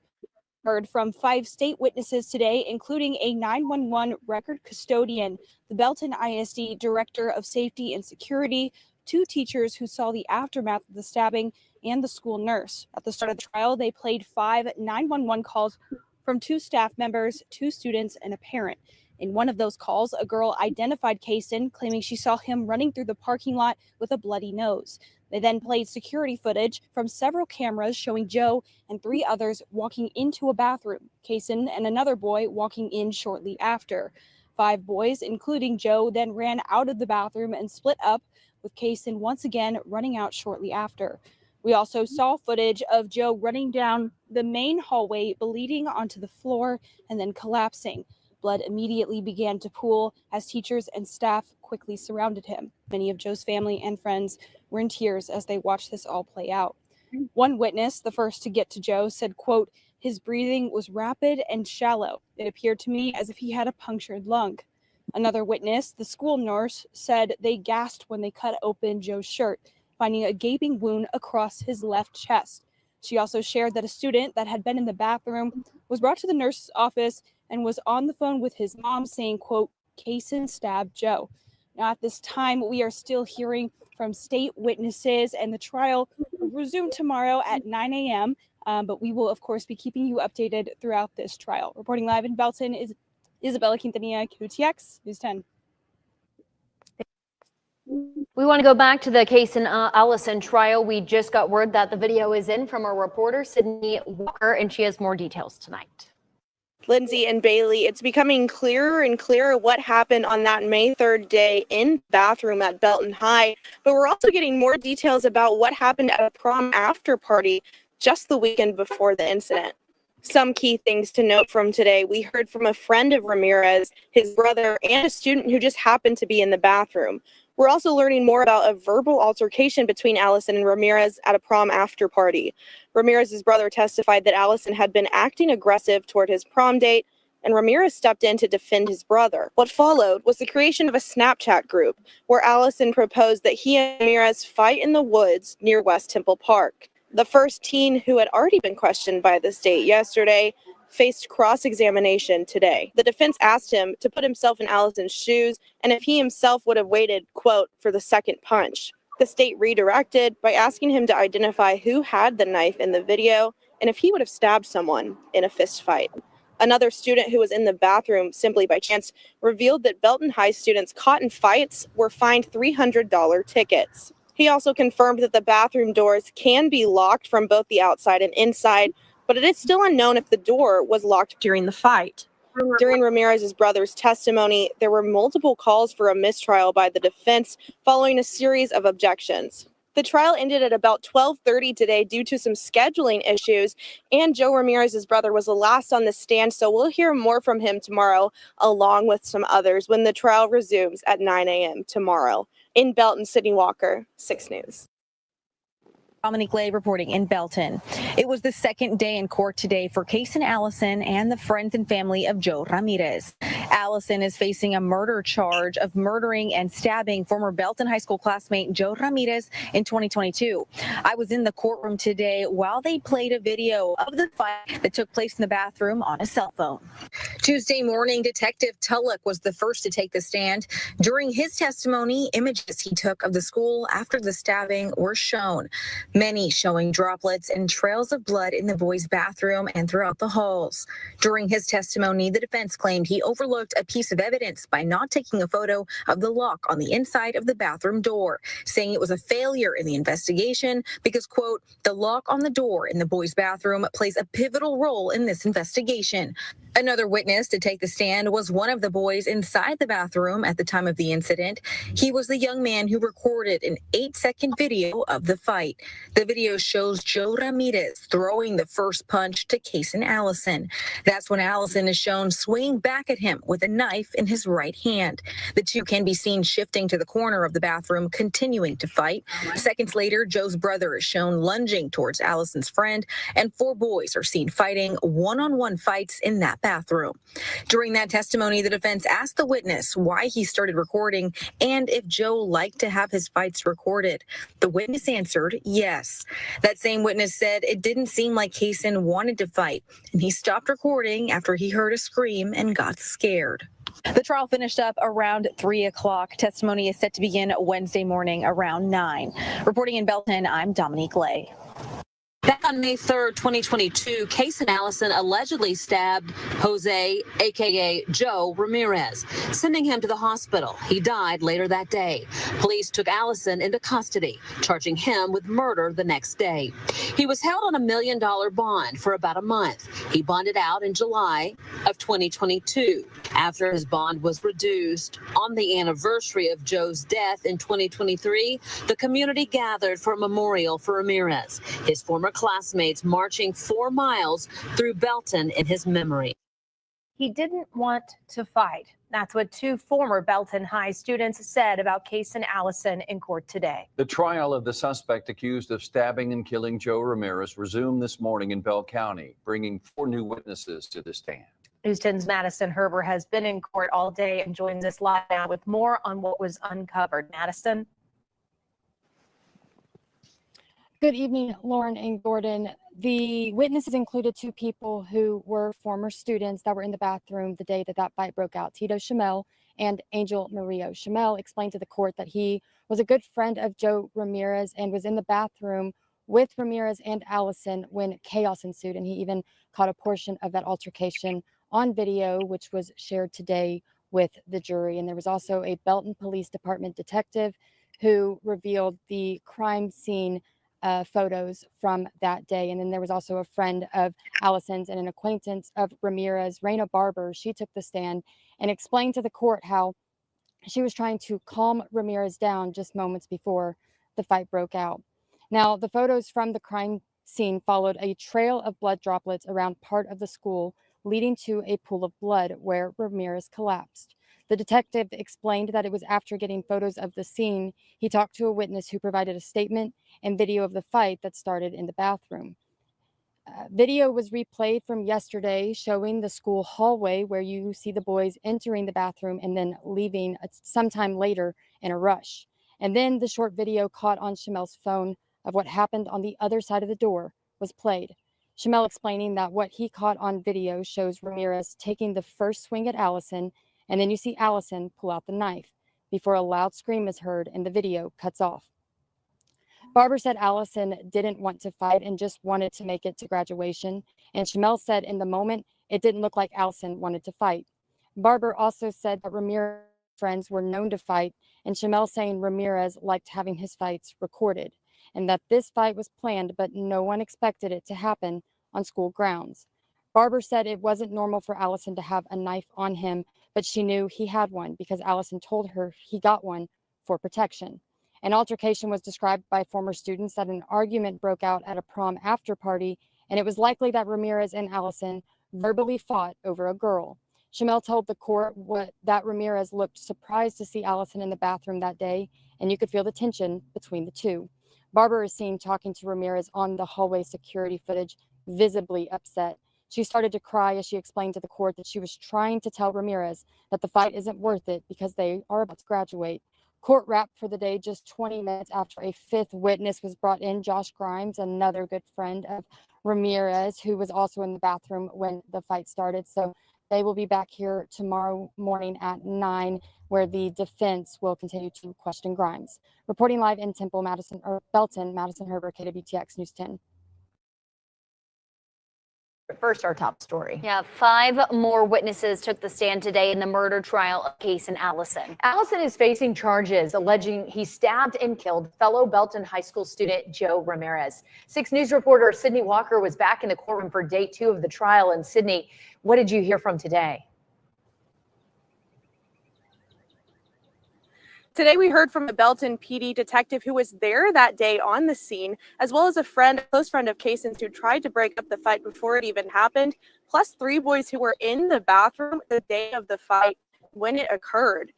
Heard from 5 state witnesses today, including a 911 record custodian, the Belton ISD Director of Safety and Security, 2 teachers who saw the aftermath of the stabbing, and the school nurse. At the start of the trial, they played 5 911 calls from 2 staff members, 2 students, and a parent. In one of those calls, a girl identified Kasein, claiming she saw him running through the parking lot with a bloody nose. They then played security footage from several cameras showing Joe and 3 others walking into a bathroom, Kasein and another boy walking in shortly after. 5 boys, including Joe, then ran out of the bathroom and split up, with Kasein once again running out shortly after. We also saw footage of Joe running down the main hallway, bleeding onto the floor and then collapsing. Blood immediately began to pool as teachers and staff quickly surrounded him. Many of Joe's family and friends were in tears as they watched this all play out. One witness, the first to get to Joe, said, quote, his breathing was rapid and shallow. It appeared to me as if he had a punctured lung. Another witness, the school nurse, said they gasped when they cut open Joe's shirt, finding a gaping wound across his left chest. She also shared that a student that had been in the bathroom was brought to the nurse's office and was on the phone with his mom saying, quote, Kasein stabbed Joe. Now, at this time, we are still hearing from state witnesses, and the trial will resume tomorrow at 9 a.m., but we will, of course, be keeping you updated throughout this trial. Reporting live in Belton is Isabella Quintanilla, QTX News 10. We want to go back to the Kasein Allison trial. We just got word that the video is in from our reporter, Sydney Walker, and she has more details tonight. Lindsay and Bailey, it's becoming clearer and clearer what happened on that May 3rd day in the bathroom at Belton High, but we're also getting more details about what happened at a prom after party just the weekend before the incident. Some key things to note from today. We heard from a friend of Ramirez, his brother, and a student who just happened to be in the bathroom. We're also learning more about a verbal altercation between Allison and Ramirez at a prom after party. Ramirez's brother testified that Allison had been acting aggressive toward his prom date, and Ramirez stepped in to defend his brother. What followed was the creation of a Snapchat group where Allison proposed that he and Ramirez fight in the woods near West Temple Park. The first teen, who had already been questioned by the state yesterday, faced cross-examination today. The defense asked him to put himself in Allison's shoes and if he himself would have waited, quote, for the second punch. The state redirected by asking him to identify who had the knife in the video and if he would have stabbed someone in a fist fight. Another student who was in the bathroom simply by chance revealed that Belton High students caught in fights were fined $300 tickets. He also confirmed that the bathroom doors can be locked from both the outside and inside, but it is still unknown if the door was locked during the fight. During Ramirez's brother's testimony, there were multiple calls for a mistrial by the defense following a series of objections. The trial ended at about 12:30 today due to some scheduling issues, and Joe Ramirez's brother was the last on the stand, so we'll hear more from him tomorrow, along with some others, when the trial resumes at 9 a.m. tomorrow. In Belton, Sydney Walker, 6 News. Dominique Lay reporting in Belton. It was the second day in court today for Kasein Allison and the friends and family of Joe Ramirez. Allison is facing a murder charge of murdering and stabbing former Belton High School classmate Joe Ramirez in 2022. I was in the courtroom today while they played a video of the fight that took place in the bathroom on a cell phone. Tuesday morning, Detective Tulloch was the first to take the stand. During his testimony, images he took of the school after the stabbing were shown, many showing droplets and trails of blood in the boys' bathroom and throughout the halls. During his testimony, the defense claimed he overlooked a piece of evidence by not taking a photo of the lock on the inside of the bathroom door, saying it was a failure in the investigation because, quote, the lock on the door in the boys' bathroom plays a pivotal role in this investigation. Another witness to take the stand was one of the boys inside the bathroom at the time of the incident. He was the young man who recorded an 8-second video of the fight. The video shows Joe Ramirez throwing the first punch to Kasein Allison. That's when Allison is shown swinging back at him with a knife in his right hand. The two can be seen shifting to the corner of the bathroom, continuing to fight. Seconds later, Joe's brother is shown lunging towards Allison's friend, and 4 boys are seen fighting one-on-one fights in that bathroom. During that testimony, the defense asked the witness why he started recording and if Joe liked to have his fights recorded. The witness answered yes. That same witness said it didn't seem like Kasein wanted to fight, and he stopped recording after he heard a scream and got scared. The trial finished up around 3 o'clock. Testimony is set to begin Wednesday morning around 9. Reporting in Belton, I'm Dominique Lay. Back on May 3rd, 2022, Kasein Allison allegedly stabbed Jose, a.k.a. Joe Ramirez, sending him to the hospital. He died later that day. Police took Allison into custody, charging him with murder the next day. He was held on $1 million bond for about a month. He bonded out in July of 2022 after his bond was reduced. On the anniversary of Joe's death in 2023, the community gathered for a memorial for Ramirez, his former classmates marching 4 miles through Belton in his memory. He didn't want to fight. That's what 2 former Belton High students said about Kasein Allison in court today. The trial of the suspect accused of stabbing and killing Joe Ramirez resumed this morning in Bell County, bringing 4 new witnesses to the stand. News 10's Madison Herber has been in court all day and joins us live now with more on what was uncovered. Madison? Good evening, Lauren and Gordon. The witnesses included 2 people who were former students that were in the bathroom the day that fight broke out, Tito Shamel and Angel Murillo. Shamel explained to the court that he was a good friend of Joe Ramirez and was in the bathroom with Ramirez and Allison when chaos ensued, and he even caught a portion of that altercation on video, which was shared today with the jury. And there was also a Belton Police Department detective who revealed the crime scene photos from that day. And then there was also a friend of Allison's and an acquaintance of Ramirez, Raina Barber. She took the stand and explained to the court how she was trying to calm Ramirez down just moments before the fight broke out. Now, the photos from the crime scene followed a trail of blood droplets around part of the school, leading to a pool of blood where Ramirez collapsed. The detective explained that it was after getting photos of the scene, he talked to a witness who provided a statement and video of the fight that started in the bathroom. Video was replayed from yesterday showing the school hallway where you see the boys entering the bathroom and then leaving sometime later in a rush. And then the short video caught on Shamel's phone of what happened on the other side of the door was played. Shamel explaining that what he caught on video shows Ramirez taking the first swing at Allison, and then you see Allison pull out the knife before a loud scream is heard and the video cuts off. Barber said Allison didn't want to fight and just wanted to make it to graduation. And Shamel said in the moment, it didn't look like Allison wanted to fight. Barber also said that Ramirez's friends were known to fight, and Shamel saying Ramirez liked having his fights recorded, and that this fight was planned, but no one expected it to happen on school grounds. Barber said it wasn't normal for Allison to have a knife on him, but she knew he had one because Allison told her he got one for protection. An altercation was described by former students that an argument broke out at a prom after party, and it was likely that Ramirez and Allison verbally fought over a girl. Shamel told the court that Ramirez looked surprised to see Allison in the bathroom that day, and you could feel the tension between the two. Barber is seen talking to Ramirez on the hallway security footage, visibly upset. She started to cry as she explained to the court that she was trying to tell Ramirez that the fight isn't worth it because they are about to graduate. Court wrapped for the day just 20 minutes after a fifth witness was brought in, Josh Grimes, another good friend of Ramirez, who was also in the bathroom when the fight started. So they will be back here tomorrow morning at 9, where the defense will continue to question Grimes. Reporting live in Temple, Belton, Madison Herbert, KWTX News 10. First, our top story. Yeah, 5 more witnesses took the stand today in the murder trial of Kasein Allison. Allison is facing charges alleging he stabbed and killed fellow Belton High School student Joe Ramirez. 6 News reporter Sydney Walker was back in the courtroom for day 2 of the trial. And Sydney, what did you hear from today? Today, we heard from a Belton PD detective who was there that day on the scene, as well as a close friend of Kasein's who tried to break up the fight before it even happened, plus 3 boys who were in the bathroom the day of the fight when it occurred.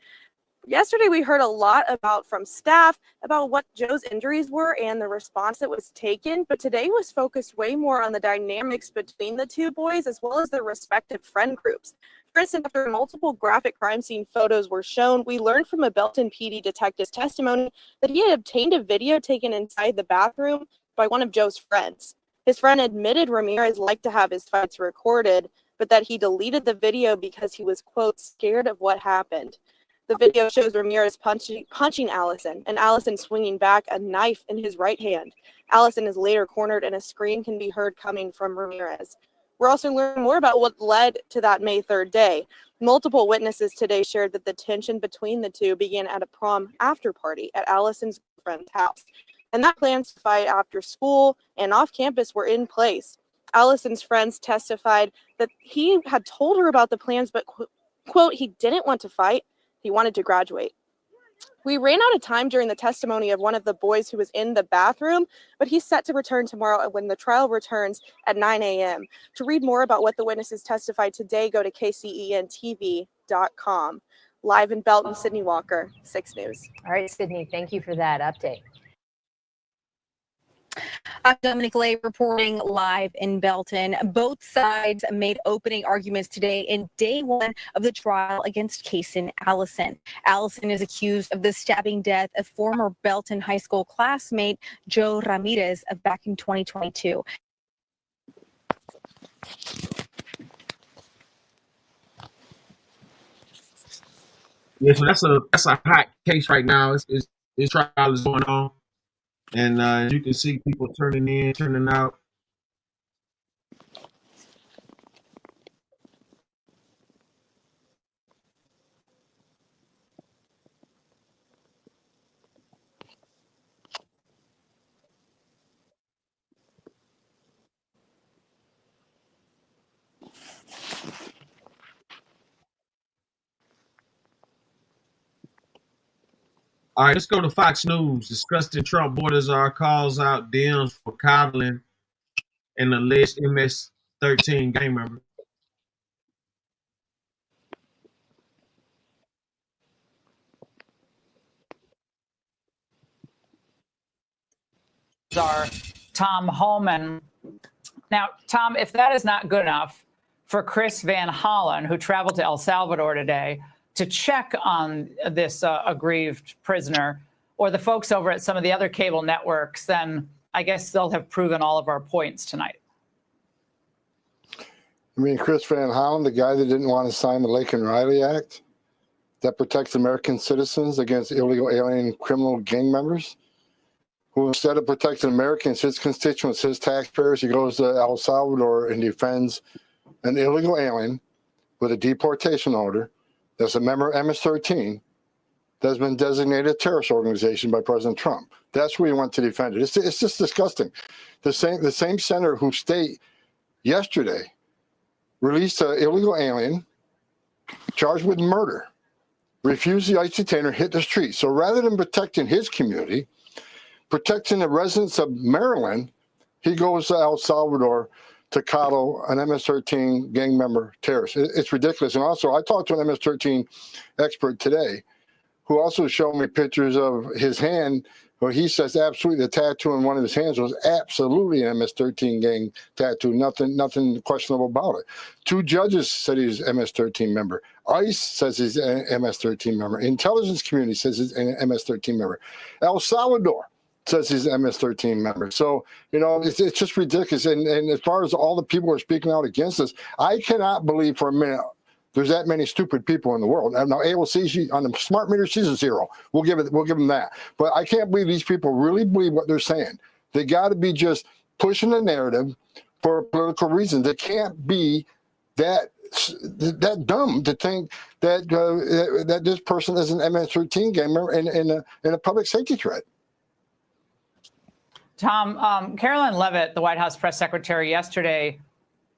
Yesterday, we heard a lot from staff about what Joe's injuries were and the response that was taken, but today was focused way more on the dynamics between the 2 boys as well as their respective friend groups. For instance, after multiple graphic crime scene photos were shown, we learned from a Belton PD detective's testimony that he had obtained a video taken inside the bathroom by one of Joe's friends. His friend admitted Ramirez liked to have his fights recorded, but that he deleted the video because he was, quote, scared of what happened. The video shows Ramirez punching Allison, and Allison swinging back a knife in his right hand. Allison is later cornered, and a scream can be heard coming from Ramirez. We're also learning more about what led to that May 3rd day. Multiple witnesses today shared that the tension between the 2 began at a prom after party at Allison's friend's house, and that plans to fight after school and off campus were in place. Allison's friends testified that he had told her about the plans, but, quote, he didn't want to fight. He wanted to graduate. We ran out of time during the testimony of one of the boys who was in the bathroom, but he's set to return tomorrow when the trial returns at 9 a.m. To read more about what the witnesses testified today, go to kcentv.com. Live in Belton, Sydney Walker, 6 News. All right, Sydney, thank you for that update. I'm Dominic Lay reporting live in Belton. Both sides made opening arguments today in day 1 of the trial against Kasein Allison. Allison is accused of the stabbing death of former Belton High School classmate Joe Ramirez back in 2022. Yeah, so that's a hot case right now. This trial is going on, and you can see people turning in, turning out. All right, let's go to Fox News. Disgusting Trump borders are calls out Dems for coddling an alleged MS-13 gang member. Are Tom Holman. Now, Tom, if that is not good enough for Chris Van Hollen, who traveled to El Salvador today to check on this aggrieved prisoner, or the folks over at some of the other cable networks, then I guess they'll have proven all of our points tonight. I mean, Chris Van Hollen, the guy that didn't want to sign the Laken Riley Act that protects American citizens against illegal alien criminal gang members, who instead of protecting Americans, his constituents, his taxpayers, he goes to El Salvador and defends an illegal alien with a deportation order that's a member of MS-13 that's been designated a terrorist organization by President Trump. That's where he went to defend it. It's just disgusting. The same senator who state yesterday released an illegal alien charged with murder refused the ICE detainer, hit the street. So rather than protecting his community, protecting the residents of Maryland, he goes to El Salvador to coddle an MS-13 gang member terrorist. It's ridiculous. And also, I talked to an MS-13 expert today who also showed me pictures of his hand, where he says absolutely the tattoo on one of his hands was absolutely an MS-13 gang tattoo, nothing questionable about it. 2 judges said he's an MS-13 member. ICE says he's an MS-13 member. Intelligence community says he's an MS-13 member. El Salvador says he's an MS-13 member. So, you know, it's just ridiculous. And as far as all the people who are speaking out against us, I cannot believe for a minute there's that many stupid people in the world. Now, AOC, on the smart meter, she's a 0. We'll give them that. But I can't believe these people really believe what they're saying. They got to be just pushing the narrative for political reasons. They can't be that dumb to think that that this person is an MS-13 gang member and a public safety threat. Tom, Caroline Leavitt, the White House press secretary, yesterday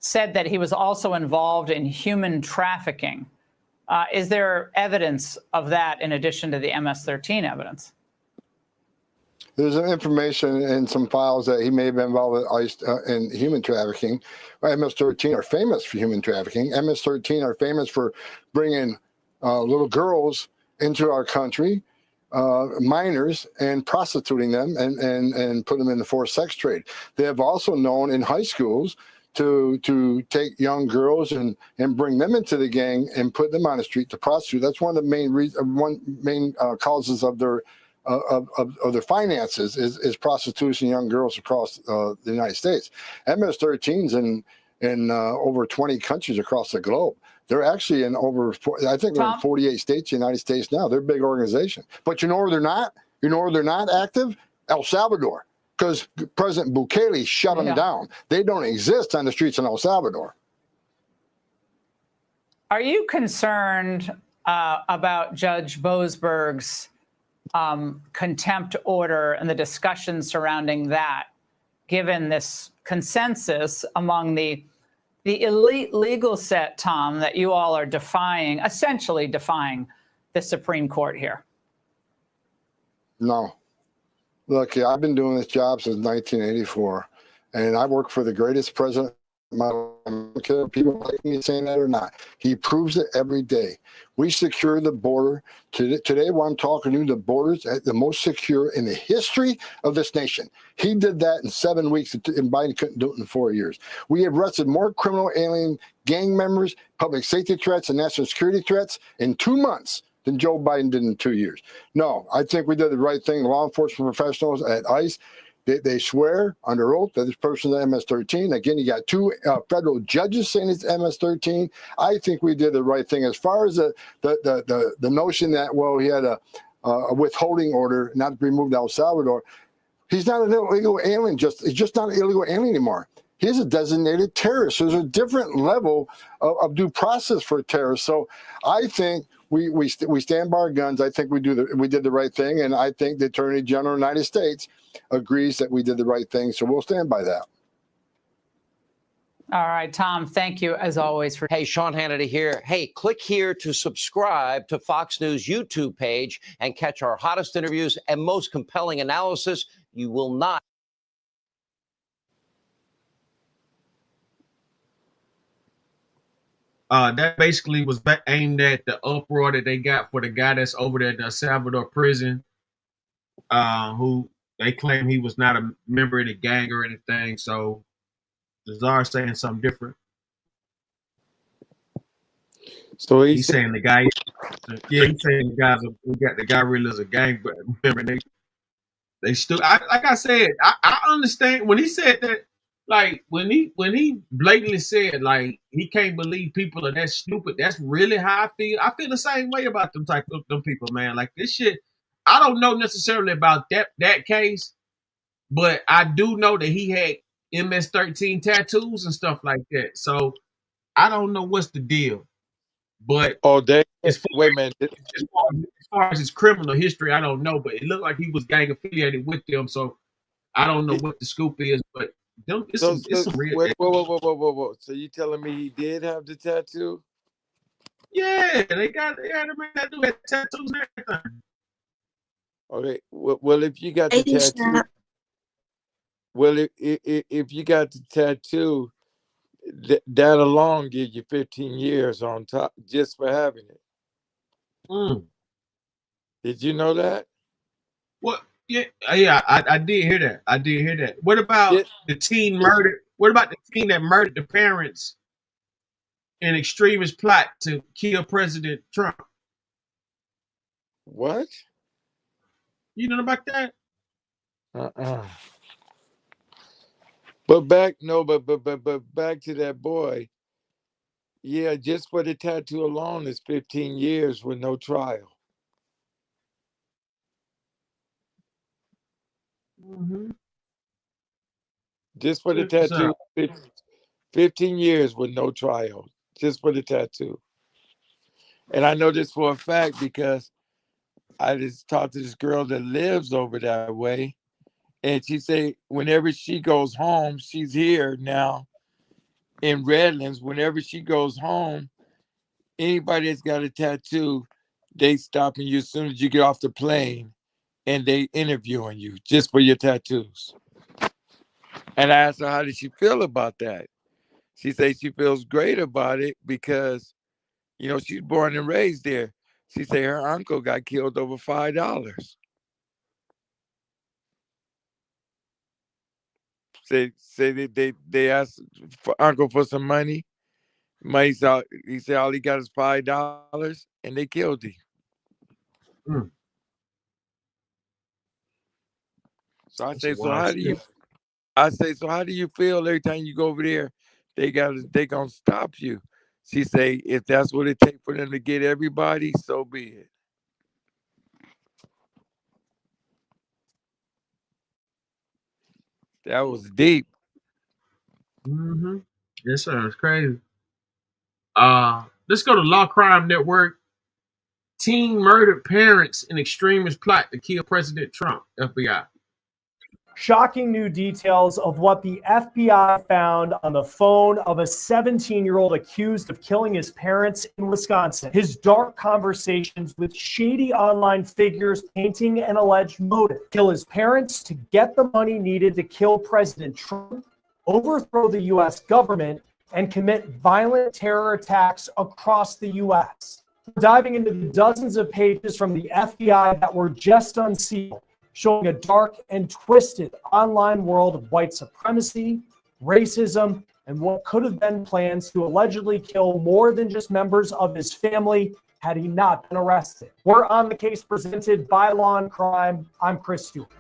said that he was also involved in human trafficking. Is there evidence of that in addition to the MS-13 evidence? There's some information in some files that he may have been involved in human trafficking. MS-13 are famous for human trafficking. MS-13 are famous for bringing little girls into our country, minors, and prostituting them and put them in the forced sex trade. They have also known in high schools to take young girls and bring them into the gang and put them on the street to prostitute. That's one of the main causes of their finances is prostitution of young girls across the United States. MS-13's in over 20 countries across the globe. They're actually in I think they're in 48 states, United States now. They're a big organization. But you know where they're not? You know where they're not active? El Salvador. Because President Bukele shut them down. They don't exist on the streets in El Salvador. Are you concerned about Judge Boasberg's contempt order and the discussion surrounding that, given this consensus among the elite legal set, Tom, that you all are defying, essentially defying the Supreme Court here? No. Look, I've been doing this job since 1984, and I work for the greatest president. I don't care if people like me saying that or not. He proves it every day. We secure the border. Today, while I'm talking to you, the border's the most secure in the history of this nation. He did that in 7 weeks, and Biden couldn't do it in 4 years. We have arrested more criminal alien gang members, public safety threats, and national security threats in 2 months than Joe Biden did in 2 years. No, I think we did the right thing. Law enforcement professionals at ICE, they swear under oath that this person is MS-13. Again, you got 2 federal judges saying it's MS-13. I think we did the right thing. As far as the notion that, well, he had a withholding order not to be moved to El Salvador, he's not an illegal alien. He's just not an illegal alien anymore. He's a designated terrorist. There's a different level of due process for a terrorist. So I think we stand by our guns. I think we did the right thing, and I think the Attorney General of the United States agrees that we did the right thing. So we'll stand by that. All right, Tom, thank you as always for. Hey, Sean Hannity here. Hey, click here to subscribe to Fox News YouTube page and catch our hottest interviews and most compelling analysis. You will not. That basically was aimed at the uproar that they got for the guy that's over there in the El Salvador prison, who they claim he was not a member of the gang or anything. So the czar's saying something different. So he's saying the guy, he's saying the guy really is a gang, but remember they still. Like I said, I understand when he said that. Like when he blatantly said like he can't believe people are that stupid. That's really how I feel. I feel the same way about them people, man. Like this shit. I don't know necessarily about that case, but I do know that he had MS-13 tattoos and stuff like that. So I don't know what's the deal. But wait a minute. As far as his criminal history, I don't know. But it looked like he was gang affiliated with them. So I don't know what the scoop is, but. It's some real. Whoa. So you telling me he did have the tattoo? Yeah, they had a man that do had tattoos and everything. Okay. Well, if you got the tattoo, well, if you got the tattoo, that alone give you 15 years on top just for having it. Did you know that? What? Yeah, I did hear that. I did hear that. What about the teen murder? What about the teen that murdered the parents in extremist plot to kill President Trump? What? You know about that? But back back to that boy. Yeah, just for the tattoo alone is 15 years with no trial. Just for the tattoo, 15 years with no trial, just for the tattoo. And I know this for a fact because I just talked to this girl that lives over that way. And she say whenever she goes home, she's here now in Redlands. Whenever she goes home, anybody that's got a tattoo, they stopping you as soon as you get off the plane and they interviewing you just for your tattoos. And I asked her, how did she feel about that? She said she feels great about it because, you know, she's born and raised there. She said her uncle got killed over $5. Say they asked for uncle for some money. He said all he got is $5 and they killed him. So I say, so how do you feel every time you go over there? They gonna stop you. She say, if that's what it takes for them to get everybody, so be it. That was deep. That sounds crazy. Let's go to Law Crime Network. Teen murdered parents in extremist plot to kill President Trump. FBI. Shocking new details of what the FBI found on the phone of a 17-year-old accused of killing his parents in Wisconsin. His dark conversations with shady online figures painting an alleged motive: kill his parents to get the money needed to kill President Trump, overthrow the U.S. government, and commit violent terror attacks across the U.S. We're diving into the dozens of pages from the FBI that were just unsealed, showing a dark and twisted online world of white supremacy, racism, and what could have been plans to allegedly kill more than just members of his family had he not been arrested. We're on the case presented by Law and Crime. I'm Chris Stewart.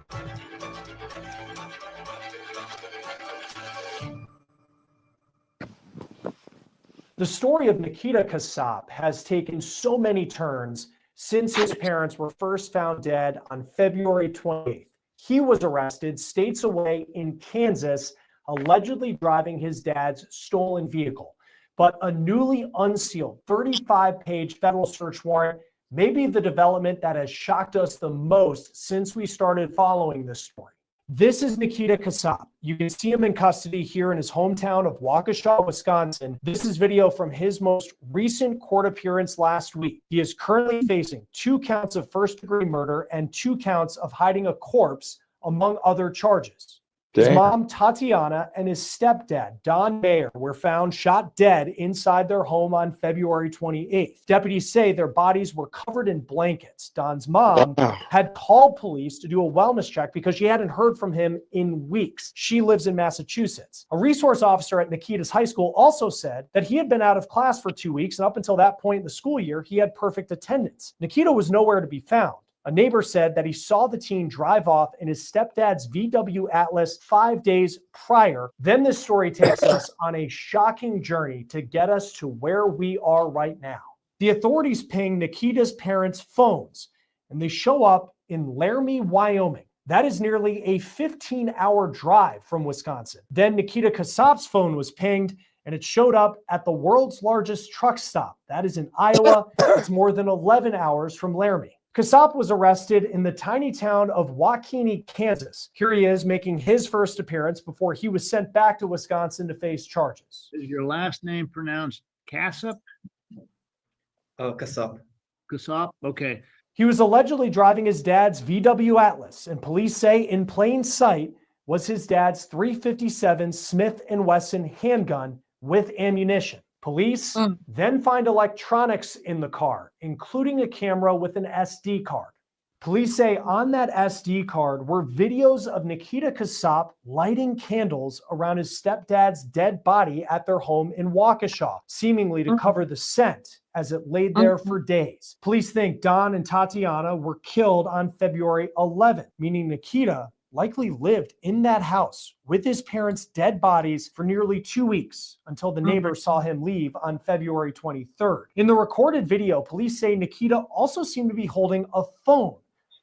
The story of Nikita Kasap has taken so many turns since his parents were first found dead on February 28th. He was arrested states away in Kansas, allegedly driving his dad's stolen vehicle. But a newly unsealed 35-page federal search warrant may be the development that has shocked us the most since we started following this story. This is Nikita Kasap. You can see him in custody here in his hometown of Waukesha, Wisconsin. This is video from his most recent court appearance last week. He is currently facing 2 counts of first-degree murder and 2 counts of hiding a corpse, among other charges. His mom, Tatiana, and his stepdad, Don Mayer, were found shot dead inside their home on February 28th. Deputies say their bodies were covered in blankets. Don's mom had called police to do a wellness check because she hadn't heard from him in weeks. She lives in Massachusetts. A resource officer at Nikita's high school also said that he had been out of class for 2 weeks, and up until that point in the school year, he had perfect attendance. Nikita was nowhere to be found. A neighbor said that he saw the teen drive off in his stepdad's VW Atlas 5 days prior. Then this story takes us on a shocking journey to get us to where we are right now. The authorities ping Nikita's parents' phones, and they show up in Laramie, Wyoming. That is nearly a 15-hour drive from Wisconsin. Then Nikita Kasap's phone was pinged, and it showed up at the world's largest truck stop. That is in Iowa. It's more than 11 hours from Laramie. Kasap was arrested in the tiny town of Waukene, Kansas. Here he is making his first appearance before he was sent back to Wisconsin to face charges. Is your last name pronounced Kasap? Kasap. Kasap? Okay. He was allegedly driving his dad's VW Atlas, and police say in plain sight was his dad's .357 Smith & Wesson handgun with ammunition. Police then find electronics in the car, including a camera with an SD card. Police say on that SD card were videos of Nikita Kasap lighting candles around his stepdad's dead body at their home in Waukesha, seemingly to cover the scent as it laid there for days. Police think Don and Tatiana were killed on February 11th, meaning Nikita likely lived in that house with his parents' dead bodies for nearly 2 weeks until the neighbor saw him leave on February 23rd. In the recorded video, police say Nikita also seemed to be holding a phone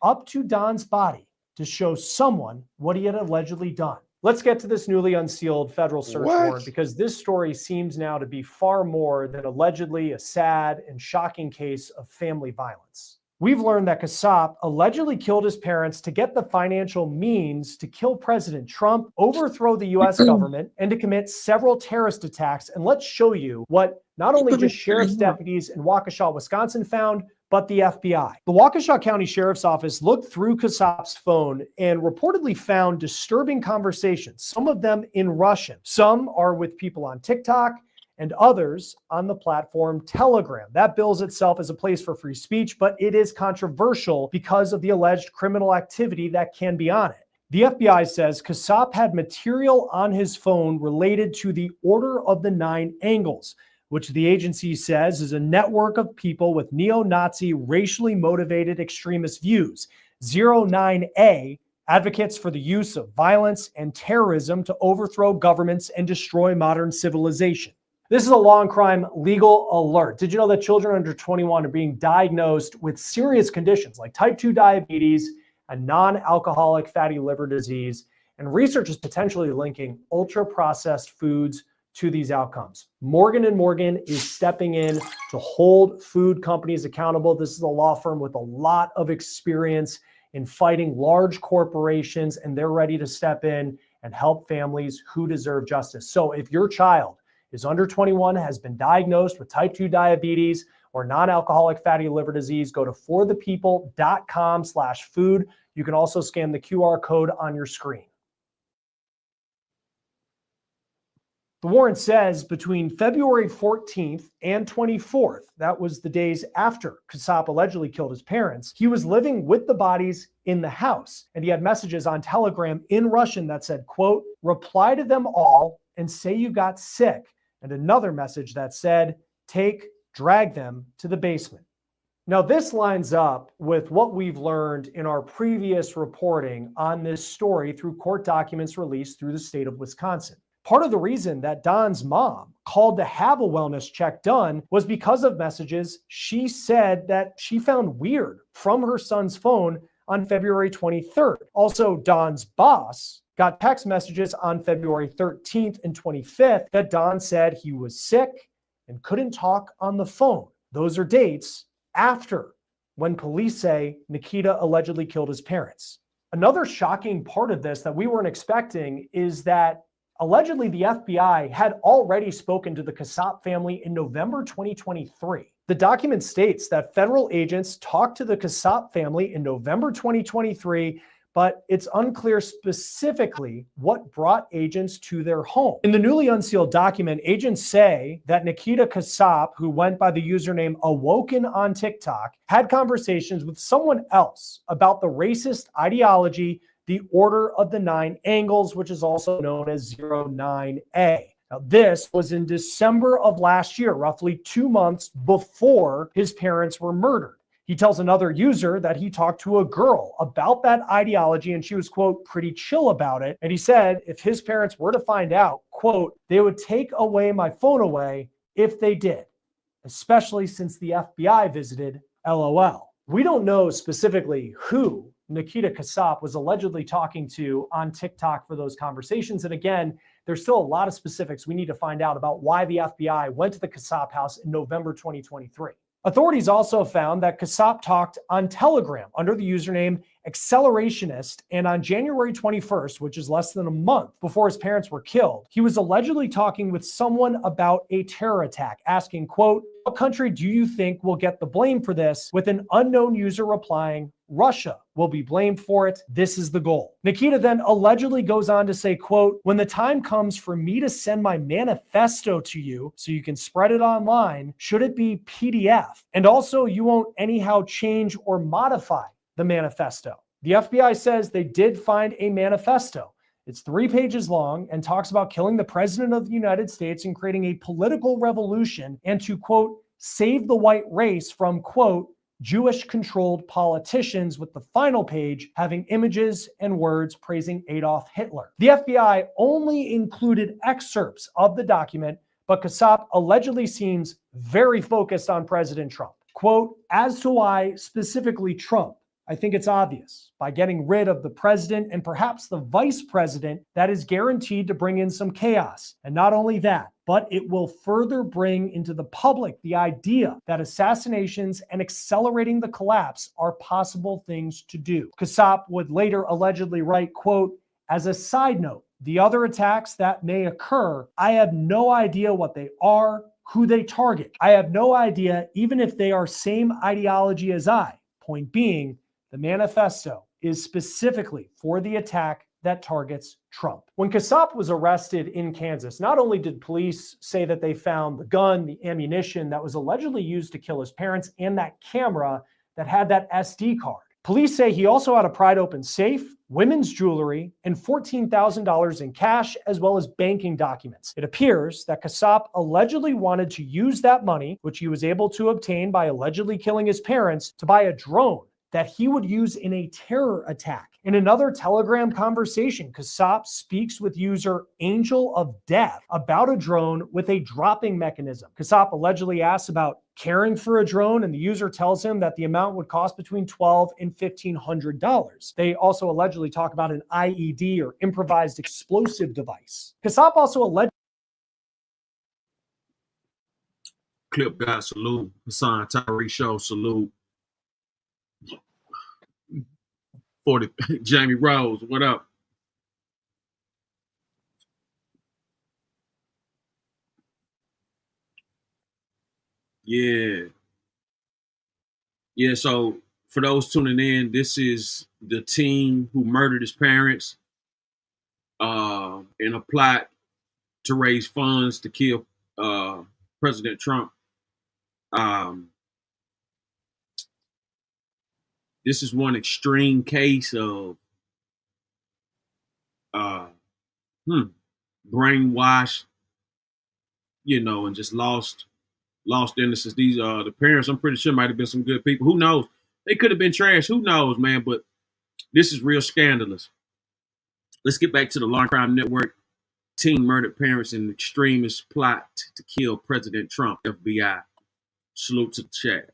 up to Don's body to show someone what he had allegedly done. Let's get to this newly unsealed federal search warrant, because this story seems now to be far more than allegedly a sad and shocking case of family violence. We've learned that Kasap allegedly killed his parents to get the financial means to kill President Trump, overthrow the US government, and to commit several terrorist attacks. And let's show you what not only just sheriff's deputies in Waukesha, Wisconsin found, but the FBI. The Waukesha County Sheriff's Office looked through Kasap's phone and reportedly found disturbing conversations, some of them in Russian. Some are with people on TikTok, and others on the platform Telegram. That bills itself as a place for free speech, but it is controversial because of the alleged criminal activity that can be on it. The FBI says Kasap had material on his phone related to the Order of the Nine Angles, which the agency says is a network of people with neo-Nazi, racially motivated extremist views. 09A advocates for the use of violence and terrorism to overthrow governments and destroy modern civilization. This is a long crime legal alert. Did you know that children under 21 are being diagnosed with serious conditions like type 2 diabetes and non-alcoholic fatty liver disease? And research is potentially linking ultra-processed foods to these outcomes. Morgan & Morgan is stepping in to hold food companies accountable. This is a law firm with a lot of experience in fighting large corporations, and they're ready to step in and help families who deserve justice. So if your child is under 21, has been diagnosed with type 2 diabetes or non-alcoholic fatty liver disease, go to forthepeople.com/food. You can also scan the QR code on your screen. The warrant says between February 14th and 24th, that was the days after Kasap allegedly killed his parents, he was living with the bodies in the house. And he had messages on Telegram in Russian that said, quote, "Reply to them all and say you got sick." And another message that said, drag them to the basement. Now, this lines up with what we've learned in our previous reporting on this story through court documents released through the state of Wisconsin. Part of the reason that Don's mom called to have a wellness check done was because of messages she said that she found weird from her son's phone on February 23rd. Also, Don's boss got text messages on February 13th and 25th that Don said he was sick and couldn't talk on the phone. Those are dates after when police say Nikita allegedly killed his parents. Another shocking part of this that we weren't expecting is that allegedly the FBI had already spoken to the Kasap family in November 2023. The document states that federal agents talked to the Kasap family in November 2023, but it's unclear specifically what brought agents to their home. In the newly unsealed document, agents say that Nikita Kasap, who went by the username Awoken on TikTok, had conversations with someone else about the racist ideology, the Order of the Nine Angles, which is also known as 09A. Now, this was in December of last year, roughly 2 months before his parents were murdered. He tells another user that he talked to a girl about that ideology and she was, quote, pretty chill about it. And he said if his parents were to find out, quote, they would take away my phone away if they did, especially since the FBI visited, LOL. We don't know specifically who Nikita Kasap was allegedly talking to on TikTok for those conversations. And again, there's still a lot of specifics we need to find out about why the FBI went to the Kasap house in November 2023. Authorities also found that Kasap talked on Telegram under the username accelerationist, and on January 21st, which is less than a month before his parents were killed, he was allegedly talking with someone about a terror attack, asking, quote, "What country do you think will get the blame for this?" with an unknown user replying, "Russia will be blamed for it. This is the goal." Nikita then allegedly goes on to say, quote, "When the time comes for me to send my manifesto to you so you can spread it online, should it be PDF? And also you won't anyhow change or modify the manifesto." The FBI says they did find a manifesto. It's 3 pages long and talks about killing the president of the United States and creating a political revolution and to, quote, "save the white race from, quote, Jewish-controlled politicians," with the final page having images and words praising Adolf Hitler. The FBI only included excerpts of the document, but Kassab allegedly seems very focused on President Trump. Quote, "As to why specifically Trump, I think it's obvious. By getting rid of the president and perhaps the vice president, that is guaranteed to bring in some chaos. And not only that, but it will further bring into the public the idea that assassinations and accelerating the collapse are possible things to do." Kassab would later allegedly write, quote, "As a side note, the other attacks that may occur, I have no idea what they are, who they target. I have no idea even if they are same ideology as I. Point being, the manifesto is specifically for the attack that targets Trump." When Kassab was arrested in Kansas, not only did police say that they found the gun, the ammunition that was allegedly used to kill his parents, and that camera that had that SD card. Police say he also had a pried open safe, women's jewelry, and $14,000 in cash, as well as banking documents. It appears that Kassab allegedly wanted to use that money, which he was able to obtain by allegedly killing his parents, to buy a drone that he would use in a terror attack. In another Telegram conversation, Kassab speaks with user Angel of Death about a drone with a dropping mechanism. Kassab allegedly asks about caring for a drone, and the user tells him that the amount would cost between $1,200 and $1,500. They also allegedly talk about an IED, or improvised explosive device. Kassab also allegedly Clip guy, salute. Hassan Tyree Show, salute. 40 Jamie Rose, what up? Yeah. So for those tuning in, this is the teen who murdered his parents in a plot to raise funds to kill President Trump. This is one extreme case of brainwashed, and just lost innocence. These the parents, I'm pretty sure, might have been some good people. Who knows? They could have been trash. Who knows, man? But this is real scandalous. Let's get back to the Law Crime Network. Teen murdered parents in extremist plot to kill President Trump. FBI. Salute to the chat.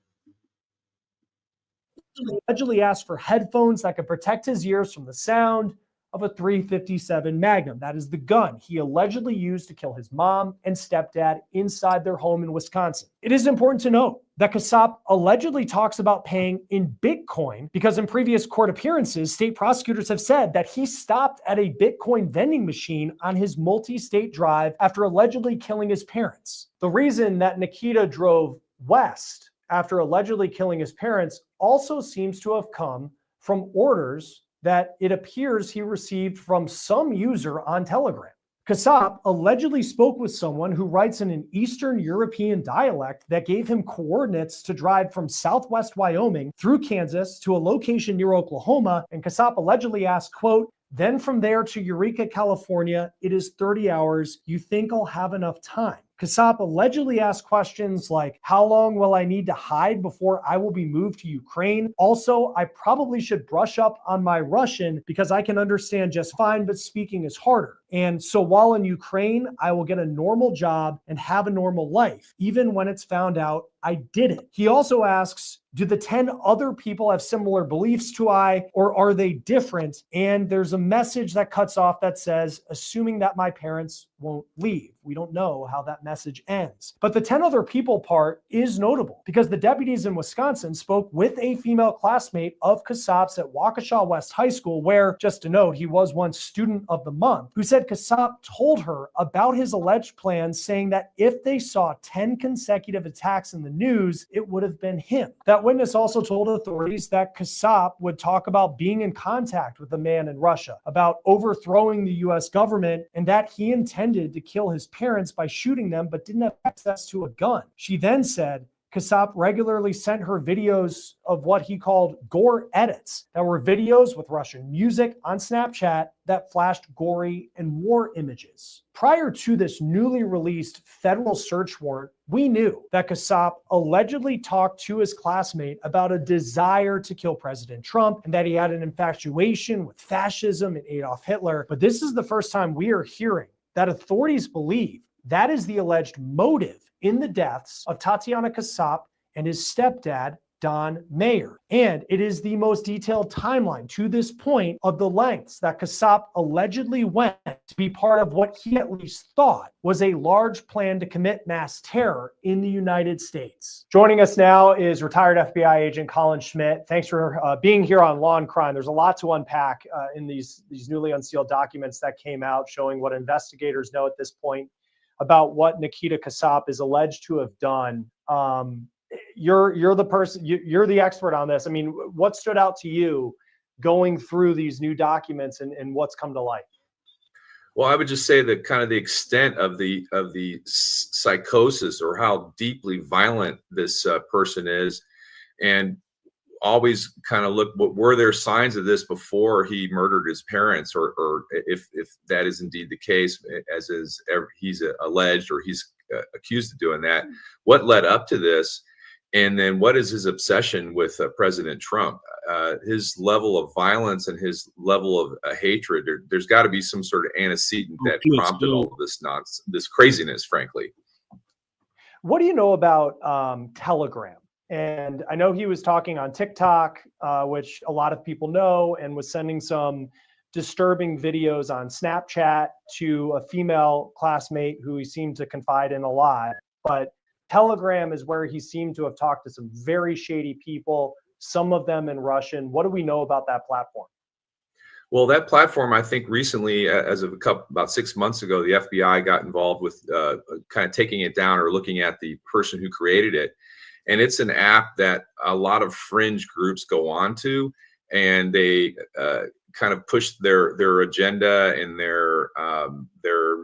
allegedly asked for headphones that could protect his ears from the sound of a .357 Magnum. That is the gun he allegedly used to kill his mom and stepdad inside their home in Wisconsin. It is important to note that Kassab allegedly talks about paying in Bitcoin because in previous court appearances, state prosecutors have said that he stopped at a Bitcoin vending machine on his multi-state drive after allegedly killing his parents. The reason that Nikita drove west after allegedly killing his parents also seems to have come from orders that it appears he received from some user on Telegram. Kassab allegedly spoke with someone who writes in an Eastern European dialect that gave him coordinates to drive from southwest Wyoming through Kansas to a location near Oklahoma, and Kassab allegedly asked, quote, "Then from there to Eureka, California, it is 30 hours. You think I'll have enough time?" Kassab allegedly asked questions like, "How long will I need to hide before I will be moved to Ukraine? Also, I probably should brush up on my Russian because I can understand just fine, but speaking is harder. And so while in Ukraine, I will get a normal job and have a normal life, even when it's found out I did it. He also asks, do the 10 other people have similar beliefs to I, or are they different? And there's a message that cuts off that says, assuming that my parents won't leave. We don't know how that message ends. But the 10 other people part is notable because the deputies in Wisconsin spoke with a female classmate of Kassab's at Waukesha West High School, where, just to note, he was once student of the month, who said Kassab told her about his alleged plans, saying that if they saw 10 consecutive attacks in the news, it would have been him. That witness also told authorities that Kassab would talk about being in contact with a man in Russia, about overthrowing the US government, and that he intended to kill his parents by shooting them, but didn't have access to a gun. She then said Kassab regularly sent her videos of what he called gore edits that were videos with Russian music on Snapchat that flashed gory and war images. Prior to this newly released federal search warrant, we knew that Kassab allegedly talked to his classmate about a desire to kill President Trump and that he had an infatuation with fascism and Adolf Hitler. But this is the first time we are hearing that authorities believe that is the alleged motive in the deaths of Tatiana Kassab and his stepdad, Don Mayer. And it is the most detailed timeline to this point of the lengths that Kassab allegedly went to be part of what he at least thought was a large plan to commit mass terror in the United States. Joining us now is retired FBI agent Colin Schmidt. Thanks for being here on Law and Crime. There's a lot to unpack in these newly unsealed documents that came out showing what investigators know at this point about what Nikita Kassab is alleged to have done. You're the person, you're the expert on this. I mean, what stood out to you going through these new documents and what's come to light? Well, I would just say that kind of the extent of the psychosis, or how deeply violent this person is, and always kind of look, what were there signs of this before he murdered his parents, or if that is indeed the case, as is he's alleged or he's accused of doing that, what led up to this? And then what is his obsession with President Trump? His level of violence and his level of hatred, there's got to be some sort of antecedent that prompted all of this nonsense, this craziness, frankly. What do you know about Telegram? And I know he was talking on TikTok, which a lot of people know, and was sending some disturbing videos on Snapchat to a female classmate who he seemed to confide in a lot. But Telegram is where he seemed to have talked to some very shady people, some of them in Russian. What do we know about that platform? Well, that platform, I think recently, as of about 6 months ago, the FBI got involved with kind of taking it down or looking at the person who created it. And it's an app that a lot of fringe groups go on to, and they kind of push their agenda and their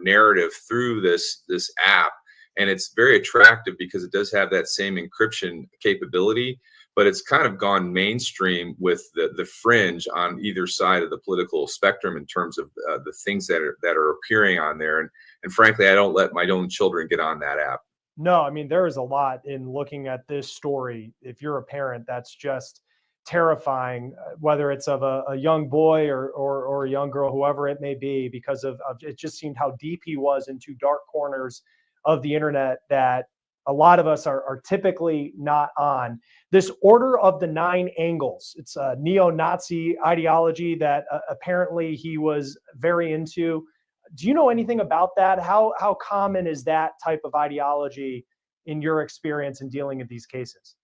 narrative through this app. And it's very attractive because it does have that same encryption capability, but it's kind of gone mainstream with the fringe on either side of the political spectrum in terms of the things that are appearing on there. And frankly, I don't let my own children get on that app. No, I mean, there is a lot in looking at this story. If you're a parent, that's just terrifying, whether it's of a young boy or a young girl, whoever it may be, because of it just seemed how deep he was into dark corners of the internet that a lot of us are typically not on. This Order of the Nine Angles, it's a neo-Nazi ideology that apparently he was very into. Do you know anything about that? How common is that type of ideology in your experience in dealing with these cases?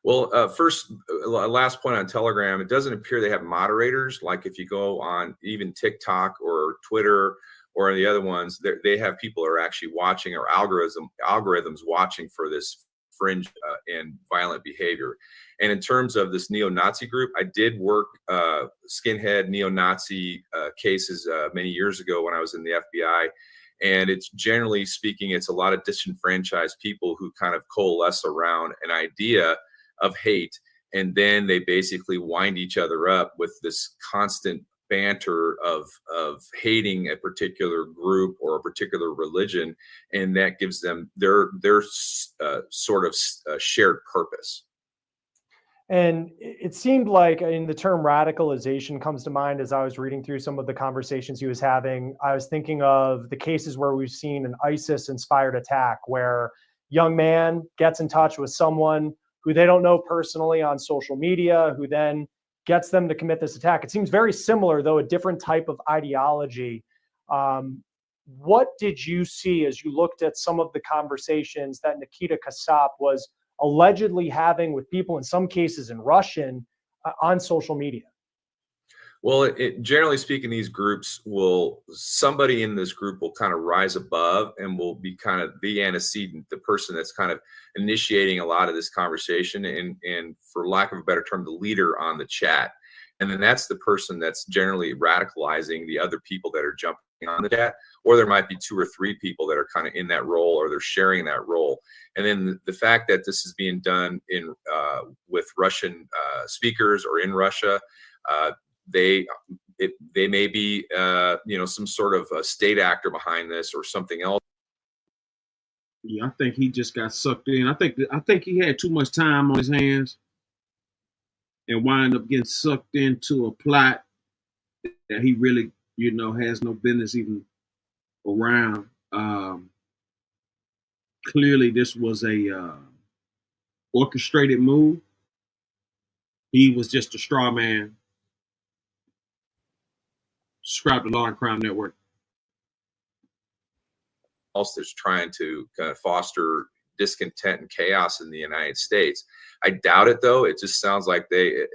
Well, first, last point on Telegram, it doesn't appear they have moderators. Like if you go on even TikTok or Twitter or the other ones, they have people who are actually watching, or algorithms watching for this fringe and violent behavior. And in terms of this neo-Nazi group, I did work skinhead neo-Nazi cases many years ago when I was in the FBI. And it's generally speaking, it's a lot of disenfranchised people who kind of coalesce around an idea of hate. And then they basically wind each other up with this constant banter of hating a particular group or a particular religion. And that gives them their sort of shared purpose. And it seemed like, the term radicalization comes to mind as I was reading through some of the conversations he was having. I was thinking of the cases where we've seen an ISIS-inspired attack where, young man gets in touch with someone who they don't know personally on social media, who then gets them to commit this attack. It seems very similar, though a different type of ideology. What did you see as you looked at some of the conversations that Nikita Kasap was allegedly having with people, in some cases in Russian, on social media? Well, generally speaking, these groups somebody in this group will kind of rise above and will be kind of the antecedent, the person that's kind of initiating a lot of this conversation and for lack of a better term, the leader on the chat. And then that's the person that's generally radicalizing the other people that are jumping on the chat, or there might be 2 or 3 people that are kind of in that role, or they're sharing that role. And then the fact that this is being done with Russian speakers or in Russia, they may be some sort of a state actor behind this or something else. Yeah, I think he just got sucked in. I think he had too much time on his hands and wind up getting sucked into a plot that he really, has no business even around. Clearly, this was a orchestrated move. He was just a straw man. Describe the Law and Crime Network. Else that's trying to kind of foster discontent and chaos in the United States. I doubt it, though. It just sounds like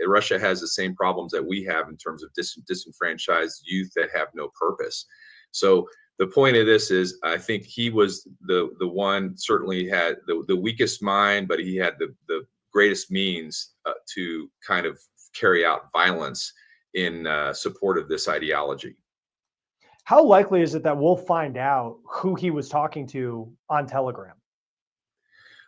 Russia has the same problems that we have in terms of disenfranchised youth that have no purpose. So the point of this is, I think he was the one, certainly had the weakest mind, but he had the greatest means to kind of carry out violence in support of this ideology. How likely is it that we'll find out who he was talking to on Telegram?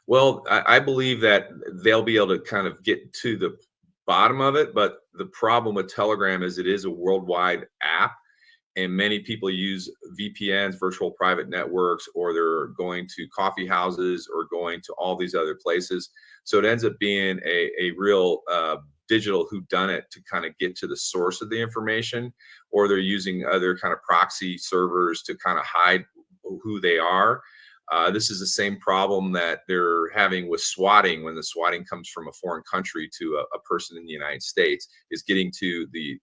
Well, I believe that they'll be able to kind of get to the bottom of it. But the problem with Telegram is it is a worldwide app, and many people use VPNs, virtual private networks, or they're going to coffee houses or going to all these other places. So it ends up being a real digital whodunit to kind of get to the source of the information, or they're using other kind of proxy servers to kind of hide who they are. This is the same problem that they're having with swatting when the swatting comes from a foreign country to a person in the United States, is getting to the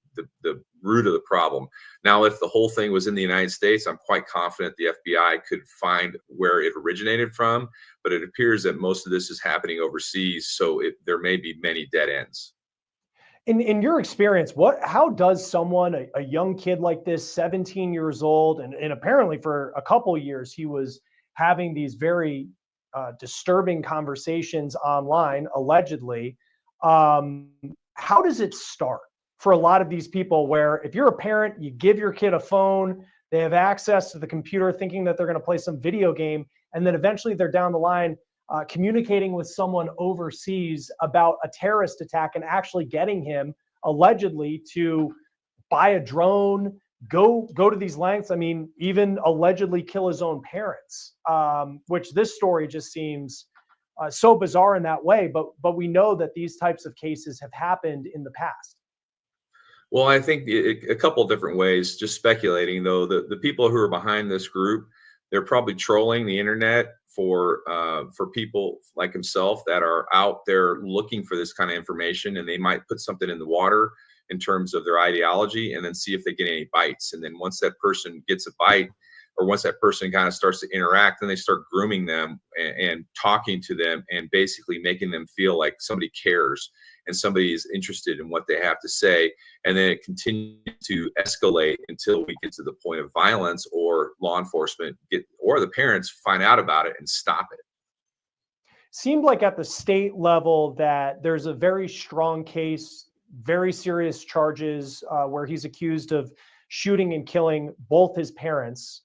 root of the problem. Now, if the whole thing was in the United States, I'm quite confident the FBI could find where it originated from, but it appears that most of this is happening overseas, so there may be many dead ends. In your experience, how does someone, a young kid like this, 17 years old, and apparently for a couple years he was having these very disturbing conversations online, allegedly, how does it start for a lot of these people where if you're a parent, you give your kid a phone, they have access to the computer thinking that they're going to play some video game, and then eventually they're down the line communicating with someone overseas about a terrorist attack and actually getting him allegedly to buy a drone, go to these lengths. I mean, even allegedly kill his own parents, which this story just seems so bizarre in that way. But we know that these types of cases have happened in the past. Well, I think a couple of different ways, just speculating though, the people who are behind this group, they're probably trolling the internet for people like himself that are out there looking for this kind of information, and they might put something in the water in terms of their ideology and then see if they get any bites. And then once that person gets a bite, or once that person kind of starts to interact, then they start grooming them and talking to them and basically making them feel like somebody cares and somebody is interested in what they have to say. And then it continues to escalate until we get to the point of violence, or law enforcement or the parents find out about it and stop it. Seemed like at the state level that there's a very strong case, very serious charges where he's accused of shooting and killing both his parents.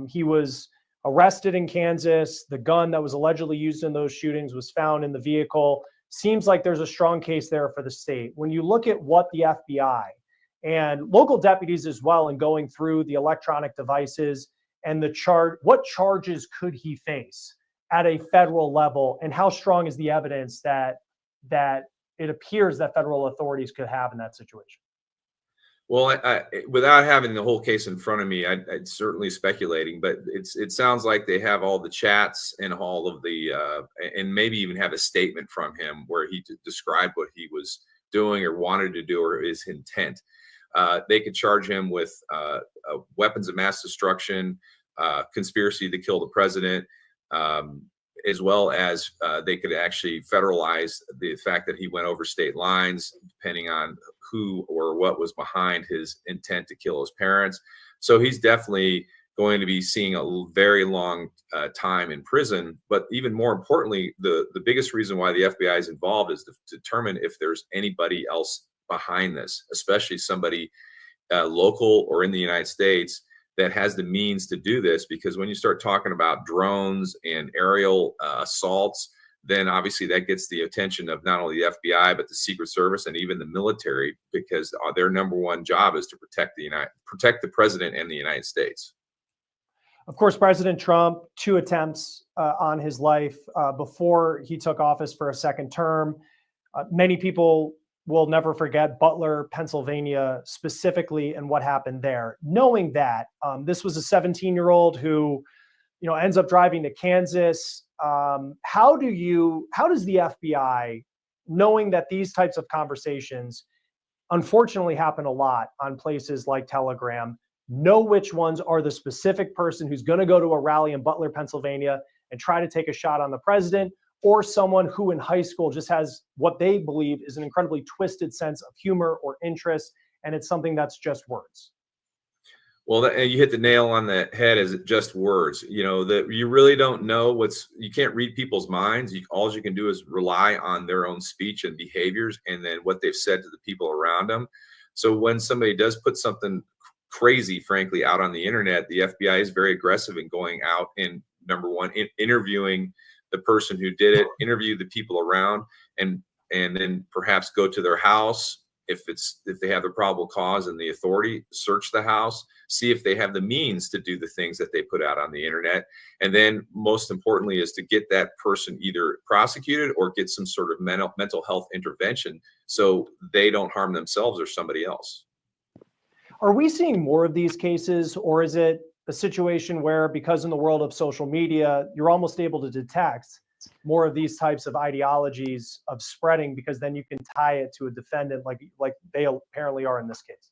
He was arrested in Kansas. The gun that was allegedly used in those shootings was found in the vehicle. Seems like there's a strong case there for the state. When you look at what the FBI and local deputies as well, and going through the electronic devices and what charges could he face at a federal level, and how strong is the evidence that it appears that federal authorities could have in that situation? Well, without having the whole case in front of me, I'd certainly speculating, but it sounds like they have all the chats and all of the, and maybe even have a statement from him where he described what he was doing or wanted to do or his intent. They could charge him with weapons of mass destruction, conspiracy to kill the president, as well as they could actually federalize the fact that he went over state lines, depending on who or what was behind his intent to kill his parents. So he's definitely going to be seeing a very long time in prison. But even more importantly, the biggest reason why the FBI is involved is to determine if there's anybody else behind this, especially somebody local or in the United States that has the means to do this. Because when you start talking about drones and aerial assaults, then obviously that gets the attention of not only the FBI, but the Secret Service and even the military, because their number one job is to protect the president and the United States. Of course, President Trump, 2 attempts on his life before he took office for a second term. Many people will never forget Butler, Pennsylvania, specifically, and what happened there. Knowing that this was a 17-year-old who, ends up driving to Kansas. How does the FBI, knowing that these types of conversations unfortunately happen a lot on places like Telegram, know which ones are the specific person who's going to go to a rally in Butler, Pennsylvania and try to take a shot on the president, or someone who in high school just has what they believe is an incredibly twisted sense of humor or interest, and it's something that's just words? Well, you hit the nail on the head. Is it just words? That you really don't know you can't read people's minds. All you can do is rely on their own speech and behaviors, and then what they've said to the people around them. So when somebody does put something crazy, frankly, out on the internet, the FBI is very aggressive in going out and, number one, interviewing the person who did it, interview the people around, and then perhaps go to their house if they have the probable cause and the authority, search the house, see if they have the means to do the things that they put out on the internet. And then most importantly is to get that person either prosecuted or get some sort of mental health intervention so they don't harm themselves or somebody else. Are we seeing more of these cases, or is it a situation where, because in the world of social media, you're almost able to detect more of these types of ideologies of spreading, because then you can tie it to a defendant like they apparently are in this case?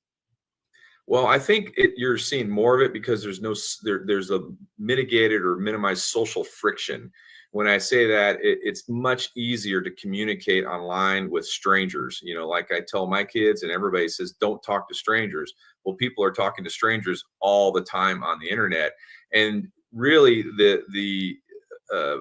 Well, I think you're seeing more of it because there's a mitigated or minimized social friction. When I say that, it's much easier to communicate online with strangers. Like I tell my kids, and everybody says, don't talk to strangers. Well, people are talking to strangers all the time on the internet. And really, the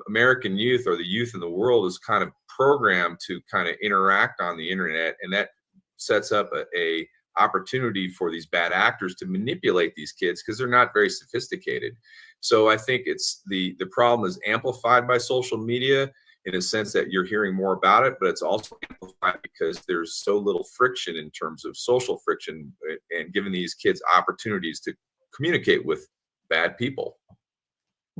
American youth, or the youth in the world, is kind of programmed to kind of interact on the internet. And that sets up a opportunity for these bad actors to manipulate these kids because they're not very sophisticated. So I think the problem is amplified by social media in a sense that you're hearing more about it, but it's also amplified because there's so little friction in terms of social friction and giving these kids opportunities to communicate with bad people.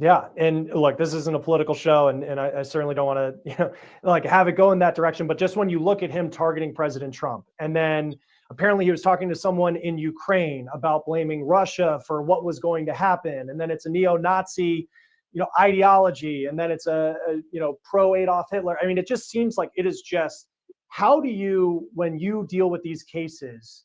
Yeah. And look, this isn't a political show, and I certainly don't want to, have it go in that direction. But just when you look at him targeting President Trump, and then apparently he was talking to someone in Ukraine about blaming Russia for what was going to happen. And then it's a neo-Nazi, ideology. And then it's a pro Adolf Hitler. I mean, it just seems like it is just, how do you, when you deal with these cases,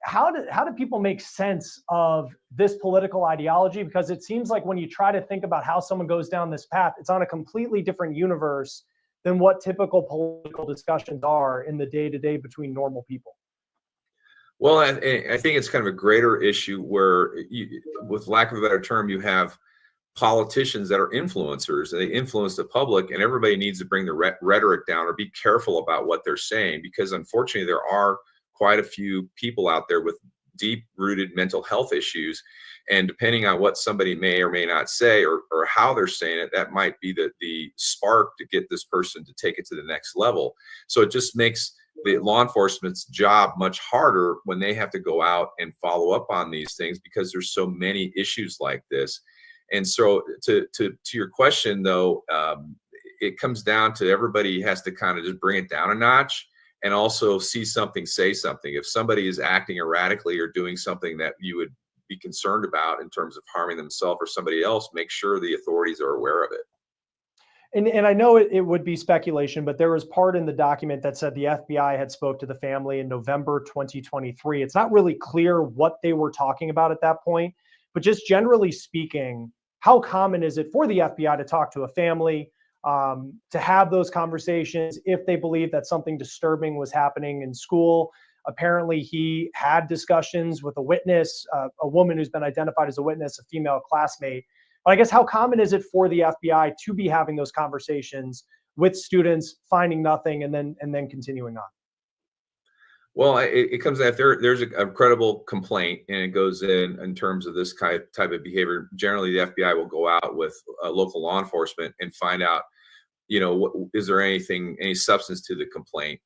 how do people make sense of this political ideology? Because it seems like when you try to think about how someone goes down this path, it's on a completely different universe than what typical political discussions are in the day-to-day between normal people. Well, I think it's kind of a greater issue where, with lack of a better term, you have politicians that are influencers, and they influence the public, and everybody needs to bring the rhetoric down or be careful about what they're saying, because unfortunately there are quite a few people out there with deep-rooted mental health issues, and depending on what somebody may or may not say or how they're saying it, that might be the spark to get this person to take it to the next level. So it just makes the law enforcement's job much harder when they have to go out and follow up on these things, because there's so many issues like this. And so to your question, though, it comes down to everybody has to kind of just bring it down a notch and also see something, say something. If somebody is acting erratically or doing something that you would be concerned about in terms of harming themselves or somebody else, make sure the authorities are aware of it. And I know it would be speculation, but there was part in the document that said the FBI had spoke to the family in November 2023. It's not really clear what they were talking about at that point, but just generally speaking, how common is it for the FBI to talk to a family, to have those conversations if they believe that something disturbing was happening in school? Apparently, he had discussions with a witness, a woman who's been identified as a witness, a female classmate. But I guess how common is it for the FBI to be having those conversations with students, finding nothing, and then continuing on? Well, it comes out there's a credible complaint, and it goes in terms of this type of behavior. Generally, the FBI will go out with local law enforcement and find out, is there any substance to the complaint?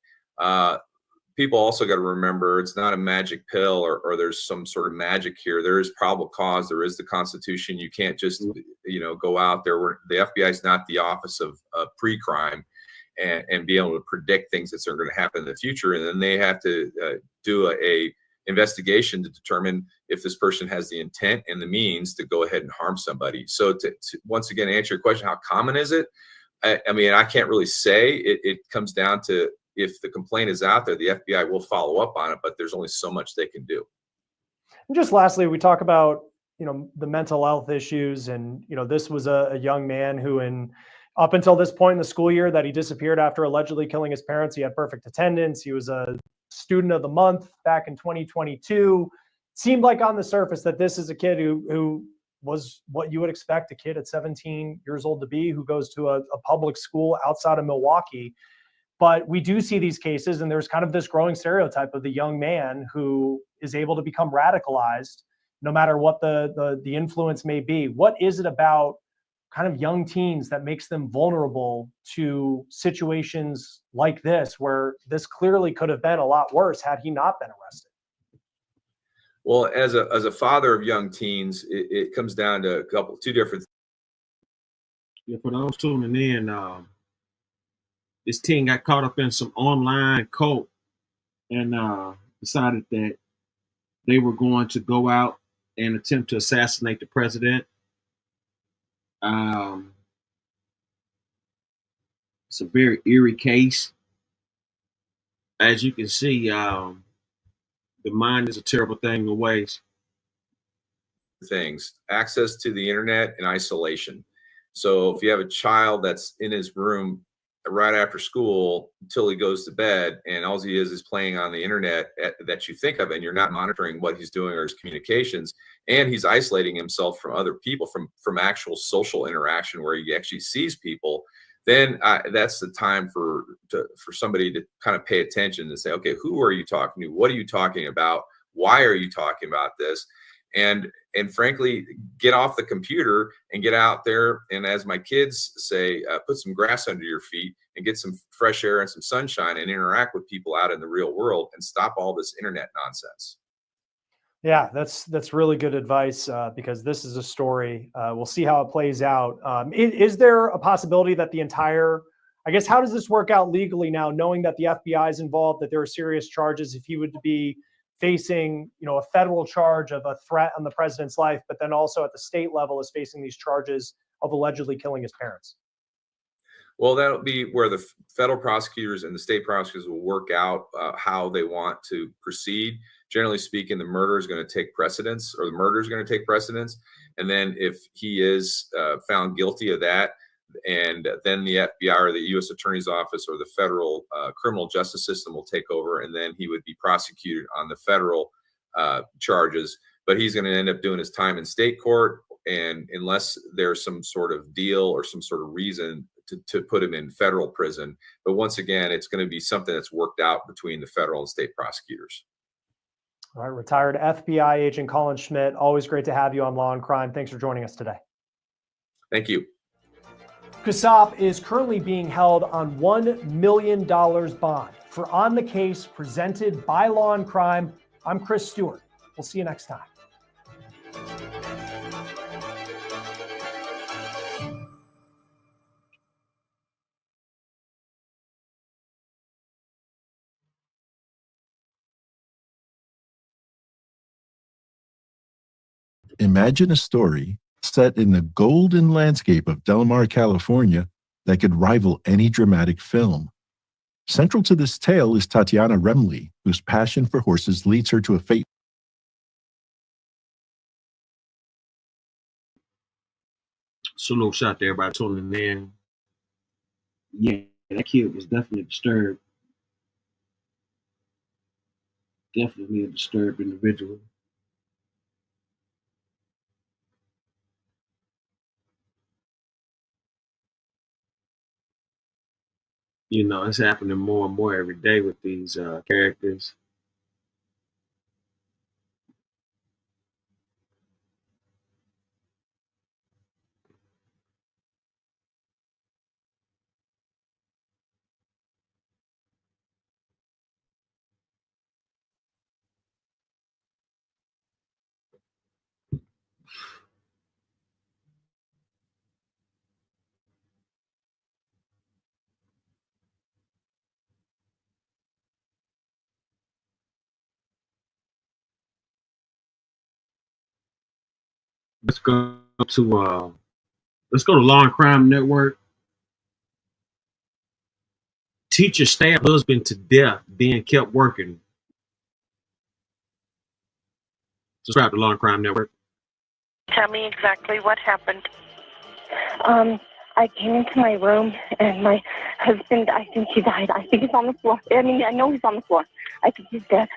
People also got to remember it's not a magic pill or there's some sort of magic here. There is probable cause. There is the Constitution. You can't just, go out there. The FBI is not the office of pre-crime and be able to predict things that are going to happen in the future. And then they have to do a investigation to determine if this person has the intent and the means to go ahead and harm somebody. So to once again, answer your question, how common is it? I mean, I can't really say. It comes down to, if the complaint is out there, the FBI will follow up on it, but there's only so much they can do. And just lastly, we talk about, the mental health issues, and, this was a young man who up until this point in the school year that he disappeared after allegedly killing his parents, he had perfect attendance. He was a student of the month back in 2022. Seemed like on the surface that this is a kid who was what you would expect a kid at 17 years old to be, who goes to a public school outside of Milwaukee. But we do see these cases, and there's kind of this growing stereotype of the young man who is able to become radicalized, no matter what the influence may be. What is it about kind of young teens that makes them vulnerable to situations like this, where this clearly could have been a lot worse had he not been arrested? Well, as a father of young teens, it comes down to two different things. Yeah, for those tuning in, this teen got caught up in some online cult and decided that they were going to go out and attempt to assassinate the president. It's a very eerie case. As you can see, the mind is a terrible thing to waste. Things, access to the internet and isolation. So if you have a child that's in his room right after school until he goes to bed, and all he is playing on the internet that you think of, and you're not monitoring what he's doing or his communications, and he's isolating himself from other people, from actual social interaction where he actually sees people, then that's the time for somebody to kind of pay attention and say, okay, who are you talking to? What are you talking about? Why are you talking about this? And frankly, get off the computer and get out there. And as my kids say, put some grass under your feet and get some fresh air and some sunshine and interact with people out in the real world and stop all this internet nonsense. Yeah, that's really good advice, because this is a story. We'll see how it plays out. Is there a possibility that I guess, how does this work out legally now, knowing that the FBI is involved, that there are serious charges? If he would be facing, a federal charge of a threat on the president's life, but then also at the state level is facing these charges of allegedly killing his parents? Well, that'll be where the federal prosecutors and the state prosecutors will work out how they want to proceed. Generally speaking, the murder is going to take precedence, or the murder is going to take precedence. And then if he is found guilty of that, and then the FBI or the U.S. Attorney's Office or the federal criminal justice system will take over, and then he would be prosecuted on the federal charges. But he's going to end up doing his time in state court, and unless there's some sort of deal or some sort of reason to put him in federal prison. But once again, it's going to be something that's worked out between the federal and state prosecutors. All right, retired FBI agent Colin Schmidt, always great to have you on Law and Crime. Thanks for joining us today. Thank you. Kasein is currently being held on $1 million bond for On the Case, presented by Law and Crime. I'm Chris Stewart. We'll see you next time. Imagine a story set in the golden landscape of Del Mar, California, that could rival any dramatic film. Central to this tale is Tatiana Remley, whose passion for horses leads her to a fate. Salute shot to everybody tuning in. Yeah, that kid was definitely disturbed. Definitely a disturbed individual. You know, it's happening more and more every day with these characters. Let's go to Law and Crime Network. Teacher stabbed husband to death, then kept working. Subscribe to Law and Crime Network. Tell me exactly what happened. I came into my room and my husband, I think he died. I think he's on the floor. I mean, I know he's on the floor. I think he's dead.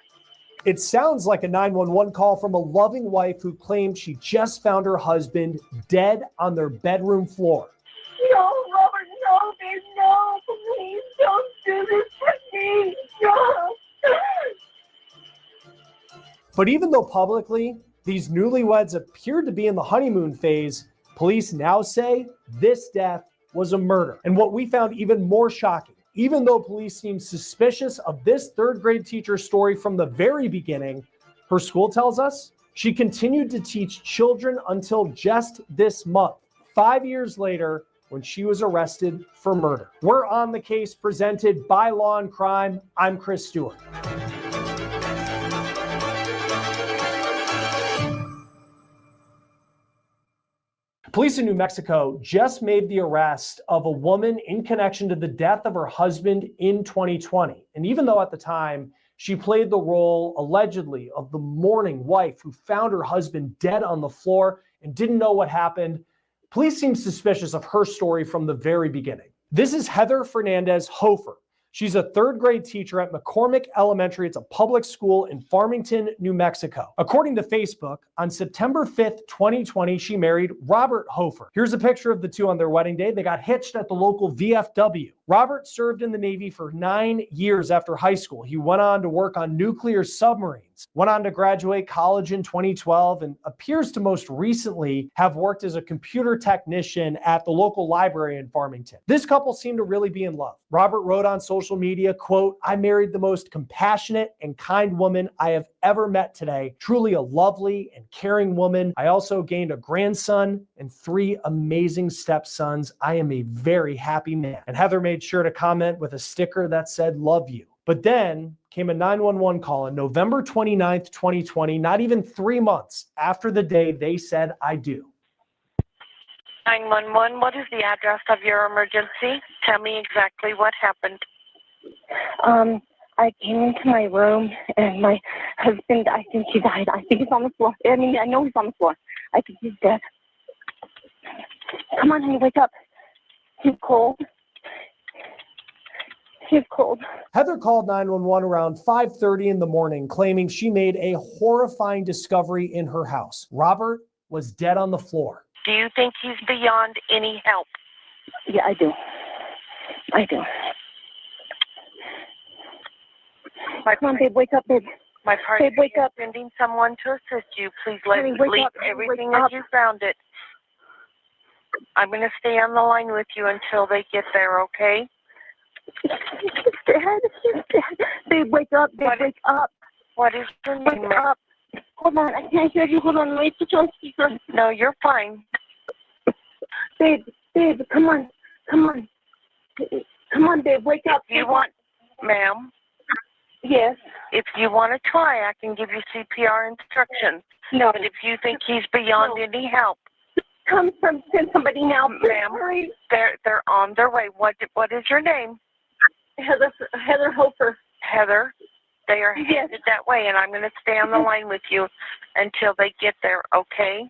It sounds like a 911 call from a loving wife who claimed she just found her husband dead on their bedroom floor. No, Robert, no, babe, no. Please don't do this to me. No. But even though publicly these newlyweds appeared to be in the honeymoon phase, police now say this death was a murder. And what we found even more shocking, even though police seemed suspicious of this third grade teacher's story from the very beginning, her school tells us she continued to teach children until just this month, 5 years later, when she was arrested for murder. We're on the case presented by Law and Crime. I'm Chris Stewart. Police in New Mexico just made the arrest of a woman in connection to the death of her husband in 2020. And even though at the time she played the role, allegedly, of the mourning wife who found her husband dead on the floor and didn't know what happened, police seem suspicious of her story from the very beginning. This is Heather Fernandez Hofer. She's a third grade teacher at McCormick Elementary. It's a public school in Farmington, New Mexico. According to Facebook, on September 5th, 2020, she married Robert Hofer. Here's a picture of the two on their wedding day. They got hitched at the local VFW. Robert served in the Navy for 9 years after high school. He went on to work on nuclear submarines, went on to graduate college in 2012, and appears to most recently have worked as a computer technician at the local library in Farmington. This couple seemed to really be in love. Robert wrote on social media, quote, "I married the most compassionate and kind woman I have ever met today. Truly a lovely and caring woman. I also gained a grandson and 3 amazing stepsons. I am a very happy man." And Heather made sure to comment with a sticker that said, "Love you." But then came a 911 call on November 29th, 2020, not even 3 months after the day they said, "I do." 911, what is the address of your emergency? Tell me exactly what happened. I came into my room and my husband, I think he died. I think he's on the floor. I mean, I know he's on the floor. I think he's dead. Come on, honey, wake up. He's cold. He's cold. Heather called 911 around 5:30 in the morning, claiming she made a horrifying discovery in her house. Robert was dead on the floor. Do you think he's beyond any help? Yeah, I do. I do. Come on, babe, wake up, babe. My partner is sending someone to assist you. Please leave everything as you found it. I'm going to stay on the line with you until they get there, okay? He's dead. He's dead. Babe, wake up. Babe, wake up. What is your name? Wake up. Hold on, I can't hear you. Hold on, let me put you on speaker. No, you're fine. Babe, come on. Come on. Come on, babe, wake up. If you want, ma'am. Yes. If you want to try, I can give you CPR instructions. No. But if you think he's beyond any help, Send somebody now, ma'am. They're on their way. What is your name? Heather Hofer. Heather. They are headed that way, and I'm going to stay on the line with you until they get there. Okay.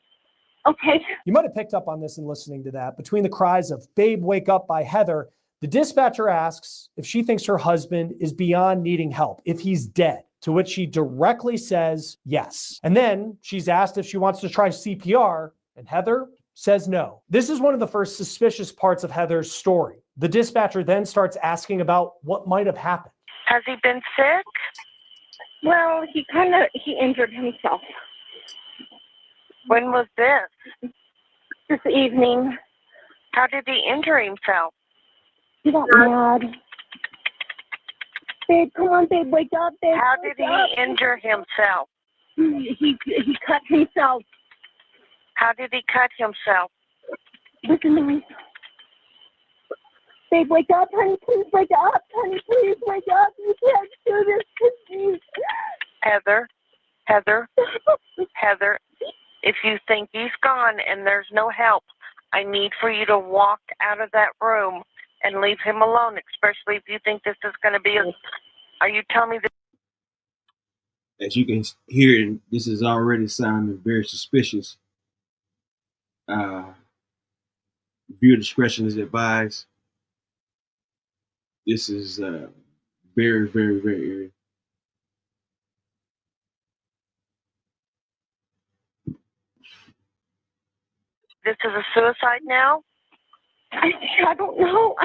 Okay. You might have picked up on this in listening to that. Between the cries of "Babe, wake up" by Heather, the dispatcher asks if she thinks her husband is beyond needing help, if he's dead, to which she directly says yes. And then she's asked if she wants to try CPR, and Heather says no. This is one of the first suspicious parts of Heather's story. The dispatcher then starts asking about what might have happened. Has he been sick? Well, he injured himself. When was this? This evening. How did he injure himself? He got mad. Babe, come on, babe, wake up, babe. How did he injure himself? He cut himself. How did he cut himself? Listen to me. Babe, wake up, honey, please wake up. Honey, please wake up. You can't do this to me. Heather, if you think he's gone and there's no help, I need for you to walk out of that room and leave him alone, especially if you think this is going to be are you telling me that? As you can hear, this is already sounding very suspicious. Viewer discretion is advised. This is very, very, very eerie. This is a suicide now? I don't know.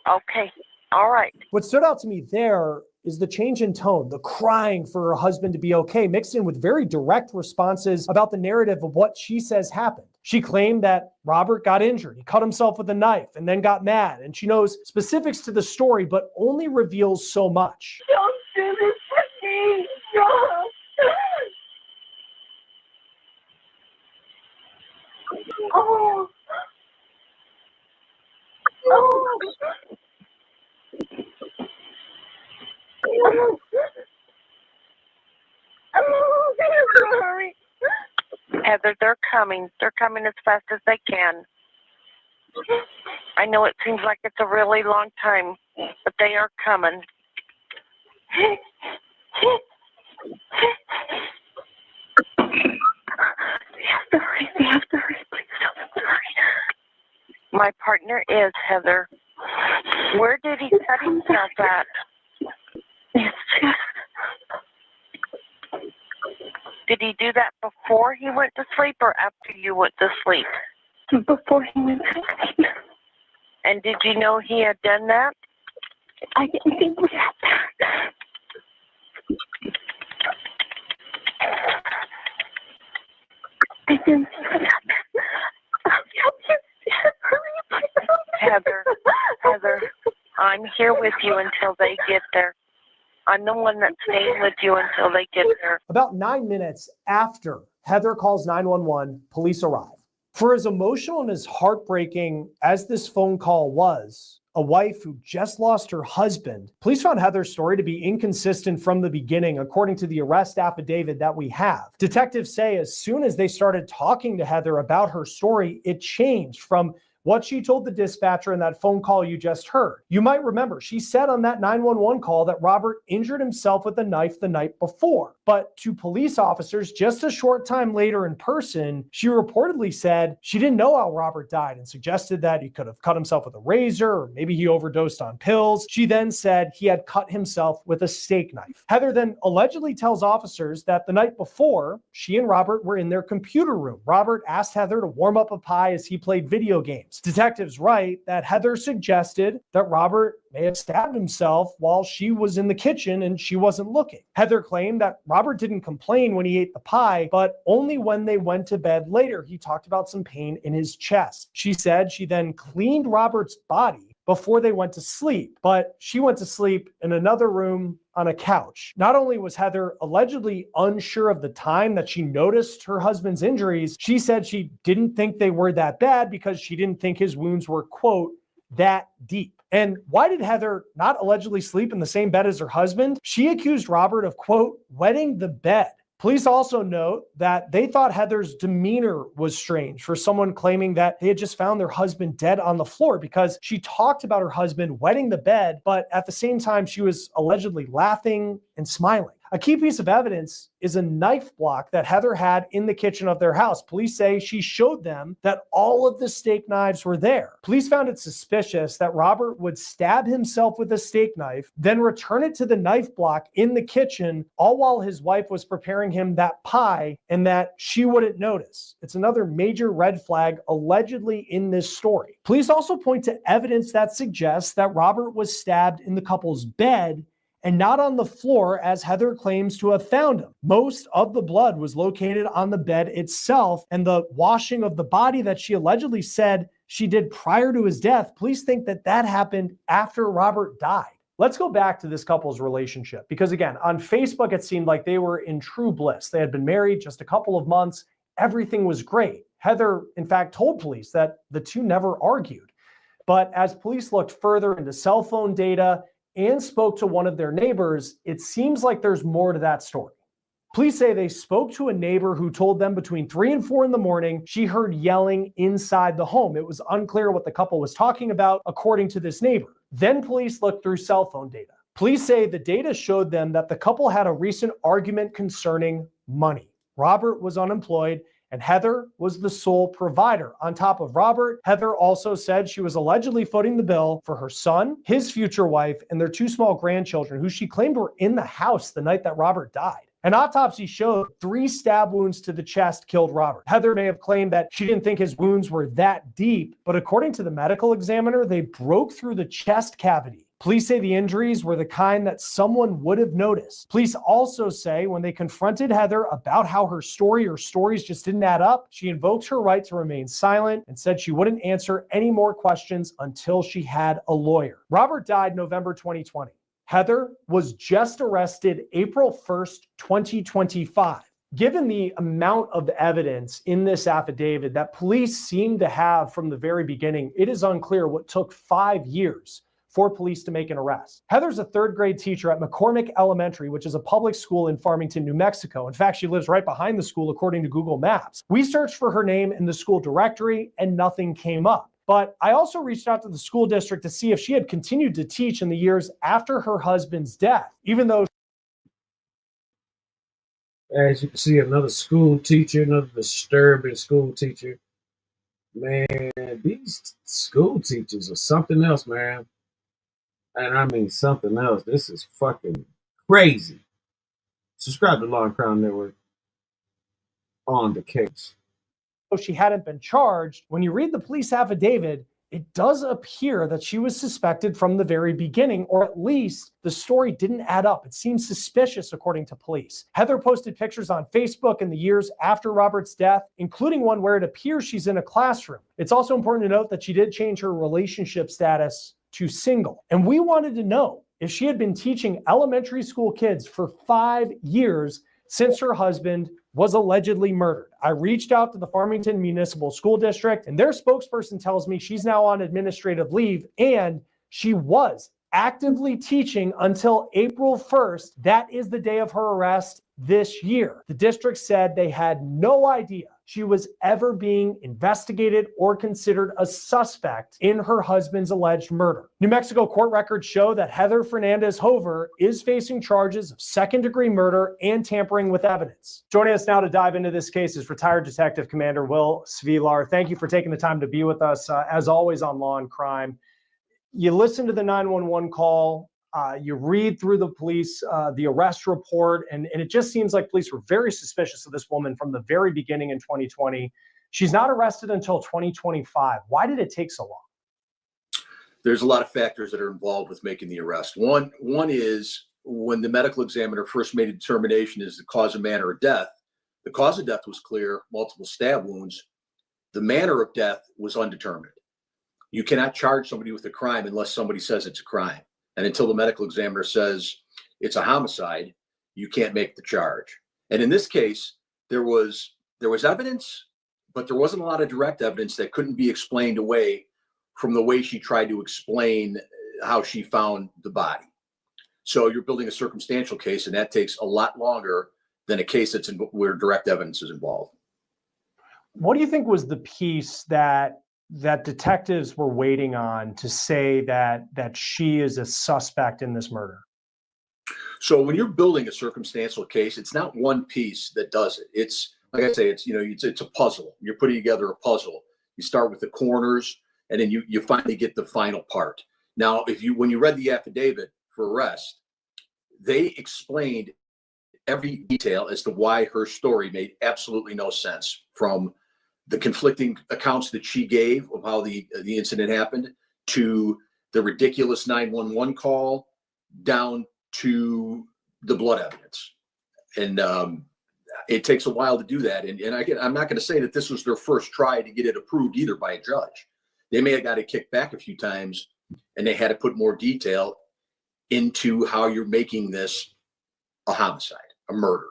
Okay. All right. What stood out to me there is the change in tone, the crying for her husband to be okay, mixed in with very direct responses about the narrative of what she says happened. She claimed that Robert got injured. He cut himself with a knife and then got mad. And she knows specifics to the story, but only reveals so much. Don't do this to me. Stop. Oh. Hurry. Heather, they're coming. They're coming as fast as they can. I know it seems like it's a really long time, but they are coming. We have to hurry. Please tell them to hurry. My partner is Heather. Where did he cut himself at? Did he do that before he went to sleep or after you went to sleep? Before he went to sleep. And did you know he had done that? I didn't think we had that. I didn't think we had that. Heather, I'm here with you until they get there. I'm the one that's staying with you until they get there. About 9 minutes after Heather calls 911, police arrive. For as emotional and as heartbreaking as this phone call was, a wife who just lost her husband, police found Heather's story to be inconsistent from the beginning, according to the arrest affidavit that we have. Detectives say as soon as they started talking to Heather about her story, it changed from what she told the dispatcher in that phone call you just heard. You might remember she said on that 911 call that Robert injured himself with a knife the night before. But to police officers just a short time later in person, she reportedly said she didn't know how Robert died and suggested that he could have cut himself with a razor or maybe he overdosed on pills. She then said he had cut himself with a steak knife. Heather then allegedly tells officers that the night before, she and Robert were in their computer room. Robert asked Heather to warm up a pie as he played video games. Detectives write that Heather suggested that Robert may have stabbed himself while she was in the kitchen and she wasn't looking. Heather claimed that Robert didn't complain when he ate the pie, but only when they went to bed later. He talked about some pain in his chest. She said she then cleaned Robert's body before they went to sleep, but she went to sleep in another room on a couch. Not only was Heather allegedly unsure of the time that she noticed her husband's injuries, she said she didn't think they were that bad because she didn't think his wounds were, quote, that deep. And why did Heather not allegedly sleep in the same bed as her husband? She accused Robert of, quote, wetting the bed Police also note that they thought Heather's demeanor was strange for someone claiming that they had just found their husband dead on the floor, because she talked about her husband wetting the bed, but at the same time, she was allegedly laughing and smiling. A key piece of evidence is a knife block that Heather had in the kitchen of their house. Police say she showed them that all of the steak knives were there. Police found it suspicious that Robert would stab himself with a steak knife, then return it to the knife block in the kitchen, all while his wife was preparing him that pie, and that she wouldn't notice. It's another major red flag allegedly in this story. Police also point to evidence that suggests that Robert was stabbed in the couple's bed and not on the floor as Heather claims to have found him. Most of the blood was located on the bed itself, and the washing of the body that she allegedly said she did prior to his death, police think that that happened after Robert died. Let's go back to this couple's relationship, because again, on Facebook, it seemed like they were in true bliss. They had been married just a couple of months. Everything was great. Heather, in fact, told police that the two never argued. But as police looked further into cell phone data and spoke to one of their neighbors, it seems like there's more to that story. Police say they spoke to a neighbor who told them between 3 and 4 in the morning, she heard yelling inside the home. It was unclear what the couple was talking about, according to this neighbor. Then police looked through cell phone data. Police say the data showed them that the couple had a recent argument concerning money. Robert was unemployed, and Heather was the sole provider. On top of Robert, Heather also said she was allegedly footing the bill for her son, his future wife, and their 2 small grandchildren, who she claimed were in the house the night that Robert died. An autopsy showed 3 stab wounds to the chest killed Robert. Heather may have claimed that she didn't think his wounds were that deep, but according to the medical examiner, they broke through the chest cavity. Police say the injuries were the kind that someone would have noticed. Police also say when they confronted Heather about how her story or stories just didn't add up, she invoked her right to remain silent and said she wouldn't answer any more questions until she had a lawyer. Robert died November 2020. Heather was just arrested April 1st, 2025. Given the amount of evidence in this affidavit that police seem to have from the very beginning, it is unclear what took 5 years for police to make an arrest. Heather's a 3rd grade teacher at McCormick Elementary, which is a public school in Farmington, New Mexico. In fact, she lives right behind the school, according to Google Maps. We searched for her name in the school directory and nothing came up. But I also reached out to the school district to see if she had continued to teach in the years after her husband's death, even though. As you can see, another school teacher, another disturbing school teacher. Man, these school teachers are something else, man. And I mean something else. This is fucking crazy. Subscribe to Law and Crown Network. On the case. She hadn't been charged. When you read the police affidavit, it does appear that she was suspected from the very beginning, or at least the story didn't add up. It seems suspicious, according to police. Heather posted pictures on Facebook in the years after Robert's death, including one where it appears she's in a classroom. It's also important to note that she did change her relationship status to single. And we wanted to know if she had been teaching elementary school kids for 5 years since her husband was allegedly murdered. I reached out to the Farmington Municipal School District, and their spokesperson tells me she's now on administrative leave, and she was actively teaching until April 1st. That is the day of her arrest this year. The district said they had no idea she was ever being investigated or considered a suspect in her husband's alleged murder. New Mexico court records show that Heather Fernandez Hover is facing charges of 2nd-degree murder and tampering with evidence. Joining us now to dive into this case is retired Detective Commander Will Svilar. Thank you for taking the time to be with us, as always, on Law and Crime. You listen to the 911 call, you read through the police, the arrest report, and it just seems like police were very suspicious of this woman from the very beginning in 2020. She's not arrested until 2025. Why did it take so long? There's a lot of factors that are involved with making the arrest. One is when the medical examiner first made a determination as the cause of manner of death, the cause of death was clear, multiple stab wounds. The manner of death was undetermined. You cannot charge somebody with a crime unless somebody says it's a crime. And until the medical examiner says it's a homicide, you can't make the charge. And in this case, there was evidence, but there wasn't a lot of direct evidence that couldn't be explained away from the way she tried to explain how she found the body. So you're building a circumstantial case, and that takes a lot longer than a case where direct evidence is involved. What do you think was the piece that detectives were waiting on to say that she is a suspect in this murder? So when you're building a circumstantial case, it's not one piece that does it. It's like I say, it's a puzzle. You're putting together a puzzle. You start with the corners, and then you finally get the final part. Now, when you read the affidavit for arrest, they explained every detail as to why her story made absolutely no sense, from the conflicting accounts that she gave of how the incident happened, to the ridiculous 911 call, down to the blood evidence. And it takes a while to do that. And I'm not going to say that this was their first try to get it approved either by a judge. They may have got it kicked back a few times, and they had to put more detail into how you're making this a homicide, a murder.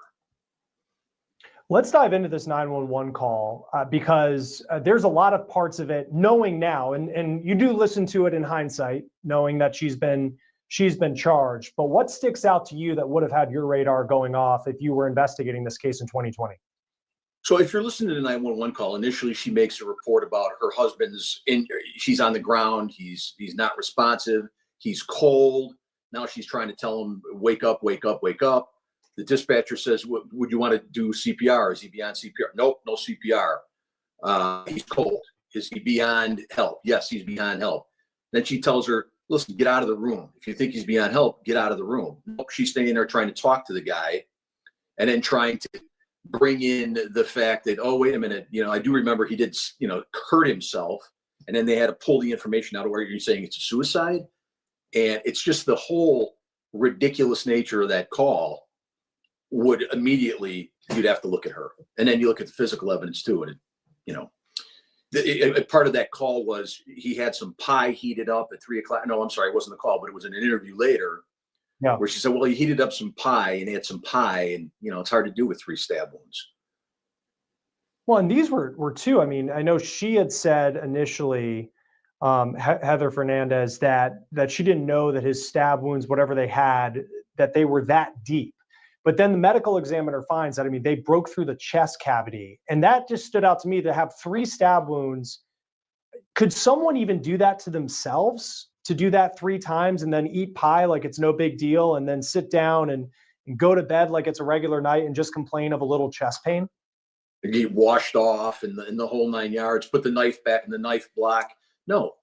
Let's dive into this 911 call because there's a lot of parts of it, knowing now, and you do listen to it in hindsight, knowing that she's been charged. But what sticks out to you that would have had your radar going off if you were investigating this case in 2020? So if you're listening to the 911 call, initially she makes a report about her husband's she's on the ground. He's not responsive. He's cold. Now she's trying to tell him, wake up, wake up, wake up. The dispatcher says, would you want to do CPR? Is he beyond CPR? Nope, no CPR. He's cold. Is he beyond help? Yes, he's beyond help. Then she tells her, listen, get out of the room. If you think he's beyond help, get out of the room. Nope, she's staying there trying to talk to the guy, and then trying to bring in the fact that, oh, wait a minute, I do remember he did, hurt himself. And then they had to pull the information out of where you're saying it's a suicide. And it's just the whole ridiculous nature of that call would immediately, you'd have to look at her. And then you look at the physical evidence too. And, part of that call was he had some pie heated up at 3 o'clock. No, I'm sorry, it wasn't the call, but it was an interview later. Yeah. Where she said, well, he heated up some pie and he had some pie, and, it's hard to do with 3 stab wounds. Well, and these were two. I mean, I know she had said initially, Heather Fernandez, that she didn't know that his stab wounds, whatever they had, that they were that deep. But then the medical examiner finds that, they broke through the chest cavity. And that just stood out to me, to have 3 stab wounds. Could someone even do that to themselves, to do that 3 times and then eat pie like it's no big deal, and then sit down and go to bed like it's a regular night and just complain of a little chest pain? Get washed off and the whole 9 yards, put the knife back in the knife block. No,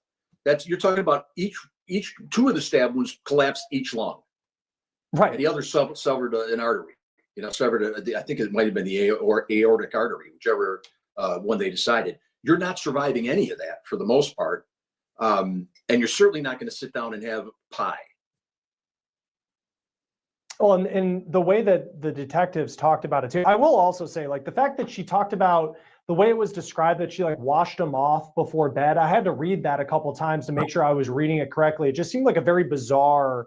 you're talking about each 2 of the stab wounds collapsed each lung. Right. And the other severed an artery, severed, I think it might have been the aortic artery, whichever one they decided. You're not surviving any of that for the most part. And you're certainly not going to sit down and have pie. Well, and the way that the detectives talked about it too, I will also say, the fact that she talked about the way it was described, that she washed him off before bed. I had to read that a couple of times to make sure I was reading it correctly. It just seemed like a very bizarre,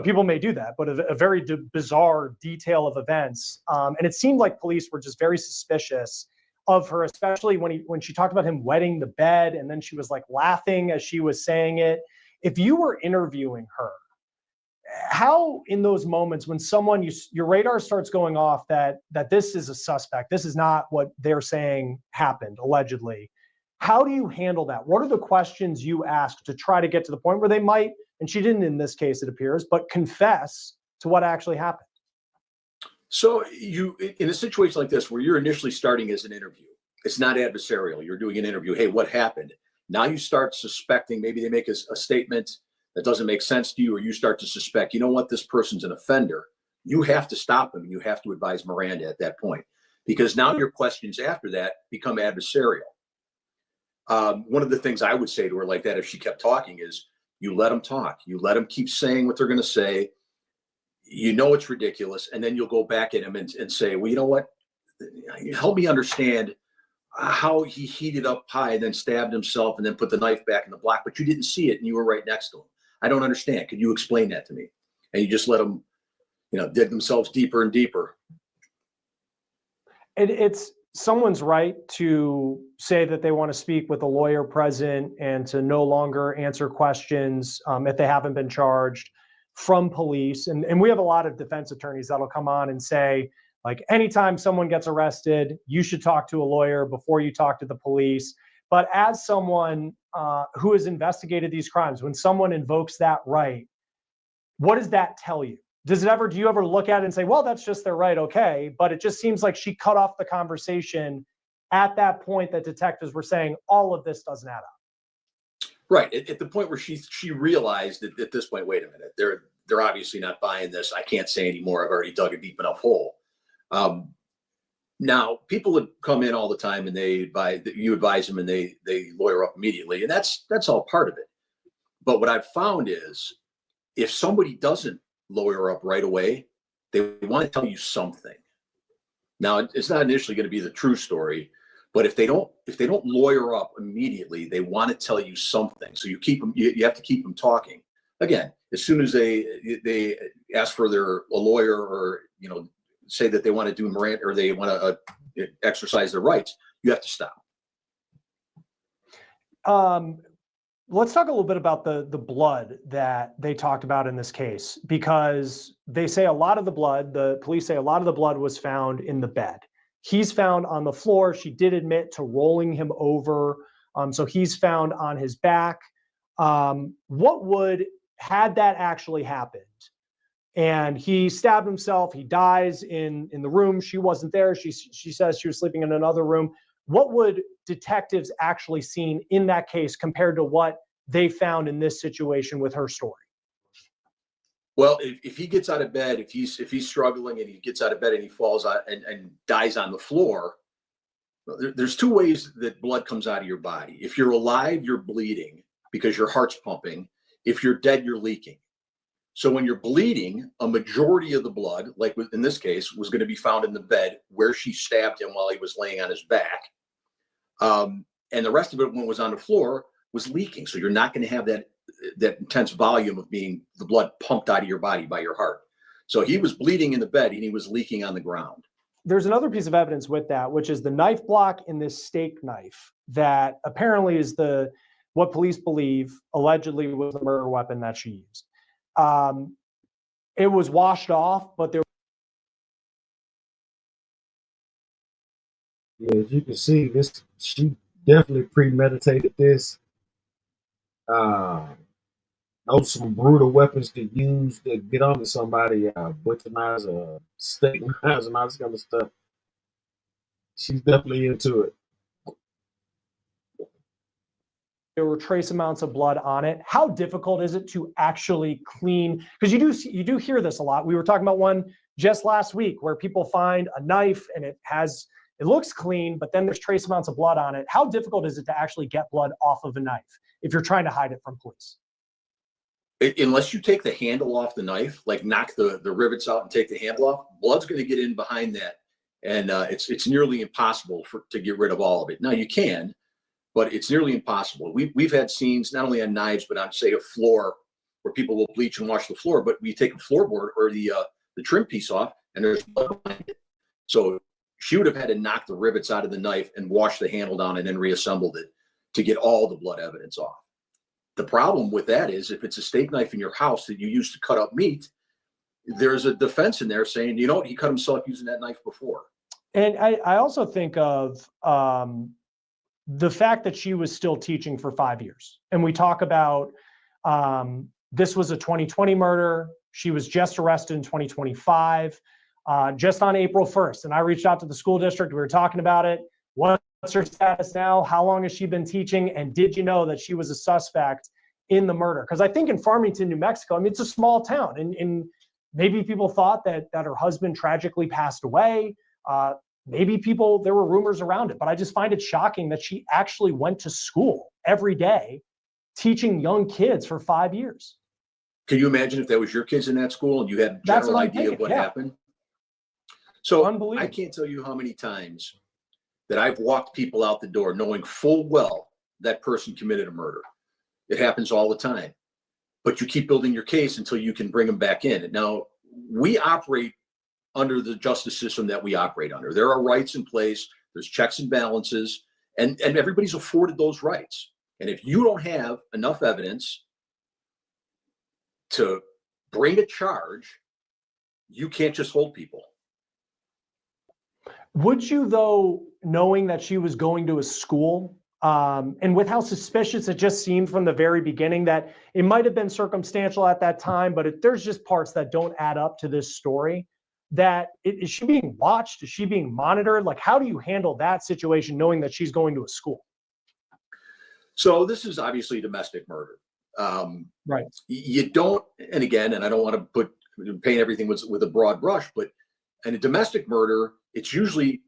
people may do that, but a very bizarre detail of events. And it seemed like police were just very suspicious of her, especially when she talked about him wetting the bed, and then she was laughing as she was saying it. If you were interviewing her, how in those moments when someone, your radar starts going off that this is a suspect, this is not what they're saying happened allegedly, how do you handle that? What are the questions you ask to try to get to the point where they might, and she didn't in this case it appears, but confess to what actually happened? So in a situation like this, where you're initially starting as an interview, it's not adversarial. You're doing an interview. Hey, what happened? Now you start suspecting, maybe they make a statement that doesn't make sense to you, or you start to suspect, this person's an offender. You have to stop them. You have to advise Miranda at that point, because now your questions after that become adversarial. One of the things I would say to her like that, if she kept talking, is you let them talk. You let them keep saying what they're going to say. It's ridiculous. And then you'll go back at him and say, well, you know what? Help me understand how he heated up pie and then stabbed himself and then put the knife back in the block, but you didn't see it and you were right next to him. I don't understand. Could you explain that to me? And you just let them, dig themselves deeper and deeper. It's someone's right to say that they want to speak with a lawyer present and to no longer answer questions if they haven't been charged from police. And we have a lot of defense attorneys that'll come on and say Like anytime someone gets arrested, you should talk to a lawyer before you talk to the police. But as someone who has investigated these crimes, when someone invokes that right, what does that tell you? Do you ever look at it and say, well, that's just their right, okay? But it just seems like she cut off the conversation at that point that detectives were saying all of this doesn't add up. Right. At the point where she realized that at this point, wait a minute, they're obviously not buying this. I can't say anymore. I've already dug a deep enough hole. Now, people would come in all the time and you advise them and they lawyer up immediately. And that's all part of it. But what I've found is if somebody doesn't lawyer up right away, they want to tell you something. Now, it's not initially going to be the true story, but if they don't lawyer up immediately, they want to tell you something. So you keep them. You have to keep them talking. Again, as soon as they ask for a lawyer or say that they want to do Miranda or they want to exercise their rights, you have to stop. Let's talk a little bit about the blood that they talked about in this case, because they say a lot of the police say a lot of the blood was found in the bed. He's found on the floor. She did admit to rolling him over. So he's found on his back. Had that actually happened and he stabbed himself, he dies in the room. She wasn't there. She says she was sleeping in another room. What would detectives actually seen in that case compared to what they found in this situation with her story? Well, if he gets out of bed, if he's struggling and he gets out of bed and he falls out and dies on the floor, there's two ways that blood comes out of your body. If you're alive, you're bleeding because your heart's pumping. If you're dead, you're leaking. So when you're bleeding, a majority of the blood, like in this case, was going to be found in the bed where she stabbed him while he was laying on his back. And the rest of it, when it was on the floor, was leaking. So you're not going to have that intense volume of the blood pumped out of your body by your heart. So he was bleeding in the bed and he was leaking on the ground. There's another piece of evidence with that, which is the knife block in this steak knife that apparently is what police believe allegedly was the murder weapon that she used. It was washed off, but there. Yeah, as you can see, she definitely premeditated this. Those some brutal weapons to use to get onto somebody, butcher knives, steak knives, and all this kind of stuff. She's definitely into it. There were trace amounts of blood on it. How difficult is it to actually clean? Because you do hear this a lot. We were talking about one just last week where people find a knife and it looks clean, but then there's trace amounts of blood on it. How difficult is it to actually get blood off of a knife if you're trying to hide it from police? Unless you take the handle off the knife, like knock the rivets out and take the handle off, blood's going to get in behind that. And it's nearly impossible to get rid of all of it. Now you can, but it's nearly impossible. We've had scenes not only on knives, but on, say, a floor where people will bleach and wash the floor, but we take a floorboard or the trim piece off and there's blood behind it. So she would have had to knock the rivets out of the knife and wash the handle down and then reassembled it to get all the blood evidence off. The problem with that is if it's a steak knife in your house that you use to cut up meat, there's a defense in there saying, he cut himself using that knife before. And I also think of the fact that she was still teaching for 5 years. And we talk about this was a 2020 murder. She was just arrested in 2025, just on April 1st. And I reached out to the school district. We were talking about it. What's her status now? How long has she been teaching? And did you know that she was a suspect in the murder? Because I think in Farmington, New Mexico, it's a small town. And maybe people thought that her husband tragically passed away. Maybe there were rumors around it, but I just find it shocking that she actually went to school every day teaching young kids for 5 years. Can you imagine if that was your kids in that school and you had a general idea of what happened? So I can't tell you how many times that I've walked people out the door knowing full well that person committed a murder. It happens all the time, but you keep building your case until you can bring them back in. And now we operate under the justice system that we operate under. There are rights in place, there's checks and balances, and everybody's afforded those rights. And if you don't have enough evidence to bring a charge, you can't just hold people. Would you, though, knowing that she was going to a school, and with how suspicious it just seemed from the very beginning, that it might have been circumstantial at that time, but there's just parts that don't add up to this story, that is she being watched? Is she being monitored? Like, how do you handle that situation knowing that she's going to a school? So this is obviously domestic murder. Right. You don't, and again, and I don't want to paint everything with a broad brush, but in a domestic murder, it's usually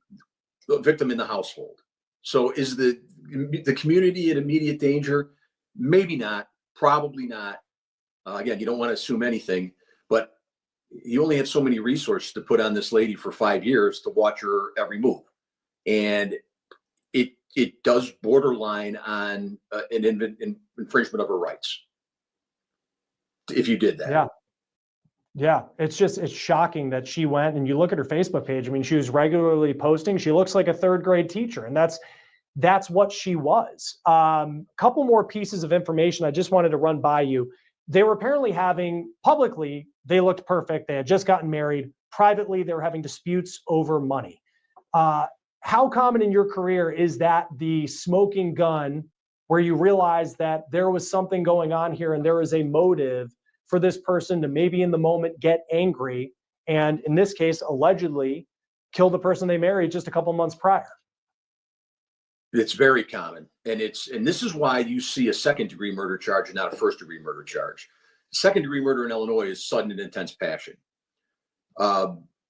the victim in the household. So is the community in immediate danger? Maybe not, probably not. Again, you don't want to assume anything, but you only have so many resources to put on this lady for 5 years to watch her every move. And it does borderline on an infringement of her rights if you did that. Yeah. Yeah, it's shocking that she went, and you look at her Facebook page. I mean, she was regularly posting. She looks like a third grade teacher, and that's what she was. Couple more pieces of information I just wanted to run by you. They were apparently having, publicly, they looked perfect. They had just gotten married. Privately, they were having disputes over money. How common in your career is that the smoking gun where you realize that there was something going on here and there is a motive for this person to maybe in the moment get angry and, in this case, allegedly kill the person they married just a couple months prior? It's very common. And this is why you see a second-degree murder charge and not a first-degree murder charge. Second-degree murder in Illinois is sudden and intense passion.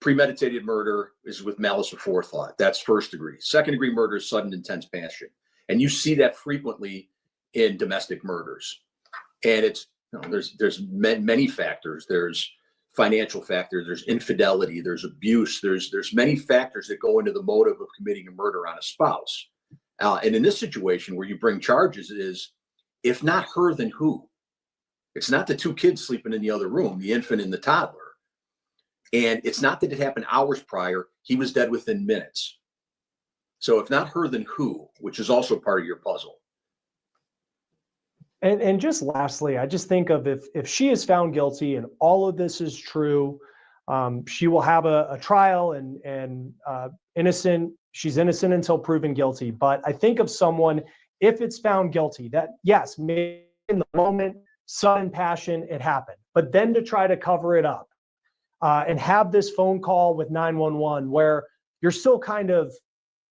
Premeditated murder is with malice aforethought. That's first degree. Second degree murder is sudden intense passion. And you see that frequently in domestic murders. And it's, there's many factors. There's financial factors, there's infidelity, there's abuse, there's many factors that go into the motive of committing a murder on a spouse. And in this situation where you bring charges is, if not her, then who? It's not the two kids sleeping in the other room, the infant and the toddler. And it's not that it happened hours prior. He was dead within minutes. So if not her, then who? Which is also part of your puzzle. And just lastly, I just think of if she is found guilty and all of this is true, she will have a trial and innocent. She's innocent until proven guilty. But I think of someone, if it's found guilty, that yes, maybe in the moment, sudden passion, it happened. But then to try to cover it up and have this phone call with 911 where you're still kind of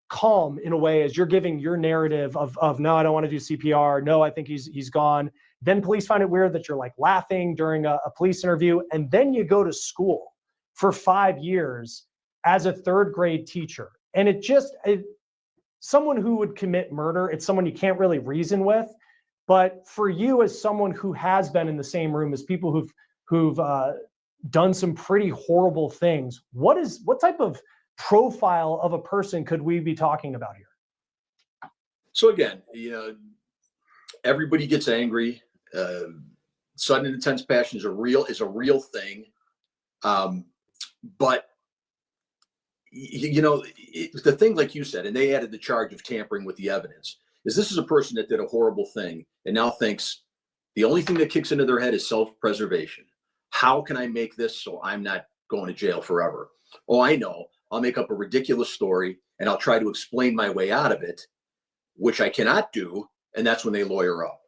calm in a way as you're giving your narrative of no, I don't want to do CPR. No, I think he's gone. Then police find it weird that you're like laughing during a police interview. And then you go to school for 5 years as a third grade teacher. And someone who would commit murder, it's someone you can't really reason with. But for you as someone who has been in the same room as people who've done some pretty horrible things, what type of profile of a person could we be talking about here? So again, everybody gets angry. Sudden and intense passion is a real thing. But the thing, like you said, and they added the charge of tampering with the evidence, is this is a person that did a horrible thing and now thinks the only thing that kicks into their head is self-preservation. How can I make this so I'm not going to jail forever? Oh, I know. I'll make up a ridiculous story and I'll try to explain my way out of it, which I cannot do. And that's when they lawyer up.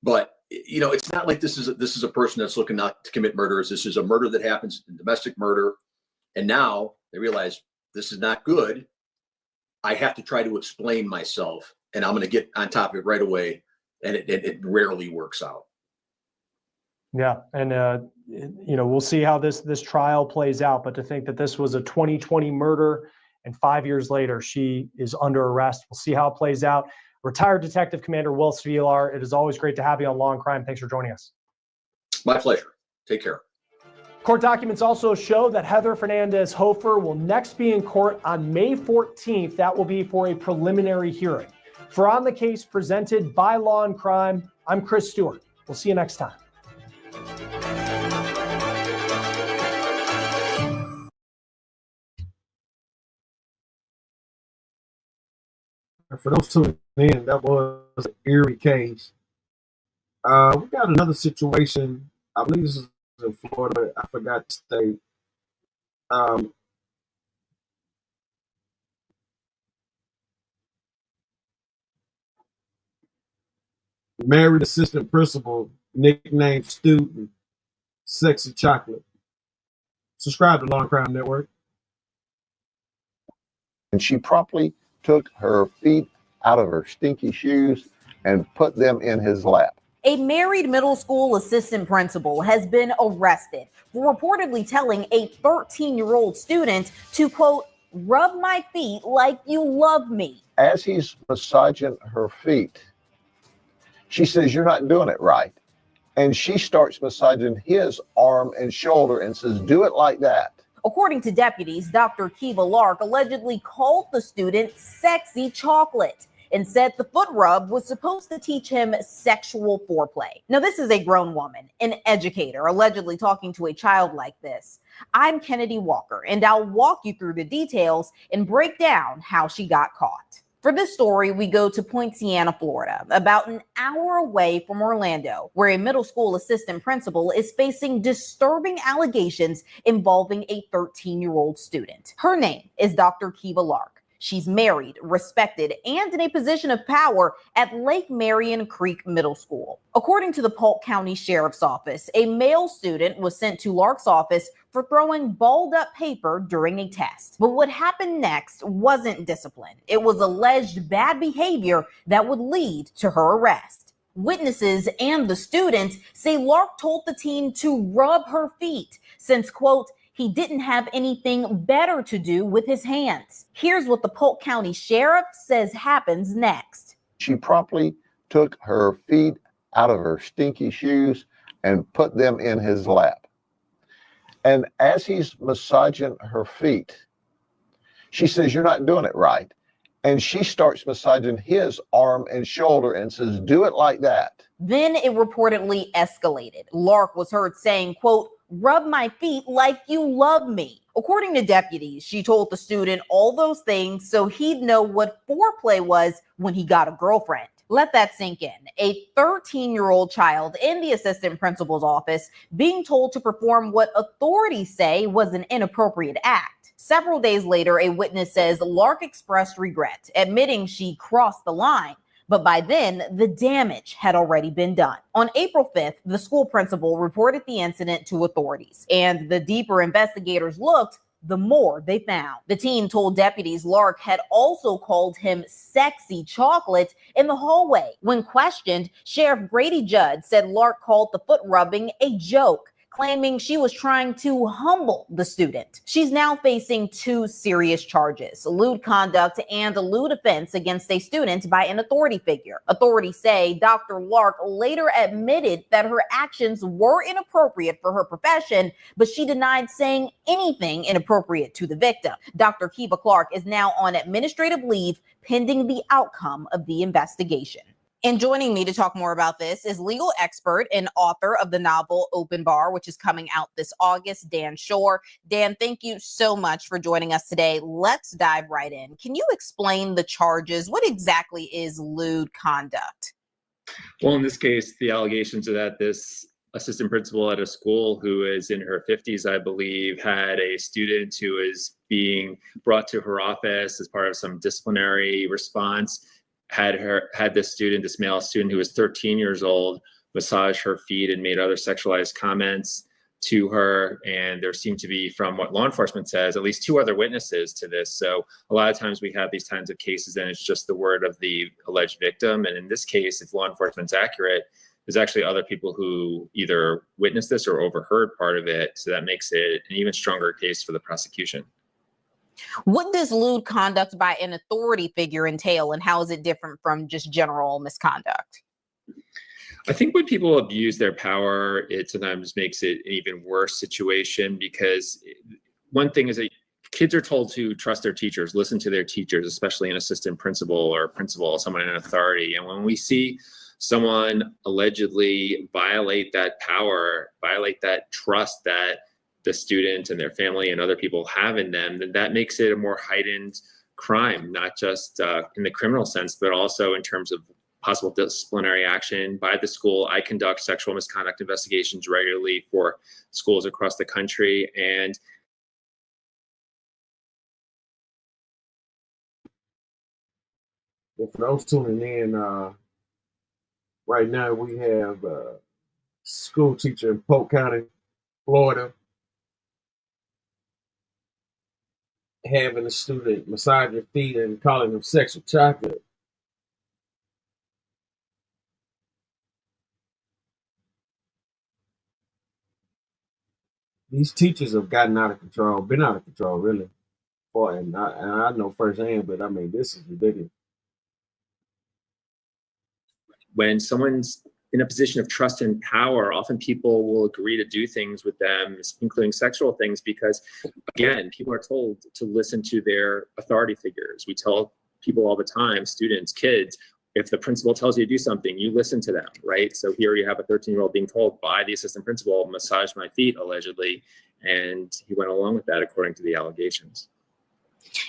But, it's not like this is a person that's looking not to commit murders. This is a murder that happens in domestic murder. And now they realize this is not good. I have to try to explain myself and I'm going to get on top of it right away. And it rarely works out. Yeah. And, we'll see how this trial plays out. But to think that this was a 2020 murder and 5 years later, she is under arrest. We'll see how it plays out. Retired Detective Commander Will Svilar, it is always great to have you on Law and Crime. Thanks for joining us. My pleasure. Take care. Court documents also show that Heather Fernandez Hofer will next be in court on May 14th. That will be for a preliminary hearing. For On the Case presented by Law and Crime, I'm Chris Stewart. We'll see you next time. For those tuning in, that was an eerie case. We got another situation. I believe this is in Florida. I forgot the state. Married assistant principal, nicknamed student, Sexy Chocolate. Subscribe to Law and Crime Network. And she promptly took her feet out of her stinky shoes and put them in his lap. A married middle school assistant principal has been arrested for reportedly telling a 13-year-old student to, quote, rub my feet like you love me. As he's massaging her feet, she says, you're not doing it right. And she starts massaging his arm and shoulder and says, do it like that. According to deputies, Dr. Kiva Lark allegedly called the student Sexy Chocolate and said the foot rub was supposed to teach him sexual foreplay. Now, this is a grown woman, an educator, allegedly talking to a child like this. I'm Kennedy Walker, and I'll walk you through the details and break down how she got caught. For this story, we go to Poinciana, Florida, about an hour away from Orlando, where a middle school assistant principal is facing disturbing allegations involving a 13-year-old student. Her name is Dr. Kiva Lark. She's married, respected, and in a position of power at Lake Marion Creek Middle School. According to the Polk County Sheriff's Office, a male student was sent to Lark's office for throwing balled up paper during a test. But what happened next wasn't discipline. It was alleged bad behavior that would lead to her arrest. Witnesses and the student say Lark told the teen to rub her feet since, quote, he didn't have anything better to do with his hands. Here's what the Polk County Sheriff says happens next. She promptly took her feet out of her stinky shoes and put them in his lap. And as he's massaging her feet, she says, you're not doing it right. And she starts massaging his arm and shoulder and says, do it like that. Then it reportedly escalated. Lark was heard saying, quote, rub my feet like you love me. According to deputies, she told the student all those things so he'd know what foreplay was when he got a girlfriend. Let that sink in. A 13-year-old child in the assistant principal's office being told to perform what authorities say was an inappropriate act. Several days later, a witness says Lark expressed regret, admitting she crossed the line. But by then, the damage had already been done. On April 5th, the school principal reported the incident to authorities, and the deeper investigators looked, the more they found. The teen told deputies Lark had also called him Sexy Chocolate in the hallway. When questioned, Sheriff Grady Judd said Lark called the foot rubbing a joke, claiming she was trying to humble the student. She's now facing 2 serious charges, lewd conduct and a lewd offense against a student by an authority figure. Authorities say Dr. Lark later admitted that her actions were inappropriate for her profession, but she denied saying anything inappropriate to the victim. Dr. Kiva Clark is now on administrative leave pending the outcome of the investigation. And joining me to talk more about this is legal expert and author of the novel Open Bar, which is coming out this August, Dan Shore. Dan, thank you so much for joining us today. Let's dive right in. Can you explain the charges? What exactly is lewd conduct? Well, in this case, the allegations are that this assistant principal at a school who is in her 50s, I believe, had a student who is being brought to her office as part of some disciplinary response, had this student, this male student who was 13 years old, massage her feet and made other sexualized comments to her. And there seemed to be, from what law enforcement says, at least 2 other witnesses to this. So a lot of times we have these kinds of cases and it's just the word of the alleged victim. And in this case, if law enforcement's accurate, there's actually other people who either witnessed this or overheard part of it. So that makes it an even stronger case for the prosecution. What does lewd conduct by an authority figure entail, and how is it different from just general misconduct? I think when people abuse their power, it sometimes makes it an even worse situation, because one thing is that kids are told to trust their teachers, listen to their teachers, especially an assistant principal or principal, someone in authority. And when we see someone allegedly violate that power, violate that trust that the student and their family and other people have in them, then that makes it a more heightened crime, not just in the criminal sense, but also in terms of possible disciplinary action by the school. I conduct sexual misconduct investigations regularly for schools across the country. And for those tuning in, Right now, we have a school teacher in Polk County, Florida, having a student massage your feet and calling them sexual chocolate. These teachers have gotten out of control, been out of control, really. And I know firsthand, but I mean, this is ridiculous. When someone's in a position of trust and power, often people will agree to do things with them, including sexual things, because again, people are told to listen to their authority figures. We tell people all the time, students, kids, if the principal tells you to do something, you listen to them, right? So here you have a 13-year-old being told by the assistant principal, massage my feet, allegedly, and he went along with that according to the allegations.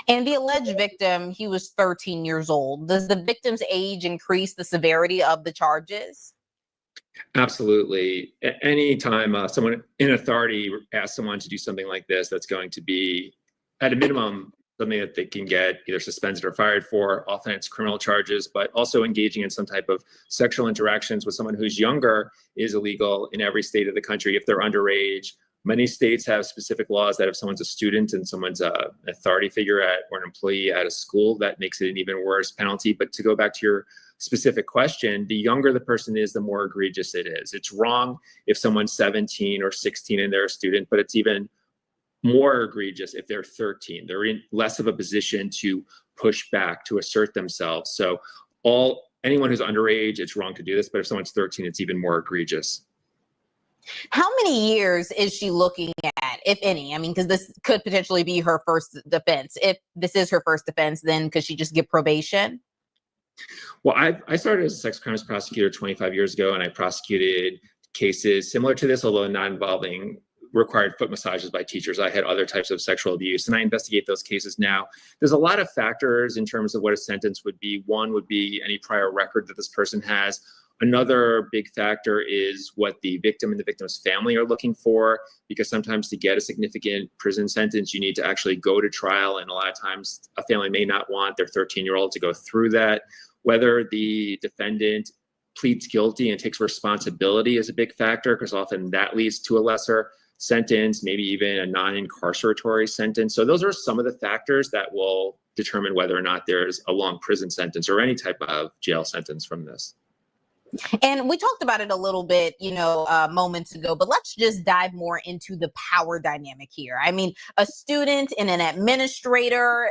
And the alleged victim, he was 13 years old. Does the victim's age increase the severity of the charges? Absolutely. Anytime someone in authority asks someone to do something like this, that's going to be, at a minimum, something that they can get either suspended or fired for. Often it's criminal charges, but also engaging in some type of sexual interactions with someone who's younger is illegal in every state of the country if they're underage. Many states have specific laws that if someone's a student and someone's an authority figure or an employee at a school, that makes it an even worse penalty. But to go back to your specific question, the younger the person is, the more egregious it is. It's wrong if someone's 17 or 16 and they're a student, but it's even more egregious if they're 13. They're in less of a position to push back, to assert themselves. So anyone who's underage, it's wrong to do this, but if someone's 13, it's even more egregious. How many years is she looking at, if any? I mean, because this could potentially be her first defense. If this is her first defense, then could she just get probation? Well, I started as a sex crimes prosecutor 25 years ago, and I prosecuted cases similar to this, although not involving required foot massages by teachers. I had other types of sexual abuse, and I investigate those cases now. There's a lot of factors in terms of what a sentence would be. One would be any prior record that this person has. Another big factor is what the victim and the victim's family are looking for, because sometimes to get a significant prison sentence, you need to actually go to trial. And a lot of times a family may not want their 13-year-old to go through that. Whether the defendant pleads guilty and takes responsibility is a big factor, because often that leads to a lesser sentence, maybe even a non-incarceratory sentence. So those are some of the factors that will determine whether or not there's a long prison sentence or any type of jail sentence from this. And we talked about it a little bit, moments ago, but let's just dive more into the power dynamic here. I mean, a student and an administrator,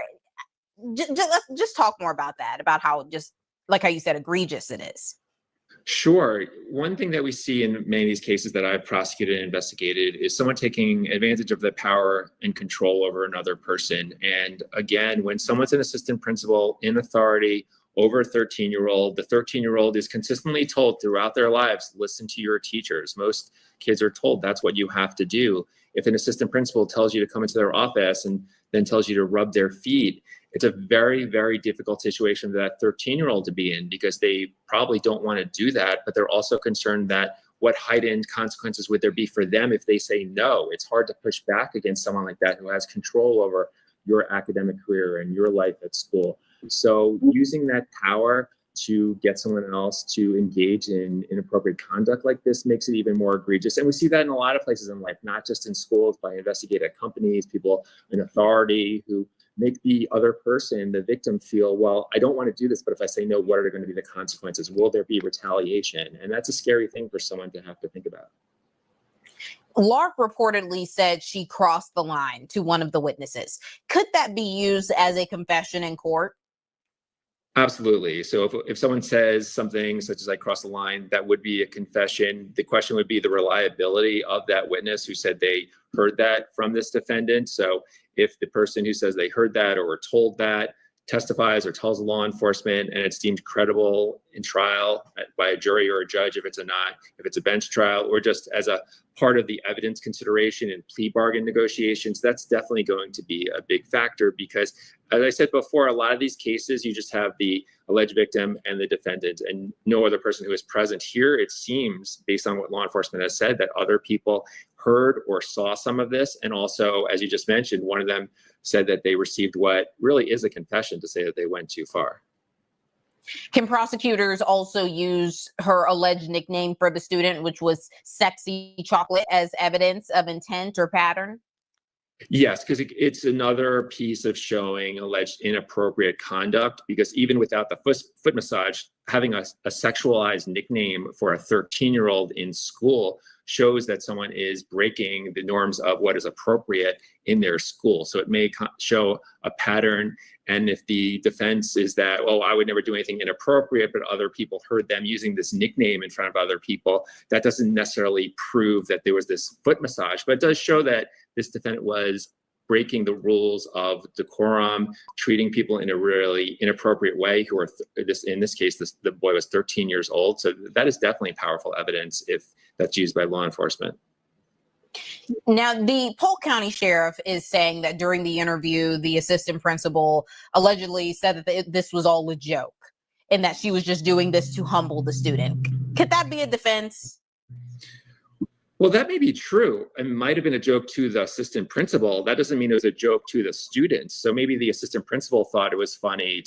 just talk more about that, about how, just like how you said, egregious it is. Sure. One thing that we see in many of these cases that I've prosecuted and investigated is someone taking advantage of the power and control over another person. And again, when someone's an assistant principal in authority over a 13-year-old, the 13-year-old is consistently told throughout their lives, listen to your teachers. Most kids are told that's what you have to do. If an assistant principal tells you to come into their office and then tells you to rub their feet, it's a very, very difficult situation for that 13-year-old to be in, because they probably don't want to do that, but they're also concerned that what heightened consequences would there be for them if they say no? It's hard to push back against someone like that who has control over your academic career and your life at school. So using that power to get someone else to engage in inappropriate conduct like this makes it even more egregious. And we see that in a lot of places in life, not just in schools, but I investigate at companies, people in authority who make the other person, the victim, feel, well, I don't want to do this, but if I say no, what are going to be the consequences? Will there be retaliation? And that's a scary thing for someone to have to think about. Lark reportedly said she crossed the line to one of the witnesses. Could that be used as a confession in court? Absolutely. So if someone says something such as I crossed the line, that would be a confession. The question would be the reliability of that witness who said they heard that from this defendant. So if the person who says they heard that or were told that testifies or tells law enforcement and it's deemed credible in trial by a jury or a judge, if it's a bench trial, or just as a part of the evidence consideration in plea bargain negotiations, that's definitely going to be a big factor, because as I said before, a lot of these cases, you just have the alleged victim and the defendant and no other person who is present. Here, it seems, based on what law enforcement has said, that other people heard or saw some of this. And also, as you just mentioned, one of them said that they received what really is a confession to say that they went too far. Can prosecutors also use her alleged nickname for the student, which was Sexy Chocolate, as evidence of intent or pattern? Yes, because it's another piece of showing alleged inappropriate conduct, because even without the foot massage, having a sexualized nickname for a 13-year-old in school shows that someone is breaking the norms of what is appropriate in their school. So it may show a pattern. And if the defense is that, oh, I would never do anything inappropriate, but other people heard them using this nickname in front of other people, that doesn't necessarily prove that there was this foot massage, but it does show that this defendant was breaking the rules of decorum, treating people in a really inappropriate way, who are, in this case, the boy was 13 years old. So that is definitely powerful evidence if that's used by law enforcement. Now, the Polk County Sheriff is saying that during the interview, the assistant principal allegedly said that this was all a joke and that she was just doing this to humble the student. Could that be a defense? Well, that may be true. It might have been a joke to the assistant principal. That doesn't mean it was a joke to the students. So maybe the assistant principal thought it was funny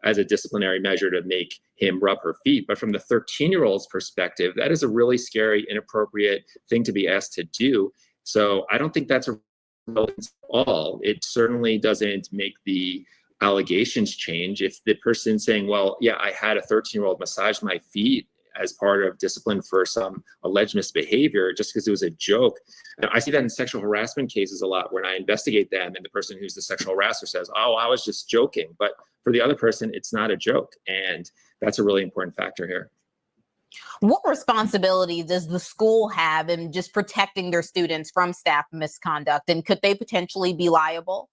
as a disciplinary measure to make him rub her feet. But from the 13-year-old's perspective, that is a really scary, inappropriate thing to be asked to do. So I don't think that's a relevance at all. It certainly doesn't make the allegations change. If the person's saying, well, yeah, I had a 13-year-old massage my feet as part of discipline for some alleged misbehavior, just because it was a joke. And I see that in sexual harassment cases a lot when I investigate them and the person who's the sexual harasser says, oh, I was just joking. But for the other person, it's not a joke. And that's a really important factor here. What responsibility does the school have in just protecting their students from staff misconduct? And could they potentially be liable?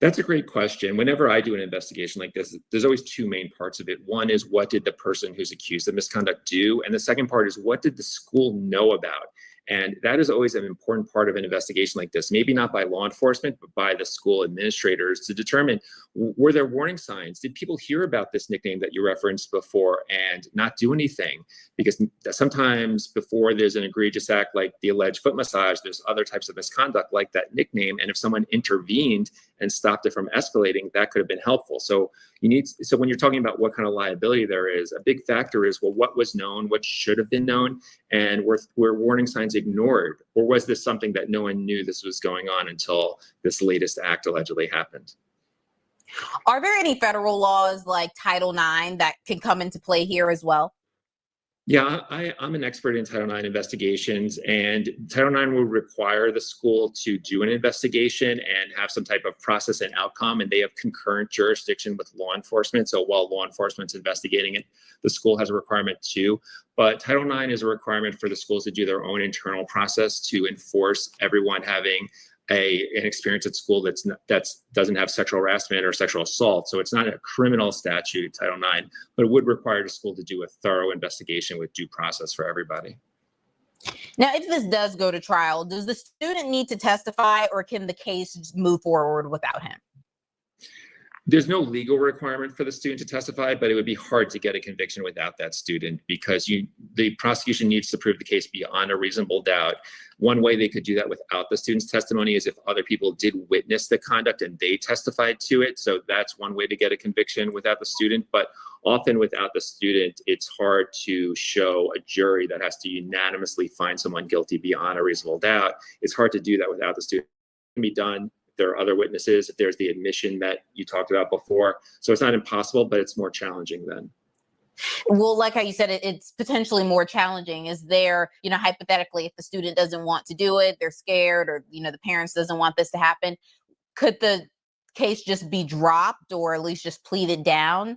That's a great question. Whenever I do an investigation like this, there's always two main parts of it. One is, what did the person who's accused of misconduct do? And the second part is, what did the school know about? And that is always an important part of an investigation like this, maybe not by law enforcement, but by the school administrators, to determine, were there warning signs? Did people hear about this nickname that you referenced before and not do anything? Because sometimes before there's an egregious act like the alleged foot massage, there's other types of misconduct like that nickname. And if someone intervened and stopped it from escalating, that could have been helpful. So when you're talking about what kind of liability there is, a big factor is, well, what was known, what should have been known, and were warning signs ignored? Or was this something that no one knew this was going on until this latest act allegedly happened? Are there any federal laws like Title IX that can come into play here as well? Yeah, I'm an expert in Title IX investigations, and Title IX will require the school to do an investigation and have some type of process and outcome, and they have concurrent jurisdiction with law enforcement. So while law enforcement's investigating it, the school has a requirement too. But Title IX is a requirement for the schools to do their own internal process to enforce everyone having an experience at school that doesn't have sexual harassment or sexual assault. So it's not a criminal statute, Title IX, but it would require the school to do a thorough investigation with due process for everybody. Now, if this does go to trial, does the student need to testify, or can the case just move forward without him? There's no legal requirement for the student to testify, but it would be hard to get a conviction without that student, because the prosecution needs to prove the case beyond a reasonable doubt. One way they could do that without the student's testimony is if other people did witness the conduct and they testified to it. So that's one way to get a conviction without the student. But often without the student, it's hard to show a jury that has to unanimously find someone guilty beyond a reasonable doubt. It's hard to do that without the student. It can be done. There are other witnesses, if there's the admission that you talked about before. So it's not impossible, but it's more challenging then. Well, like how you said, it's potentially more challenging. Is there, hypothetically, if the student doesn't want to do it, they're scared, or, the parents doesn't want this to happen, could the case just be dropped, or at least just pleaded down?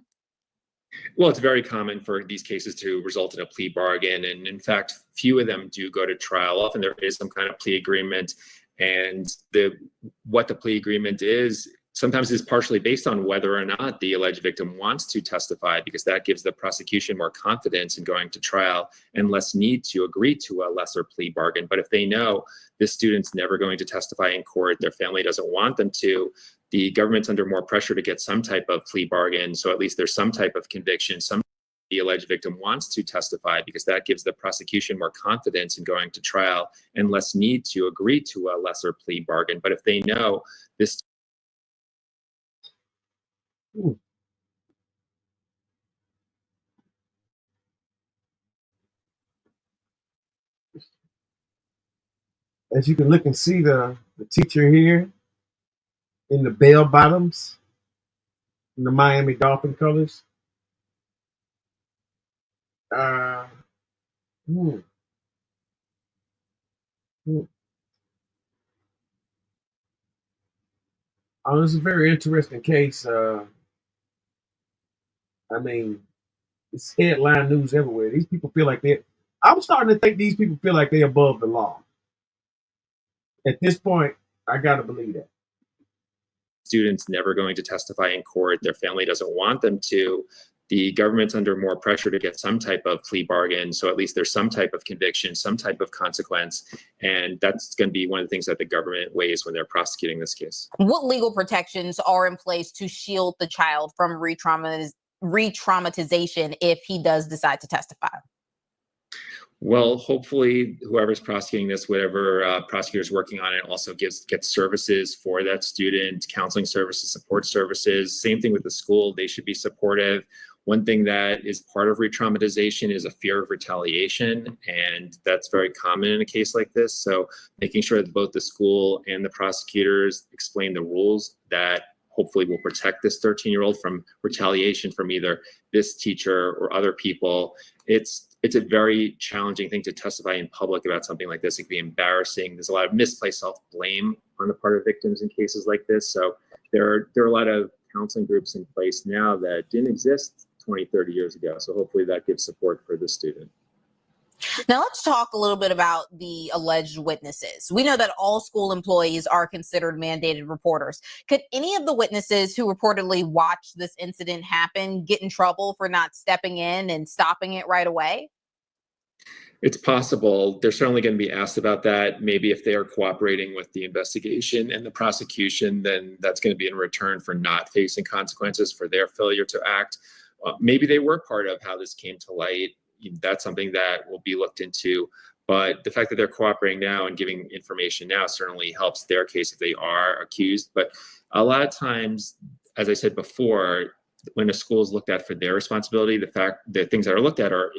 Well, it's very common for these cases to result in a plea bargain. And in fact, few of them do go to trial. Often there is some kind of plea agreement. And what the plea agreement is sometimes is partially based on whether or not the alleged victim wants to testify, because that gives the prosecution more confidence in going to trial and less need to agree to a lesser plea bargain. But if they know this student's never going to testify in court, their family doesn't want them to, the government's under more pressure to get some type of plea bargain. So at least there's some type of conviction, the alleged victim wants to testify, because that gives the prosecution more confidence in going to trial and less need to agree to a lesser plea bargain. But if they know this As you can look and see the teacher here in the bell bottoms, in the Miami Dolphin colors. Hmm. Oh, this is a very interesting case. I mean, it's headline news everywhere. These people feel like I'm starting to think these people feel like they're above the law. At this point, I gotta believe that. Students never going to testify in court. Their family doesn't want them to. The government's under more pressure to get some type of plea bargain. So at least there's some type of conviction, some type of consequence. And that's going to be one of the things that the government weighs when they're prosecuting this case. What legal protections are in place to shield the child from re-traumatization if he does decide to testify? Well, hopefully whoever's prosecuting this, whatever prosecutor's working on it, also gets services for that student, counseling services, support services. Same thing with the school. They should be supportive. One thing that is part of re-traumatization is a fear of retaliation, and that's very common in a case like this. So making sure that both the school and the prosecutors explain the rules that hopefully will protect this 13-year-old from retaliation from either this teacher or other people. It's a very challenging thing to testify in public about something like this. It can be embarrassing. There's a lot of misplaced self-blame on the part of victims in cases like this. So there are a lot of counseling groups in place now that didn't exist 20, 30 years ago. So hopefully that gives support for the student. Now let's talk a little bit about the alleged witnesses. We know that all school employees are considered mandated reporters. Could any of the witnesses who reportedly watched this incident happen get in trouble for not stepping in and stopping it right away? It's possible. They're certainly going to be asked about that. Maybe if they are cooperating with the investigation and the prosecution, then that's going to be in return for not facing consequences for their failure to act. Maybe they were part of how this came to light. That's something that will be looked into. But the fact that they're cooperating now and giving information now certainly helps their case if they are accused. But a lot of times, as I said before, when a school is looked at for their responsibility, the things that are looked at are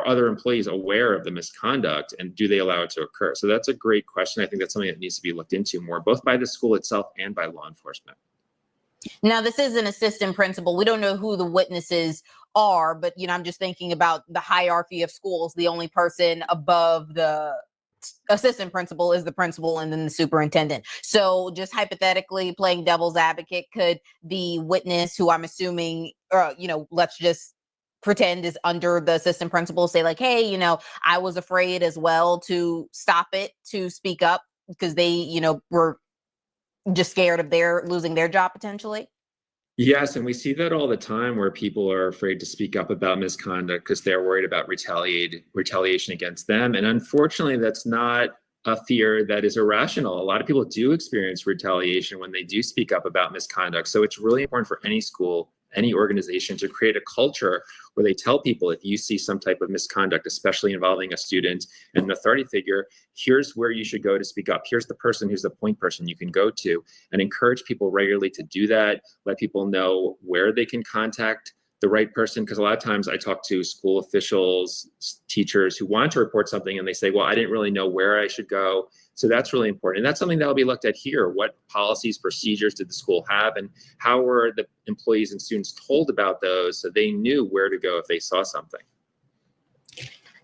other employees aware of the misconduct and do they allow it to occur? So that's a great question. I think that's something that needs to be looked into more, both by the school itself and by law enforcement. Now, this is an assistant principal. We don't know who the witnesses are, but, I'm just thinking about the hierarchy of schools. The only person above the assistant principal is the principal and then the superintendent. So just hypothetically playing devil's advocate, could the witness who I'm assuming, let's just pretend is under the assistant principal say like, hey, I was afraid as well to stop it, to speak up because they, were just scared of losing their job potentially? Yes, and we see that all the time where people are afraid to speak up about misconduct because they're worried about retaliation against them. And unfortunately, that's not a fear that is irrational. A lot of people do experience retaliation when they do speak up about misconduct. So it's really important for any school, any organization to create a culture where they tell people if you see some type of misconduct, especially involving a student and an authority figure, here's where you should go to speak up. Here's the person who's the point person you can go to, and encourage people regularly to do that. Let people know where they can contact the right person. Because a lot of times I talk to school officials, teachers who want to report something and they say, well, I didn't really know where I should go. So that's really important. And that's something that will be looked at here. What policies, procedures did the school have, and how were the employees and students told about those so they knew where to go if they saw something?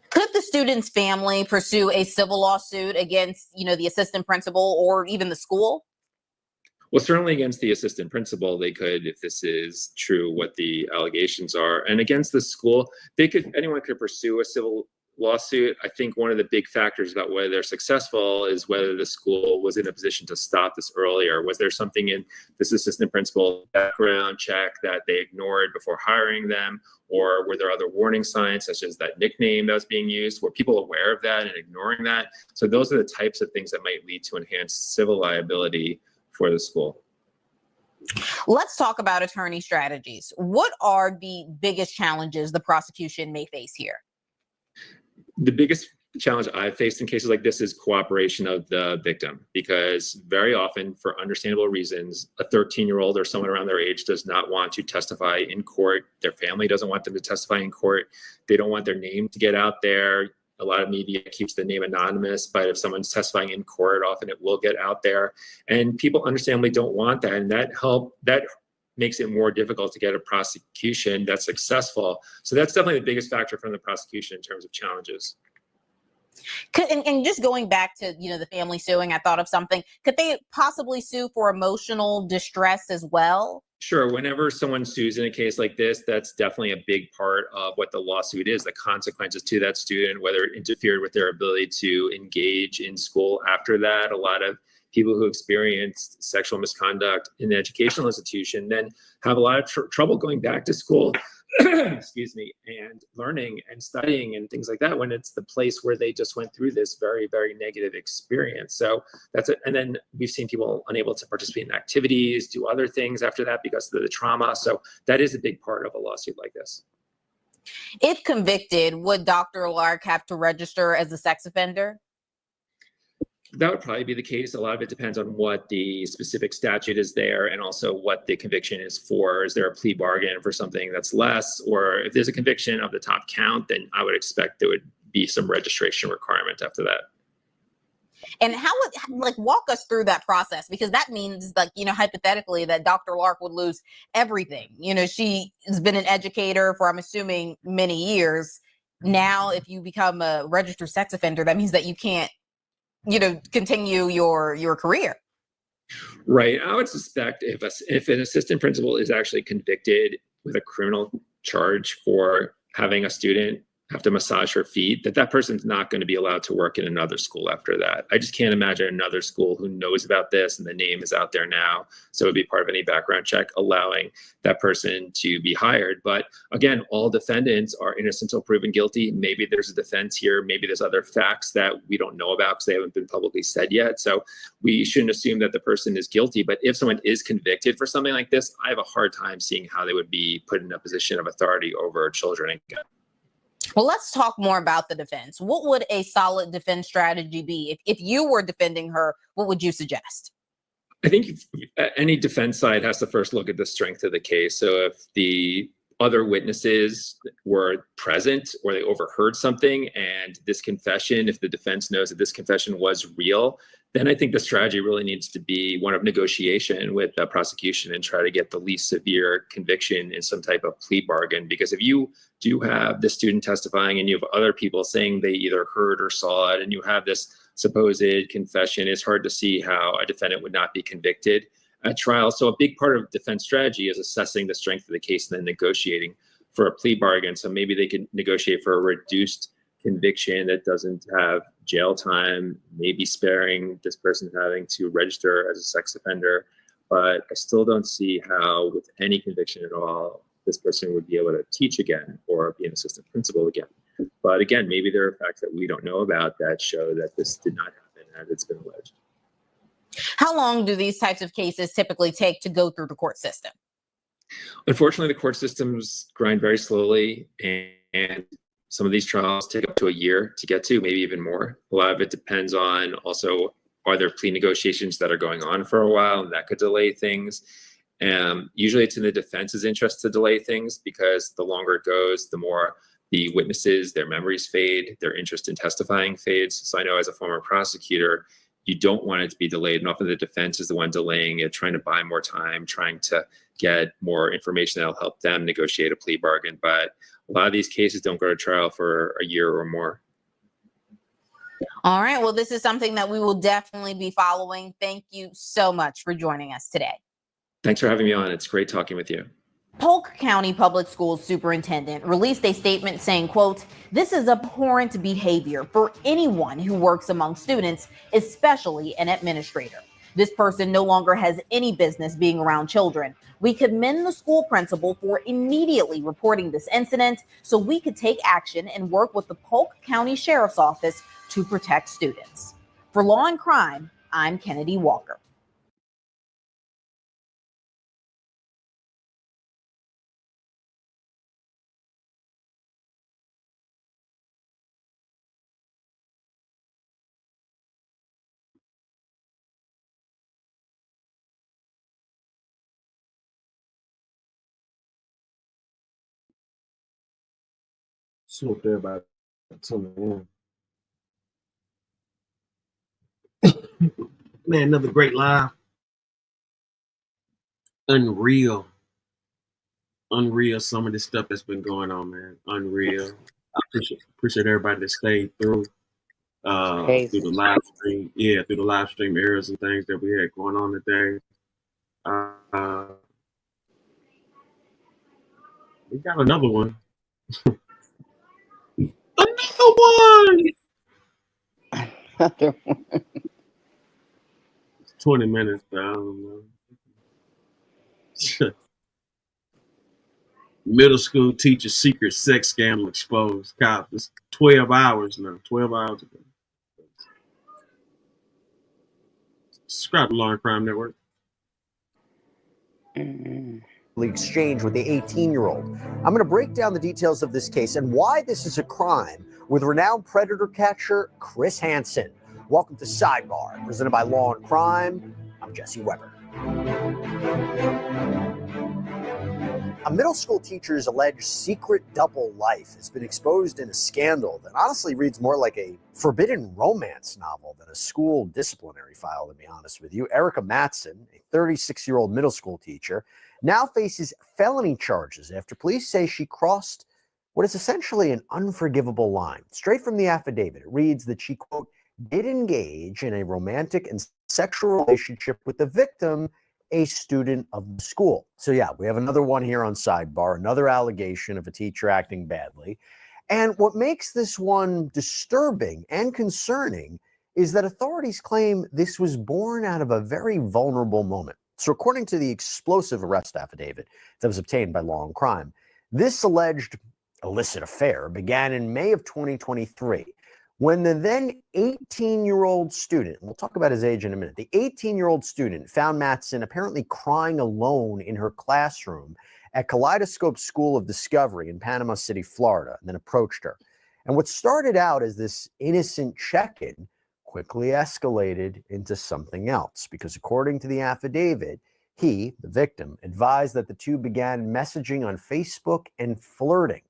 Could the student's family pursue a civil lawsuit against, the assistant principal or even the school? Well, certainly against the assistant principal, they could, if this is true, what the allegations are. And against the school, anyone could pursue a civil lawsuit. I think one of the big factors about whether they're successful is whether the school was in a position to stop this earlier. Was there something in this assistant principal background check that they ignored before hiring them? Or were there other warning signs, such as that nickname that was being used? Were people aware of that and ignoring that? So those are the types of things that might lead to enhanced civil liability for the school. Let's talk about attorney strategies. What are the biggest challenges the prosecution may face here? The biggest challenge I've faced in cases like this is cooperation of the victim, because very often, for understandable reasons, a 13-year-old or someone around their age does not want to testify in court. Their family doesn't want them to testify in court. They don't want their name to get out there. A lot of media keeps the name anonymous, but if someone's testifying in court, often it will get out there. And people understandably don't want that. And that makes it more difficult to get a prosecution that's successful. So that's definitely the biggest factor from the prosecution in terms of challenges. And just going back to, the family suing, I thought of something. Could they possibly sue for emotional distress as well? Sure. Whenever someone sues in a case like this, that's definitely a big part of what the lawsuit is, the consequences to that student, whether it interfered with their ability to engage in school after that. A lot of people who experienced sexual misconduct in the educational institution then have a lot of trouble going back to school, excuse me, and learning and studying and things like that when it's the place where they just went through this very, very negative experience. So that's it. And then we've seen people unable to participate in activities, do other things after that because of the trauma. So that is a big part of a lawsuit like this. If convicted, would Dr. Lark have to register as a sex offender? That would probably be the case. A lot of it depends on what the specific statute is there and also what the conviction is for. Is there a plea bargain for something that's less? Or if there's a conviction of the top count, then I would expect there would be some registration requirement after that. And how would, walk us through that process? Because that means, hypothetically, that Dr. Lark would lose everything. She has been an educator for, I'm assuming, many years. Now, if you become a registered sex offender, that means that you can't continue your career. Right. I would suspect if an assistant principal is actually convicted with a criminal charge for having a student have to massage her feet, that person's not going to be allowed to work in another school after that. I just can't imagine another school who knows about this and the name is out there now. So it'd be part of any background check allowing that person to be hired. But again, all defendants are innocent until proven guilty. Maybe there's a defense here. Maybe there's other facts that we don't know about because they haven't been publicly said yet. So we shouldn't assume that the person is guilty. But if someone is convicted for something like this, I have a hard time seeing how they would be put in a position of authority over children again. Well, let's talk more about the defense. What would a solid defense strategy be? If you were defending her, what would you suggest? I think any defense side has to first look at the strength of the case. So if the other witnesses were present or they overheard something and this confession, if the defense knows that this confession was real, then I think the strategy really needs to be one of negotiation with the prosecution and try to get the least severe conviction in some type of plea bargain. Because if you do have the student testifying and you have other people saying they either heard or saw it and you have this supposed confession, it's hard to see how a defendant would not be convicted at trial. So a big part of defense strategy is assessing the strength of the case and then negotiating for a plea bargain. So maybe they could negotiate for a reduced conviction that doesn't have jail time, maybe sparing this person having to register as a sex offender. But I still don't see how with any conviction at all, this person would be able to teach again or be an assistant principal again. But again, maybe there are facts that we don't know about that show that this did not happen as it's been alleged. How long do these types of cases typically take to go through the court system? Unfortunately, the court systems grind very slowly, and some of these trials take up to a year to get to, maybe even more. A lot of it depends on also, are there plea negotiations that are going on for a while, and that could delay things. Usually it's in the defense's interest to delay things because the longer it goes, the more the witnesses, their memories fade, their interest in testifying fades. So I know as a former prosecutor, you don't want it to be delayed. And often the defense is the one delaying it, trying to buy more time, trying to get more information that'll help them negotiate a plea bargain. But a lot of these cases don't go to trial for a year or more. All right. Well, this is something that we will definitely be following. Thank you so much for joining us today. Thanks for having me on. It's great talking with you. Polk County Public Schools Superintendent released a statement saying, quote, "This is abhorrent behavior for anyone who works among students, especially an administrator. This person no longer has any business being around children. We commend the school principal for immediately reporting this incident so we could take action and work with the Polk County Sheriff's Office to protect students." For Law and Crime, I'm Kennedy Walker. So if everybody tuning in. Man, another great live. Unreal. Unreal. Some of this stuff that's been going on, man. Unreal. I appreciate everybody that stayed through through the live stream. Yeah, through the live stream errors and things that we had going on today. We got another one. Another one. 20 minutes, I don't know. Middle school teacher secret sex scandal exposed. Cop, it's 12 hours now. 12 hours ago. Subscribe to Law and Crime Network. Exchange with the 18-year-old. I'm going to break down the details of this case and why this is a crime with renowned predator catcher Chris Hansen. Welcome to Sidebar, presented by Law and Crime. I'm Jesse Weber. A middle school teacher's alleged secret double life has been exposed in a scandal that honestly reads more like a forbidden romance novel than a school disciplinary file, to be honest with you. Erica Matson, a 36-year-old middle school teacher, now faces felony charges after police say she crossed what is essentially an unforgivable line. Straight from the affidavit, it reads that she, quote, did engage in a romantic and sexual relationship with the victim, a student of the school. So yeah, we have another one here on Sidebar, another allegation of a teacher acting badly. And what makes this one disturbing and concerning is that authorities claim this was born out of a very vulnerable moment. So according to the explosive arrest affidavit that was obtained by Law and Crime, this alleged illicit affair began in May of 2023 when the then 18-year-old student, we'll talk about his age in a minute, the 18-year-old student found Matson apparently crying alone in her classroom at Kaleidoscope School of Discovery in Panama City, Florida, and then approached her. And what started out as this innocent check-in quickly escalated into something else, because according to the affidavit, he, the victim, advised that the two began messaging on Facebook and flirting.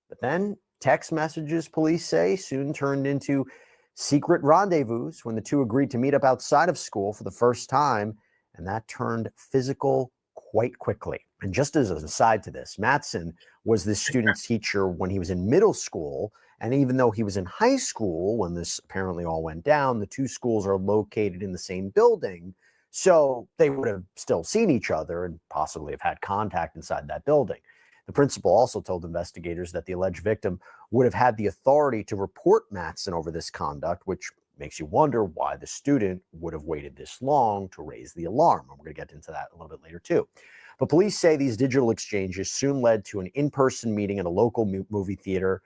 But then text messages, police say, soon turned into secret rendezvous when the two agreed to meet up outside of school for the first time, and that turned physical quite quickly. And just as an aside to this, Matson was this student's teacher when he was in middle school, and even though he was in high school when this apparently all went down, the two schools are located in the same building, so they would have still seen each other and possibly have had contact inside that building. The principal also told investigators that the alleged victim would have had the authority to report Matson over this conduct, which makes you wonder why the student would have waited this long to raise the alarm. And we're going to get into that a little bit later too. But police say these digital exchanges soon led to an in-person meeting at a local movie theater.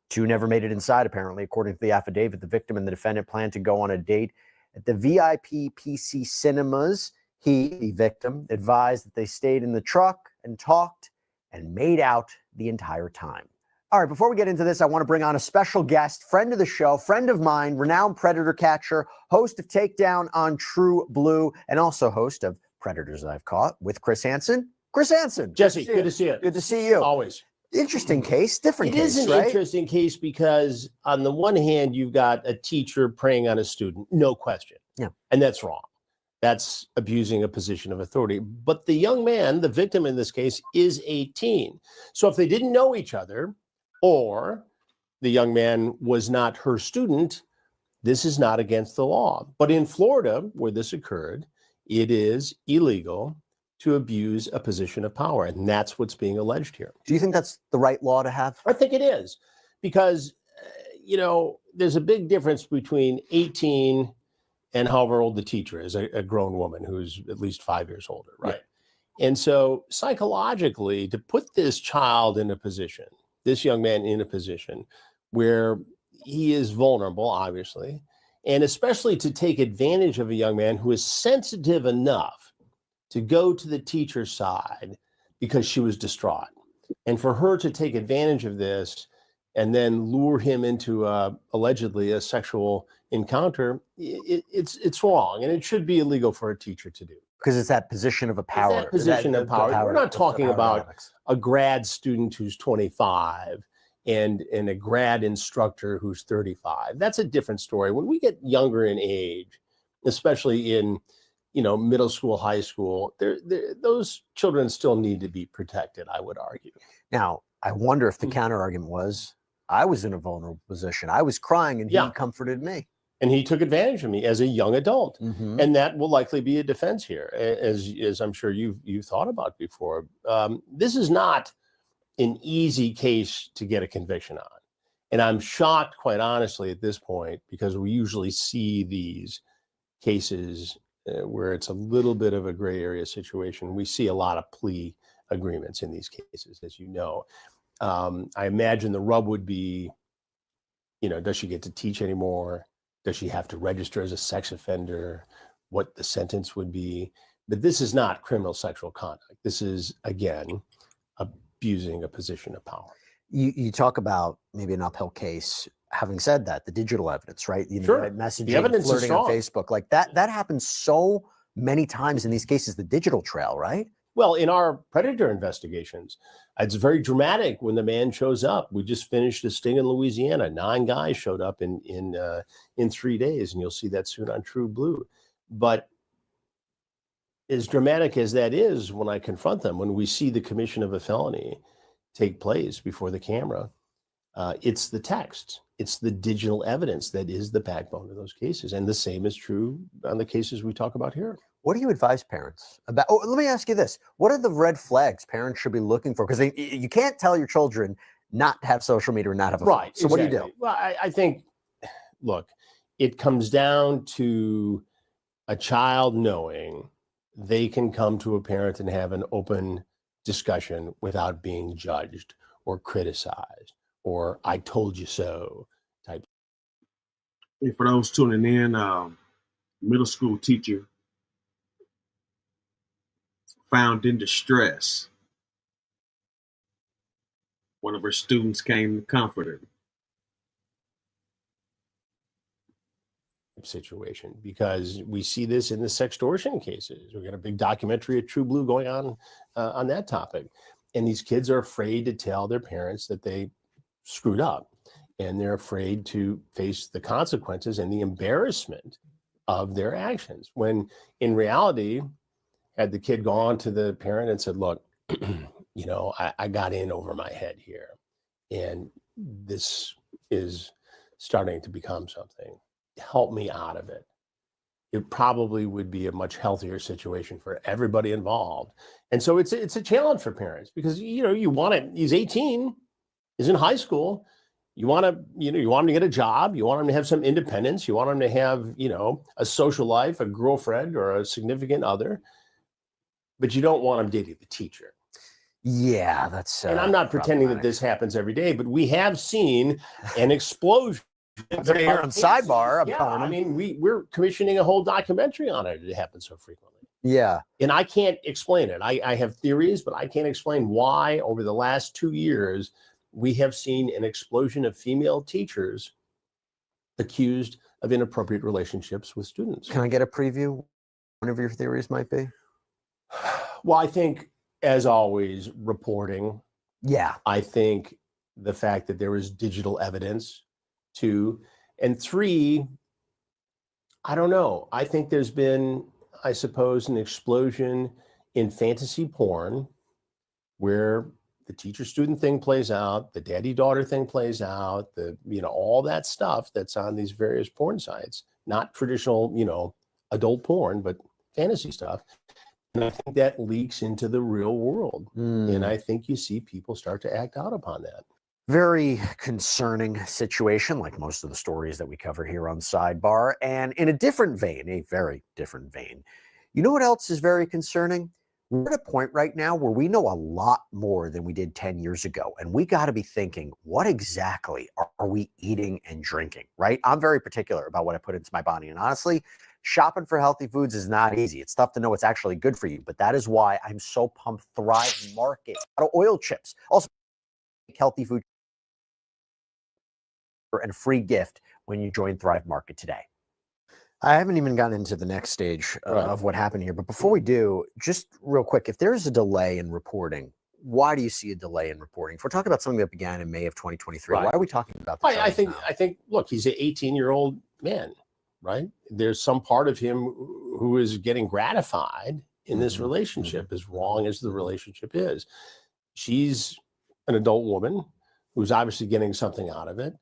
Two never made it inside, apparently. According to the affidavit, the victim and the defendant planned to go on a date at the VIP PC Cinemas. He, the victim, advised that they stayed in the truck and talked and made out the entire time. All right, before we get into this, I want to bring on a special guest, friend of the show, friend of mine, renowned predator catcher, host of Takedown on True Blue, and also host of Predators I've Caught with Chris Hansen. Chris Hansen. Jesse, good to see you. Good to see you. Always. Interesting case, different It case, is an right? interesting case because on the one hand, you've got a teacher preying on a student, no question. Yeah. And that's wrong. That's abusing a position of authority. But the young man, the victim in this case, is 18. So if they didn't know each other, or the young man was not her student, this is not against the law. But in Florida, where this occurred, it is illegal to abuse a position of power. And that's what's being alleged here. Do you think that's the right law to have? I think it is. Because, there's a big difference between 18 and however old the teacher is, a grown woman who's at least 5 years older, right? Yeah. And so psychologically, to put this child in a position, this young man in a position where he is vulnerable, obviously, and especially to take advantage of a young man who is sensitive enough to go to the teacher's side because she was distraught. And for her to take advantage of this and then lure him into allegedly a sexual encounter, it's wrong, and it should be illegal for a teacher to do. Because it's that position of a power. That position of power. We're not talking about a grad student who's 25 and a grad instructor who's 35. That's a different story. When we get younger in age, especially in, middle school, high school. Those children still need to be protected, I would argue. Now, I wonder if the counter argument was, I was in a vulnerable position. I was crying and he comforted me. And he took advantage of me as a young adult. And that will likely be a defense here, as I'm sure you've thought about before. This is not an easy case to get a conviction on. And I'm shocked, quite honestly, at this point, because we usually see these cases where it's a little bit of a gray area situation. We see a lot of plea agreements in these cases, as you know. I imagine the rub would be, does she get to teach anymore? Does she have to register as a sex offender? What the sentence would be? But this is not criminal sexual conduct. This is, again, abusing a position of power. You talk about maybe an uphill case. Having said that, the digital evidence, right? Sure. Messaging, The evidence is flirting on strong. Facebook, like that happens so many times in these cases, the digital trail, right? Well, in our predator investigations, it's very dramatic when the man shows up. We just finished a sting in Louisiana. 9 guys showed up in 3 days, and you'll see that soon on True Blue. But as dramatic as that is, when I confront them, when we see the commission of a felony take place before the camera, it's the text, it's the digital evidence that is the backbone of those cases. And the same is true on the cases we talk about here. What do you advise parents about? Oh, let me ask you this. What are the red flags parents should be looking for? Because you can't tell your children not to have social media or not have a phone. So what do you do? Well, I think, look, it comes down to a child knowing they can come to a parent and have an open discussion without being judged or criticized or I told you so type. And for those tuning in, middle school teacher found in distress. One of her students came to comfort her. Situation, because we see this in the sextortion cases. We got a big documentary at True Blue going on that topic, and these kids are afraid to tell their parents that they screwed up, and they're afraid to face the consequences and the embarrassment of their actions. When in reality, had the kid gone to the parent and said, "Look, I got in over my head here, and this is starting to become something. Help me out of it," it probably would be a much healthier situation for everybody involved. And so it's a challenge for parents because you want it. He's 18, he's in high school. You want him to get a job. You want him to have some independence. You want him to have a social life, a girlfriend or a significant other. But you don't want him dating the teacher. Yeah, that's. And I'm not pretending that this happens every day, but we have seen an explosion. Here on Sidebar, I'm calling I mean, we're commissioning a whole documentary on it. It happens so frequently. Yeah. And I can't explain it. I have theories, but I can't explain why over the last 2 years, we have seen an explosion of female teachers accused of inappropriate relationships with students. Can I get a preview? One of your theories might be? Well, I think, as always, reporting. Yeah. I think the fact that there is digital evidence. 2, and 3, I don't know. I think there's been, I suppose, an explosion in fantasy porn where the teacher-student thing plays out, the daddy-daughter thing plays out, all that stuff that's on these various porn sites, not traditional, adult porn, but fantasy stuff. And I think that leaks into the real world. And I think you see people start to act out upon that. Very concerning situation, like most of the stories that we cover here on Sidebar. And in a different vein, a very different vein, you know what else is very concerning? We're at a point right now where we know a lot more than we did 10 years ago. And we got to be thinking, what exactly are we eating and drinking, right? I'm very particular about what I put into my body. And honestly, shopping for healthy foods is not easy. It's tough to know what's actually good for you. But that is why I'm so pumped. Thrive Market, oil chips, also healthy food, and a free gift when you join Thrive Market today. I haven't even gotten into the next stage of what happened here, but before we do, just real quick, if there is a delay in reporting, why do you see a delay in reporting? If we're talking about something that began in May of 2023, why are we talking about this? I think, look, he's an 18-year-old man. right? There's some part of him who is getting gratified in this relationship, as wrong as the relationship is. She's an adult woman who's obviously getting something out of it.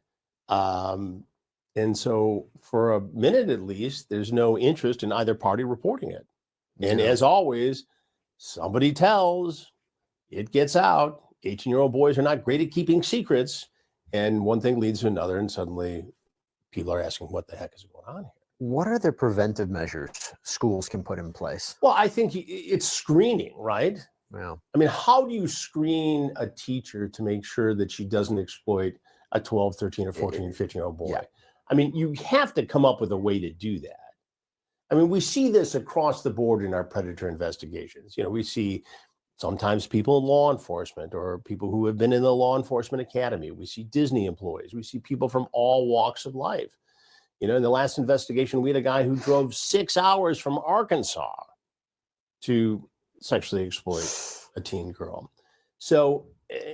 And so for a minute at least, there's no interest in either party reporting it. And as always, somebody tells, it gets out. 18-year-old boys are not great at keeping secrets. And one thing leads to another, and suddenly people are asking, what the heck is going on here? What are the preventive measures schools can put in place? Well, I think it's screening, right? Yeah. I mean, how do you screen a teacher to make sure that she doesn't exploit a 12, 13, or 14, 15-year-old boy? I mean, you have to come up with a way to do that. I mean, we see this across the board in our predator investigations. You know, we see sometimes people in law enforcement or people who have been in the law enforcement academy. We see Disney employees. We see people from all walks of life. You know, in the last investigation, we had a guy who drove 6 hours from Arkansas to sexually exploit a teen girl. So,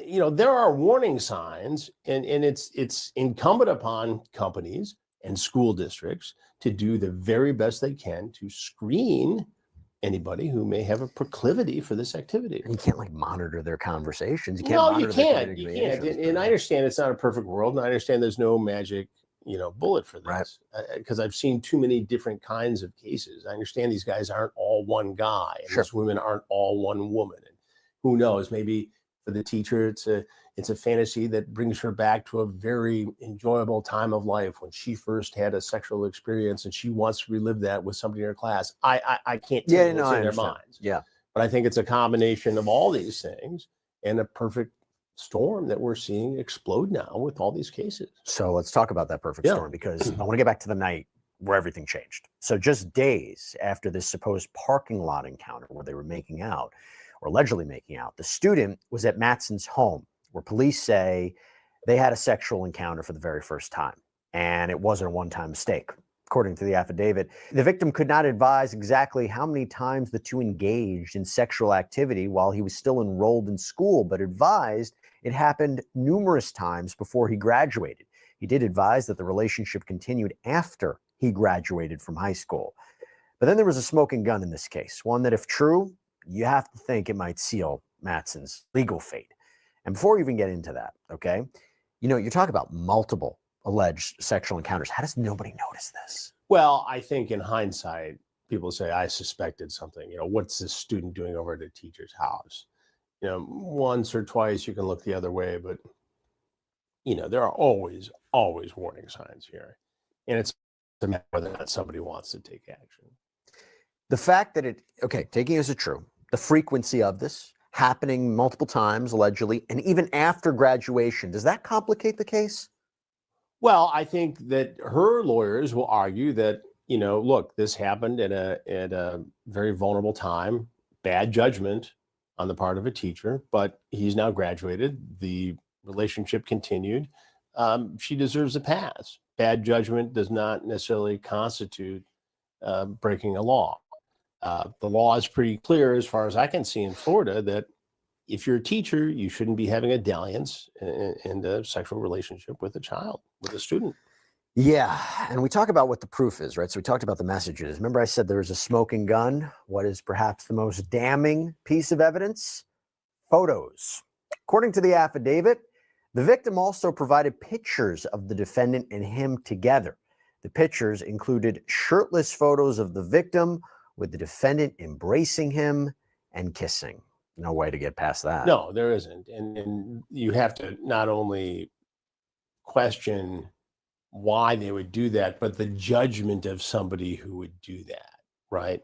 you know, there are warning signs, and it's incumbent upon companies and school districts to do the very best they can to screen anybody who may have a proclivity for this activity. You can't like monitor their conversations. You can't No, monitor you their can't. You can't. communications, And I understand it's not a perfect world, and I understand there's no magic, you know, bullet for this, because I've seen too many different kinds of cases. I understand these guys aren't all one guy, and these women aren't all one woman. And who knows? Maybe for the teacher, it's a fantasy that brings her back to a very enjoyable time of life when she first had a sexual experience, and she wants to relive that with somebody in her class. I can't tell you what's in their minds. Yeah. But I think it's a combination of all these things and a perfect storm that we're seeing explode now with all these cases. So let's talk about that perfect storm, because I want to get back to the night where everything changed. So just days after this supposed parking lot encounter where they were making out, or allegedly making out, the student was at Matson's home, where police say they had a sexual encounter for the very first time. And it wasn't a one-time mistake. According to the affidavit, the victim could not advise exactly how many times the two engaged in sexual activity while he was still enrolled in school, but advised it happened numerous times before he graduated. He did advise that the relationship continued after he graduated from high school. But then there was a smoking gun in this case, one that, if true, you have to think it might seal Matson's legal fate. And before we even get into that, okay, you know, you're talking about multiple alleged sexual encounters. How does nobody notice this? Well, I think in hindsight, people say, I suspected something. You know, what's this student doing over at a teacher's house? You know, once or twice you can look the other way, but, you know, there are always warning signs here. And it's a matter whether or not somebody wants to take action. The fact that taking it as a true, the frequency of this happening multiple times, allegedly, and even after graduation, does that complicate the case? Well, I think that her lawyers will argue that, you know, look, this happened at a very vulnerable time, bad judgment on the part of a teacher, but he's now graduated. The relationship continued. She deserves a pass. Bad judgment does not necessarily constitute breaking a law. The law is pretty clear, as far as I can see in Florida, that if you're a teacher, you shouldn't be having a dalliance in a sexual relationship with a child, with a student. Yeah, and we talk about what the proof is, right? So we talked about the messages. Remember I said there was a smoking gun? What is perhaps the most damning piece of evidence? Photos. According to the affidavit, the victim also provided pictures of the defendant and him together. The pictures included shirtless photos of the victim with the defendant embracing him and kissing. No way to get past that. No, there isn't. And you have to not only question why they would do that, but the judgment of somebody who would do that, right?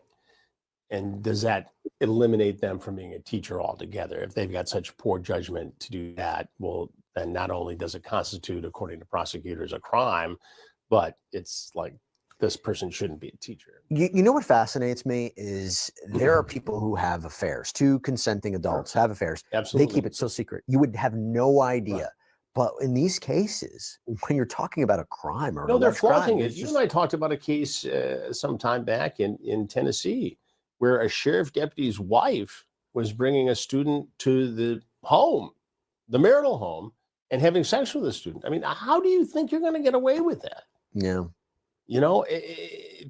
And does that eliminate them from being a teacher altogether? If they've got such poor judgment to do that, well, then not only does it constitute, according to prosecutors, a crime, but it's like, this person shouldn't be a teacher. You know what fascinates me is there are people who have affairs. Two consenting adults have affairs. Absolutely. They keep it so secret. You would have no idea. Right. But in these cases, when you're talking about a crime or no, they're flaunting crime, it. You and I talked about a case some time back in Tennessee where a sheriff deputy's wife was bringing a student to the home, the marital home, and having sex with the student. I mean, how do you think you're going to get away with that? Yeah. You know,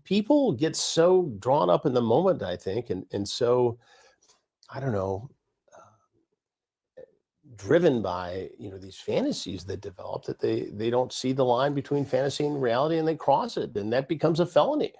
people get so drawn up in the moment, I think, and so, I don't know, driven by, you know, these fantasies that develop, that they don't see the line between fantasy and reality, and they cross it, and that becomes a felony.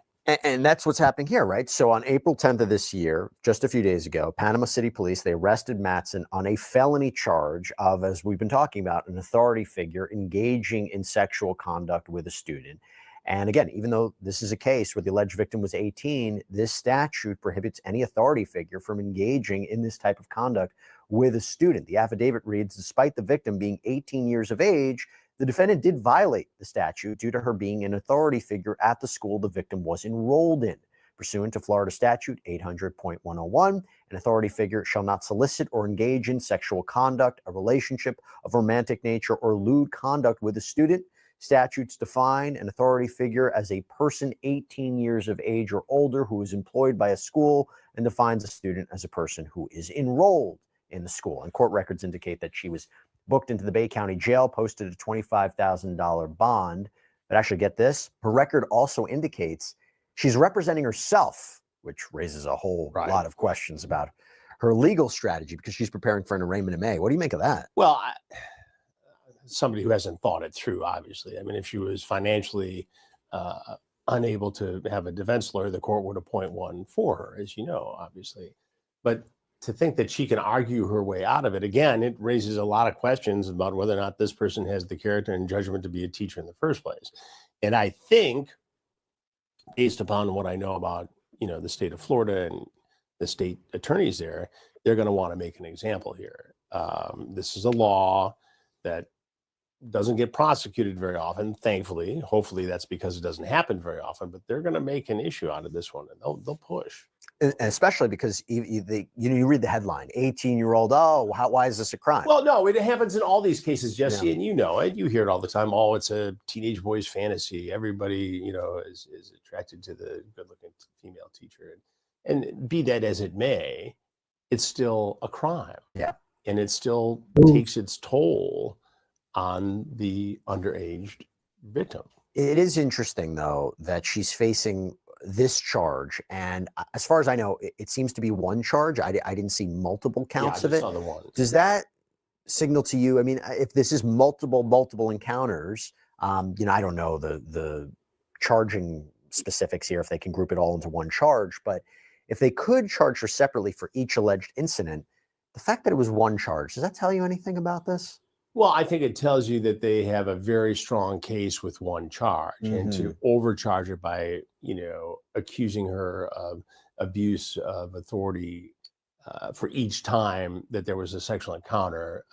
And that's what's happening here, right? So on April 10th of this year, just a few days ago, Panama City Police, they arrested Mattson on a felony charge of, as we've been talking about, an authority figure engaging in sexual conduct with a student. And again, even though this is a case where the alleged victim was 18, this statute prohibits any authority figure from engaging in this type of conduct with a student. The affidavit reads, despite the victim being 18 years of age, the defendant did violate the statute due to her being an authority figure at the school the victim was enrolled in. Pursuant to Florida Statute 800.101, an authority figure shall not solicit or engage in sexual conduct, a relationship of romantic nature, or lewd conduct with a student. Statutes define an authority figure as a person 18 years of age or older who is employed by a school, and defines a student as a person who is enrolled in the school. And court records indicate that she was booked into the Bay County Jail, posted a $25,000 bond. But actually, get this, her record also indicates she's representing herself, which raises a whole lot of questions about her legal strategy, because she's preparing for an arraignment in May. What do you make of that? Well, somebody who hasn't thought it through, obviously. I mean, if she was financially unable to have a defense lawyer, the court would appoint one for her, as you know, obviously. But to think that she can argue her way out of it, again, it raises a lot of questions about whether or not this person has the character and judgment to be a teacher in the first place. And I think, based upon what I know about, you know, the state of Florida and the state attorneys there, they're going to want to make an example here. This is a law that doesn't get prosecuted very often, thankfully. Hopefully that's because it doesn't happen very often, but they're going to make an issue out of this one, and they'll push. And especially because you read the headline, 18-year-old, why is this a crime? Well, no, it happens in all these cases, Jesse, and you know it. You hear it all the time. Oh, it's a teenage boy's fantasy. Everybody, you know, is attracted to the good-looking female teacher. And be that as it may, it's still a crime. Yeah. And it still takes its toll on the underage victim. It is interesting, though, that she's facing this charge, and as far as I know, it seems to be one charge. I didn't see multiple counts of it. Saw the one. Does that signal to you? I mean, if this is multiple encounters, you know, I don't know the charging specifics here, if they can group it all into one charge, but if they could charge her separately for each alleged incident, the fact that it was one charge, does that tell you anything about this? Well, I think it tells you that they have a very strong case with one charge, and to overcharge her by, you know, accusing her of abuse of authority for each time that there was a sexual encounter,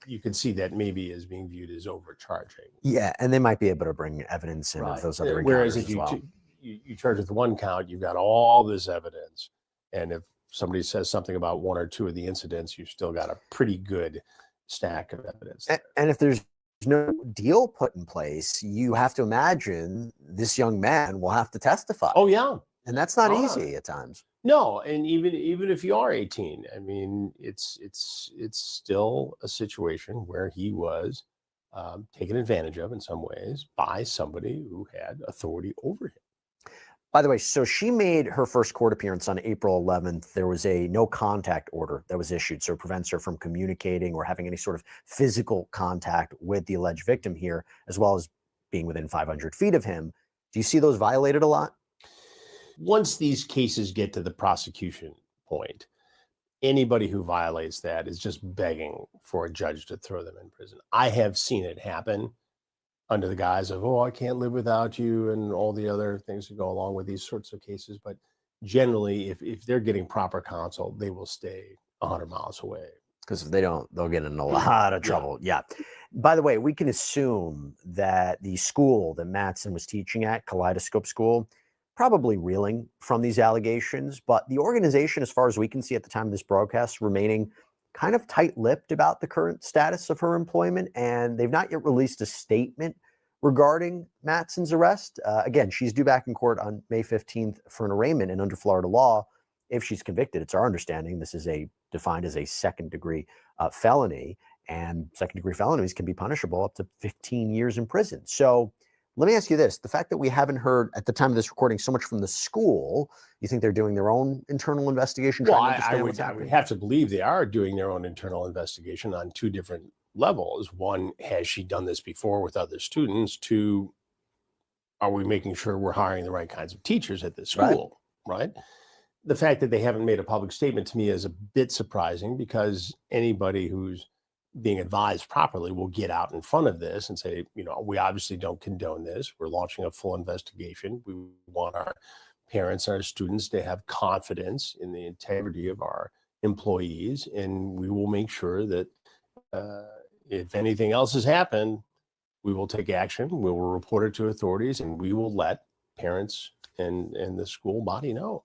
you can see that maybe as being viewed as overcharging. Yeah, and they might be able to bring evidence in of those other encounters. Whereas if you charge with one count, you've got all this evidence, and if somebody says something about one or two of the incidents, you've still got a pretty good stack of evidence. And if there's no deal put in place, you have to imagine this young man will have to testify. Oh yeah, and that's not easy at times. No, and even if you are 18, I mean, it's still a situation where he was taken advantage of in some ways by somebody who had authority over him. By the way, so she made her first court appearance on April 11th. There was a no contact order that was issued, so it prevents her from communicating or having any sort of physical contact with the alleged victim here, as well as being within 500 feet of him. Do you see those violated a lot? Once these cases get to the prosecution point, anybody who violates that is just begging for a judge to throw them in prison. I have seen it happen under the guise of, oh, I can't live without you, and all the other things that go along with these sorts of cases. But generally, if they're getting proper counsel, they will stay 100 miles away. Because if they don't, they'll get in a lot of trouble. Yeah. By the way, we can assume that the school that Mattson was teaching at, Kaleidoscope School, probably reeling from these allegations, but the organization, as far as we can see at the time of this broadcast, remaining kind of tight-lipped about the current status of her employment, and they've not yet released a statement regarding Mattson's arrest. Again, she's due back in court on May 15th for an arraignment, and under Florida law, if she's convicted, it's our understanding this is defined as a second-degree felony, and second-degree felonies can be punishable up to 15 years in prison. So Let me ask you this. The fact that we haven't heard at the time of this recording so much from the school, you think they're doing their own internal investigation? Well, trying to I understand would have to believe they are doing their own internal investigation on two different levels. One, has she done this before with other students? Two, are we making sure we're hiring the right kinds of teachers at this school, right? The fact that they haven't made a public statement to me is a bit surprising, because anybody who's being advised properly will get out in front of this and say, you know, we obviously don't condone this. We're launching a full investigation. We want our parents and our students to have confidence in the integrity of our employees, and we will make sure that if anything else has happened, we will take action. We will report it to authorities, and we will let parents and the school body know.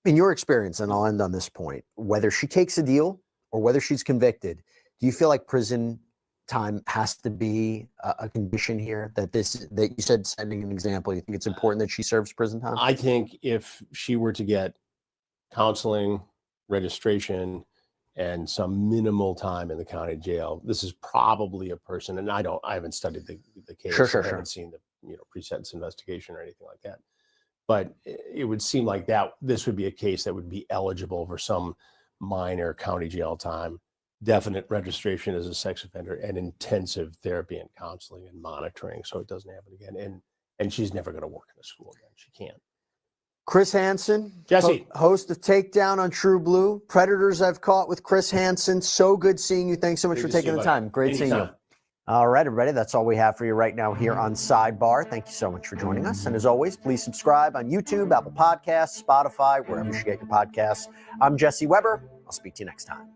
In your experience, and I'll end on this point, whether she takes a deal or whether she's convicted, do you feel like prison time has to be a condition here? That you said, setting an example, you think it's important that she serves prison time? I think if she were to get counseling, registration, and some minimal time in the county jail, this is probably a person, and I haven't studied the case. Sure. I haven't seen the pre-sentence investigation or anything like that. But it would seem like this would be a case that would be eligible for some minor county jail time, definite registration as a sex offender, and intensive therapy and counseling and monitoring, so it doesn't happen again. And she's never going to work in a school again. She can't. Chris Hansen, Jesse, host of Takedown on True Blue. Predators I've Caught with Chris Hansen. So good seeing you. Thanks so much for taking the time. Great seeing you. All right, everybody, that's all we have for you right now here on Sidebar. Thank you so much for joining us. And as always, please subscribe on YouTube, Apple Podcasts, Spotify, wherever you get your podcasts. I'm Jesse Weber. I'll speak to you next time.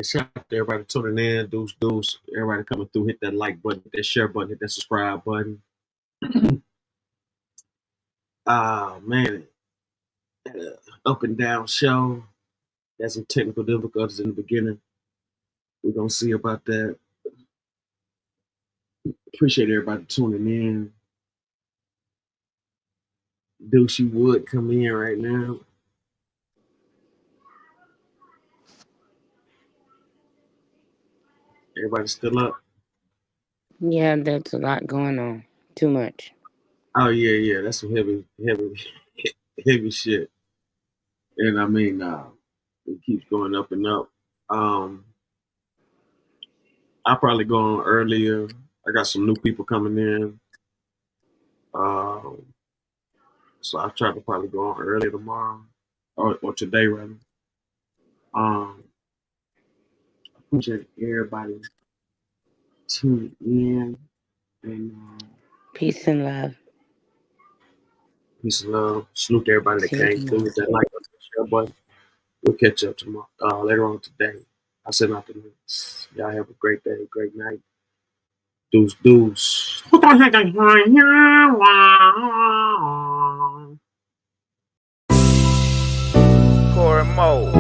Shout out to everybody tuning in. Deuce. Everybody coming through. Hit that like button, hit that share button, hit that subscribe button. Man. Had an up and down show. Had some technical difficulties in the beginning. We're going to see about that. Appreciate everybody tuning in. Deuce, you would come in right now. Everybody still up? Yeah, that's a lot going on. Too much. Oh, yeah. That's some heavy shit. And I mean, it keeps going up and up. I'll probably go on earlier. I got some new people coming in. So I'll try to probably go on early tomorrow. Or today, rather. Appreciate everybody tuning in. And peace and love. Peace and love. Salute to everybody that came through with that like button, share button. We'll catch up tomorrow, later on today. I'll send out the links. Y'all have a great day, great night. Deuce. Corey Moe.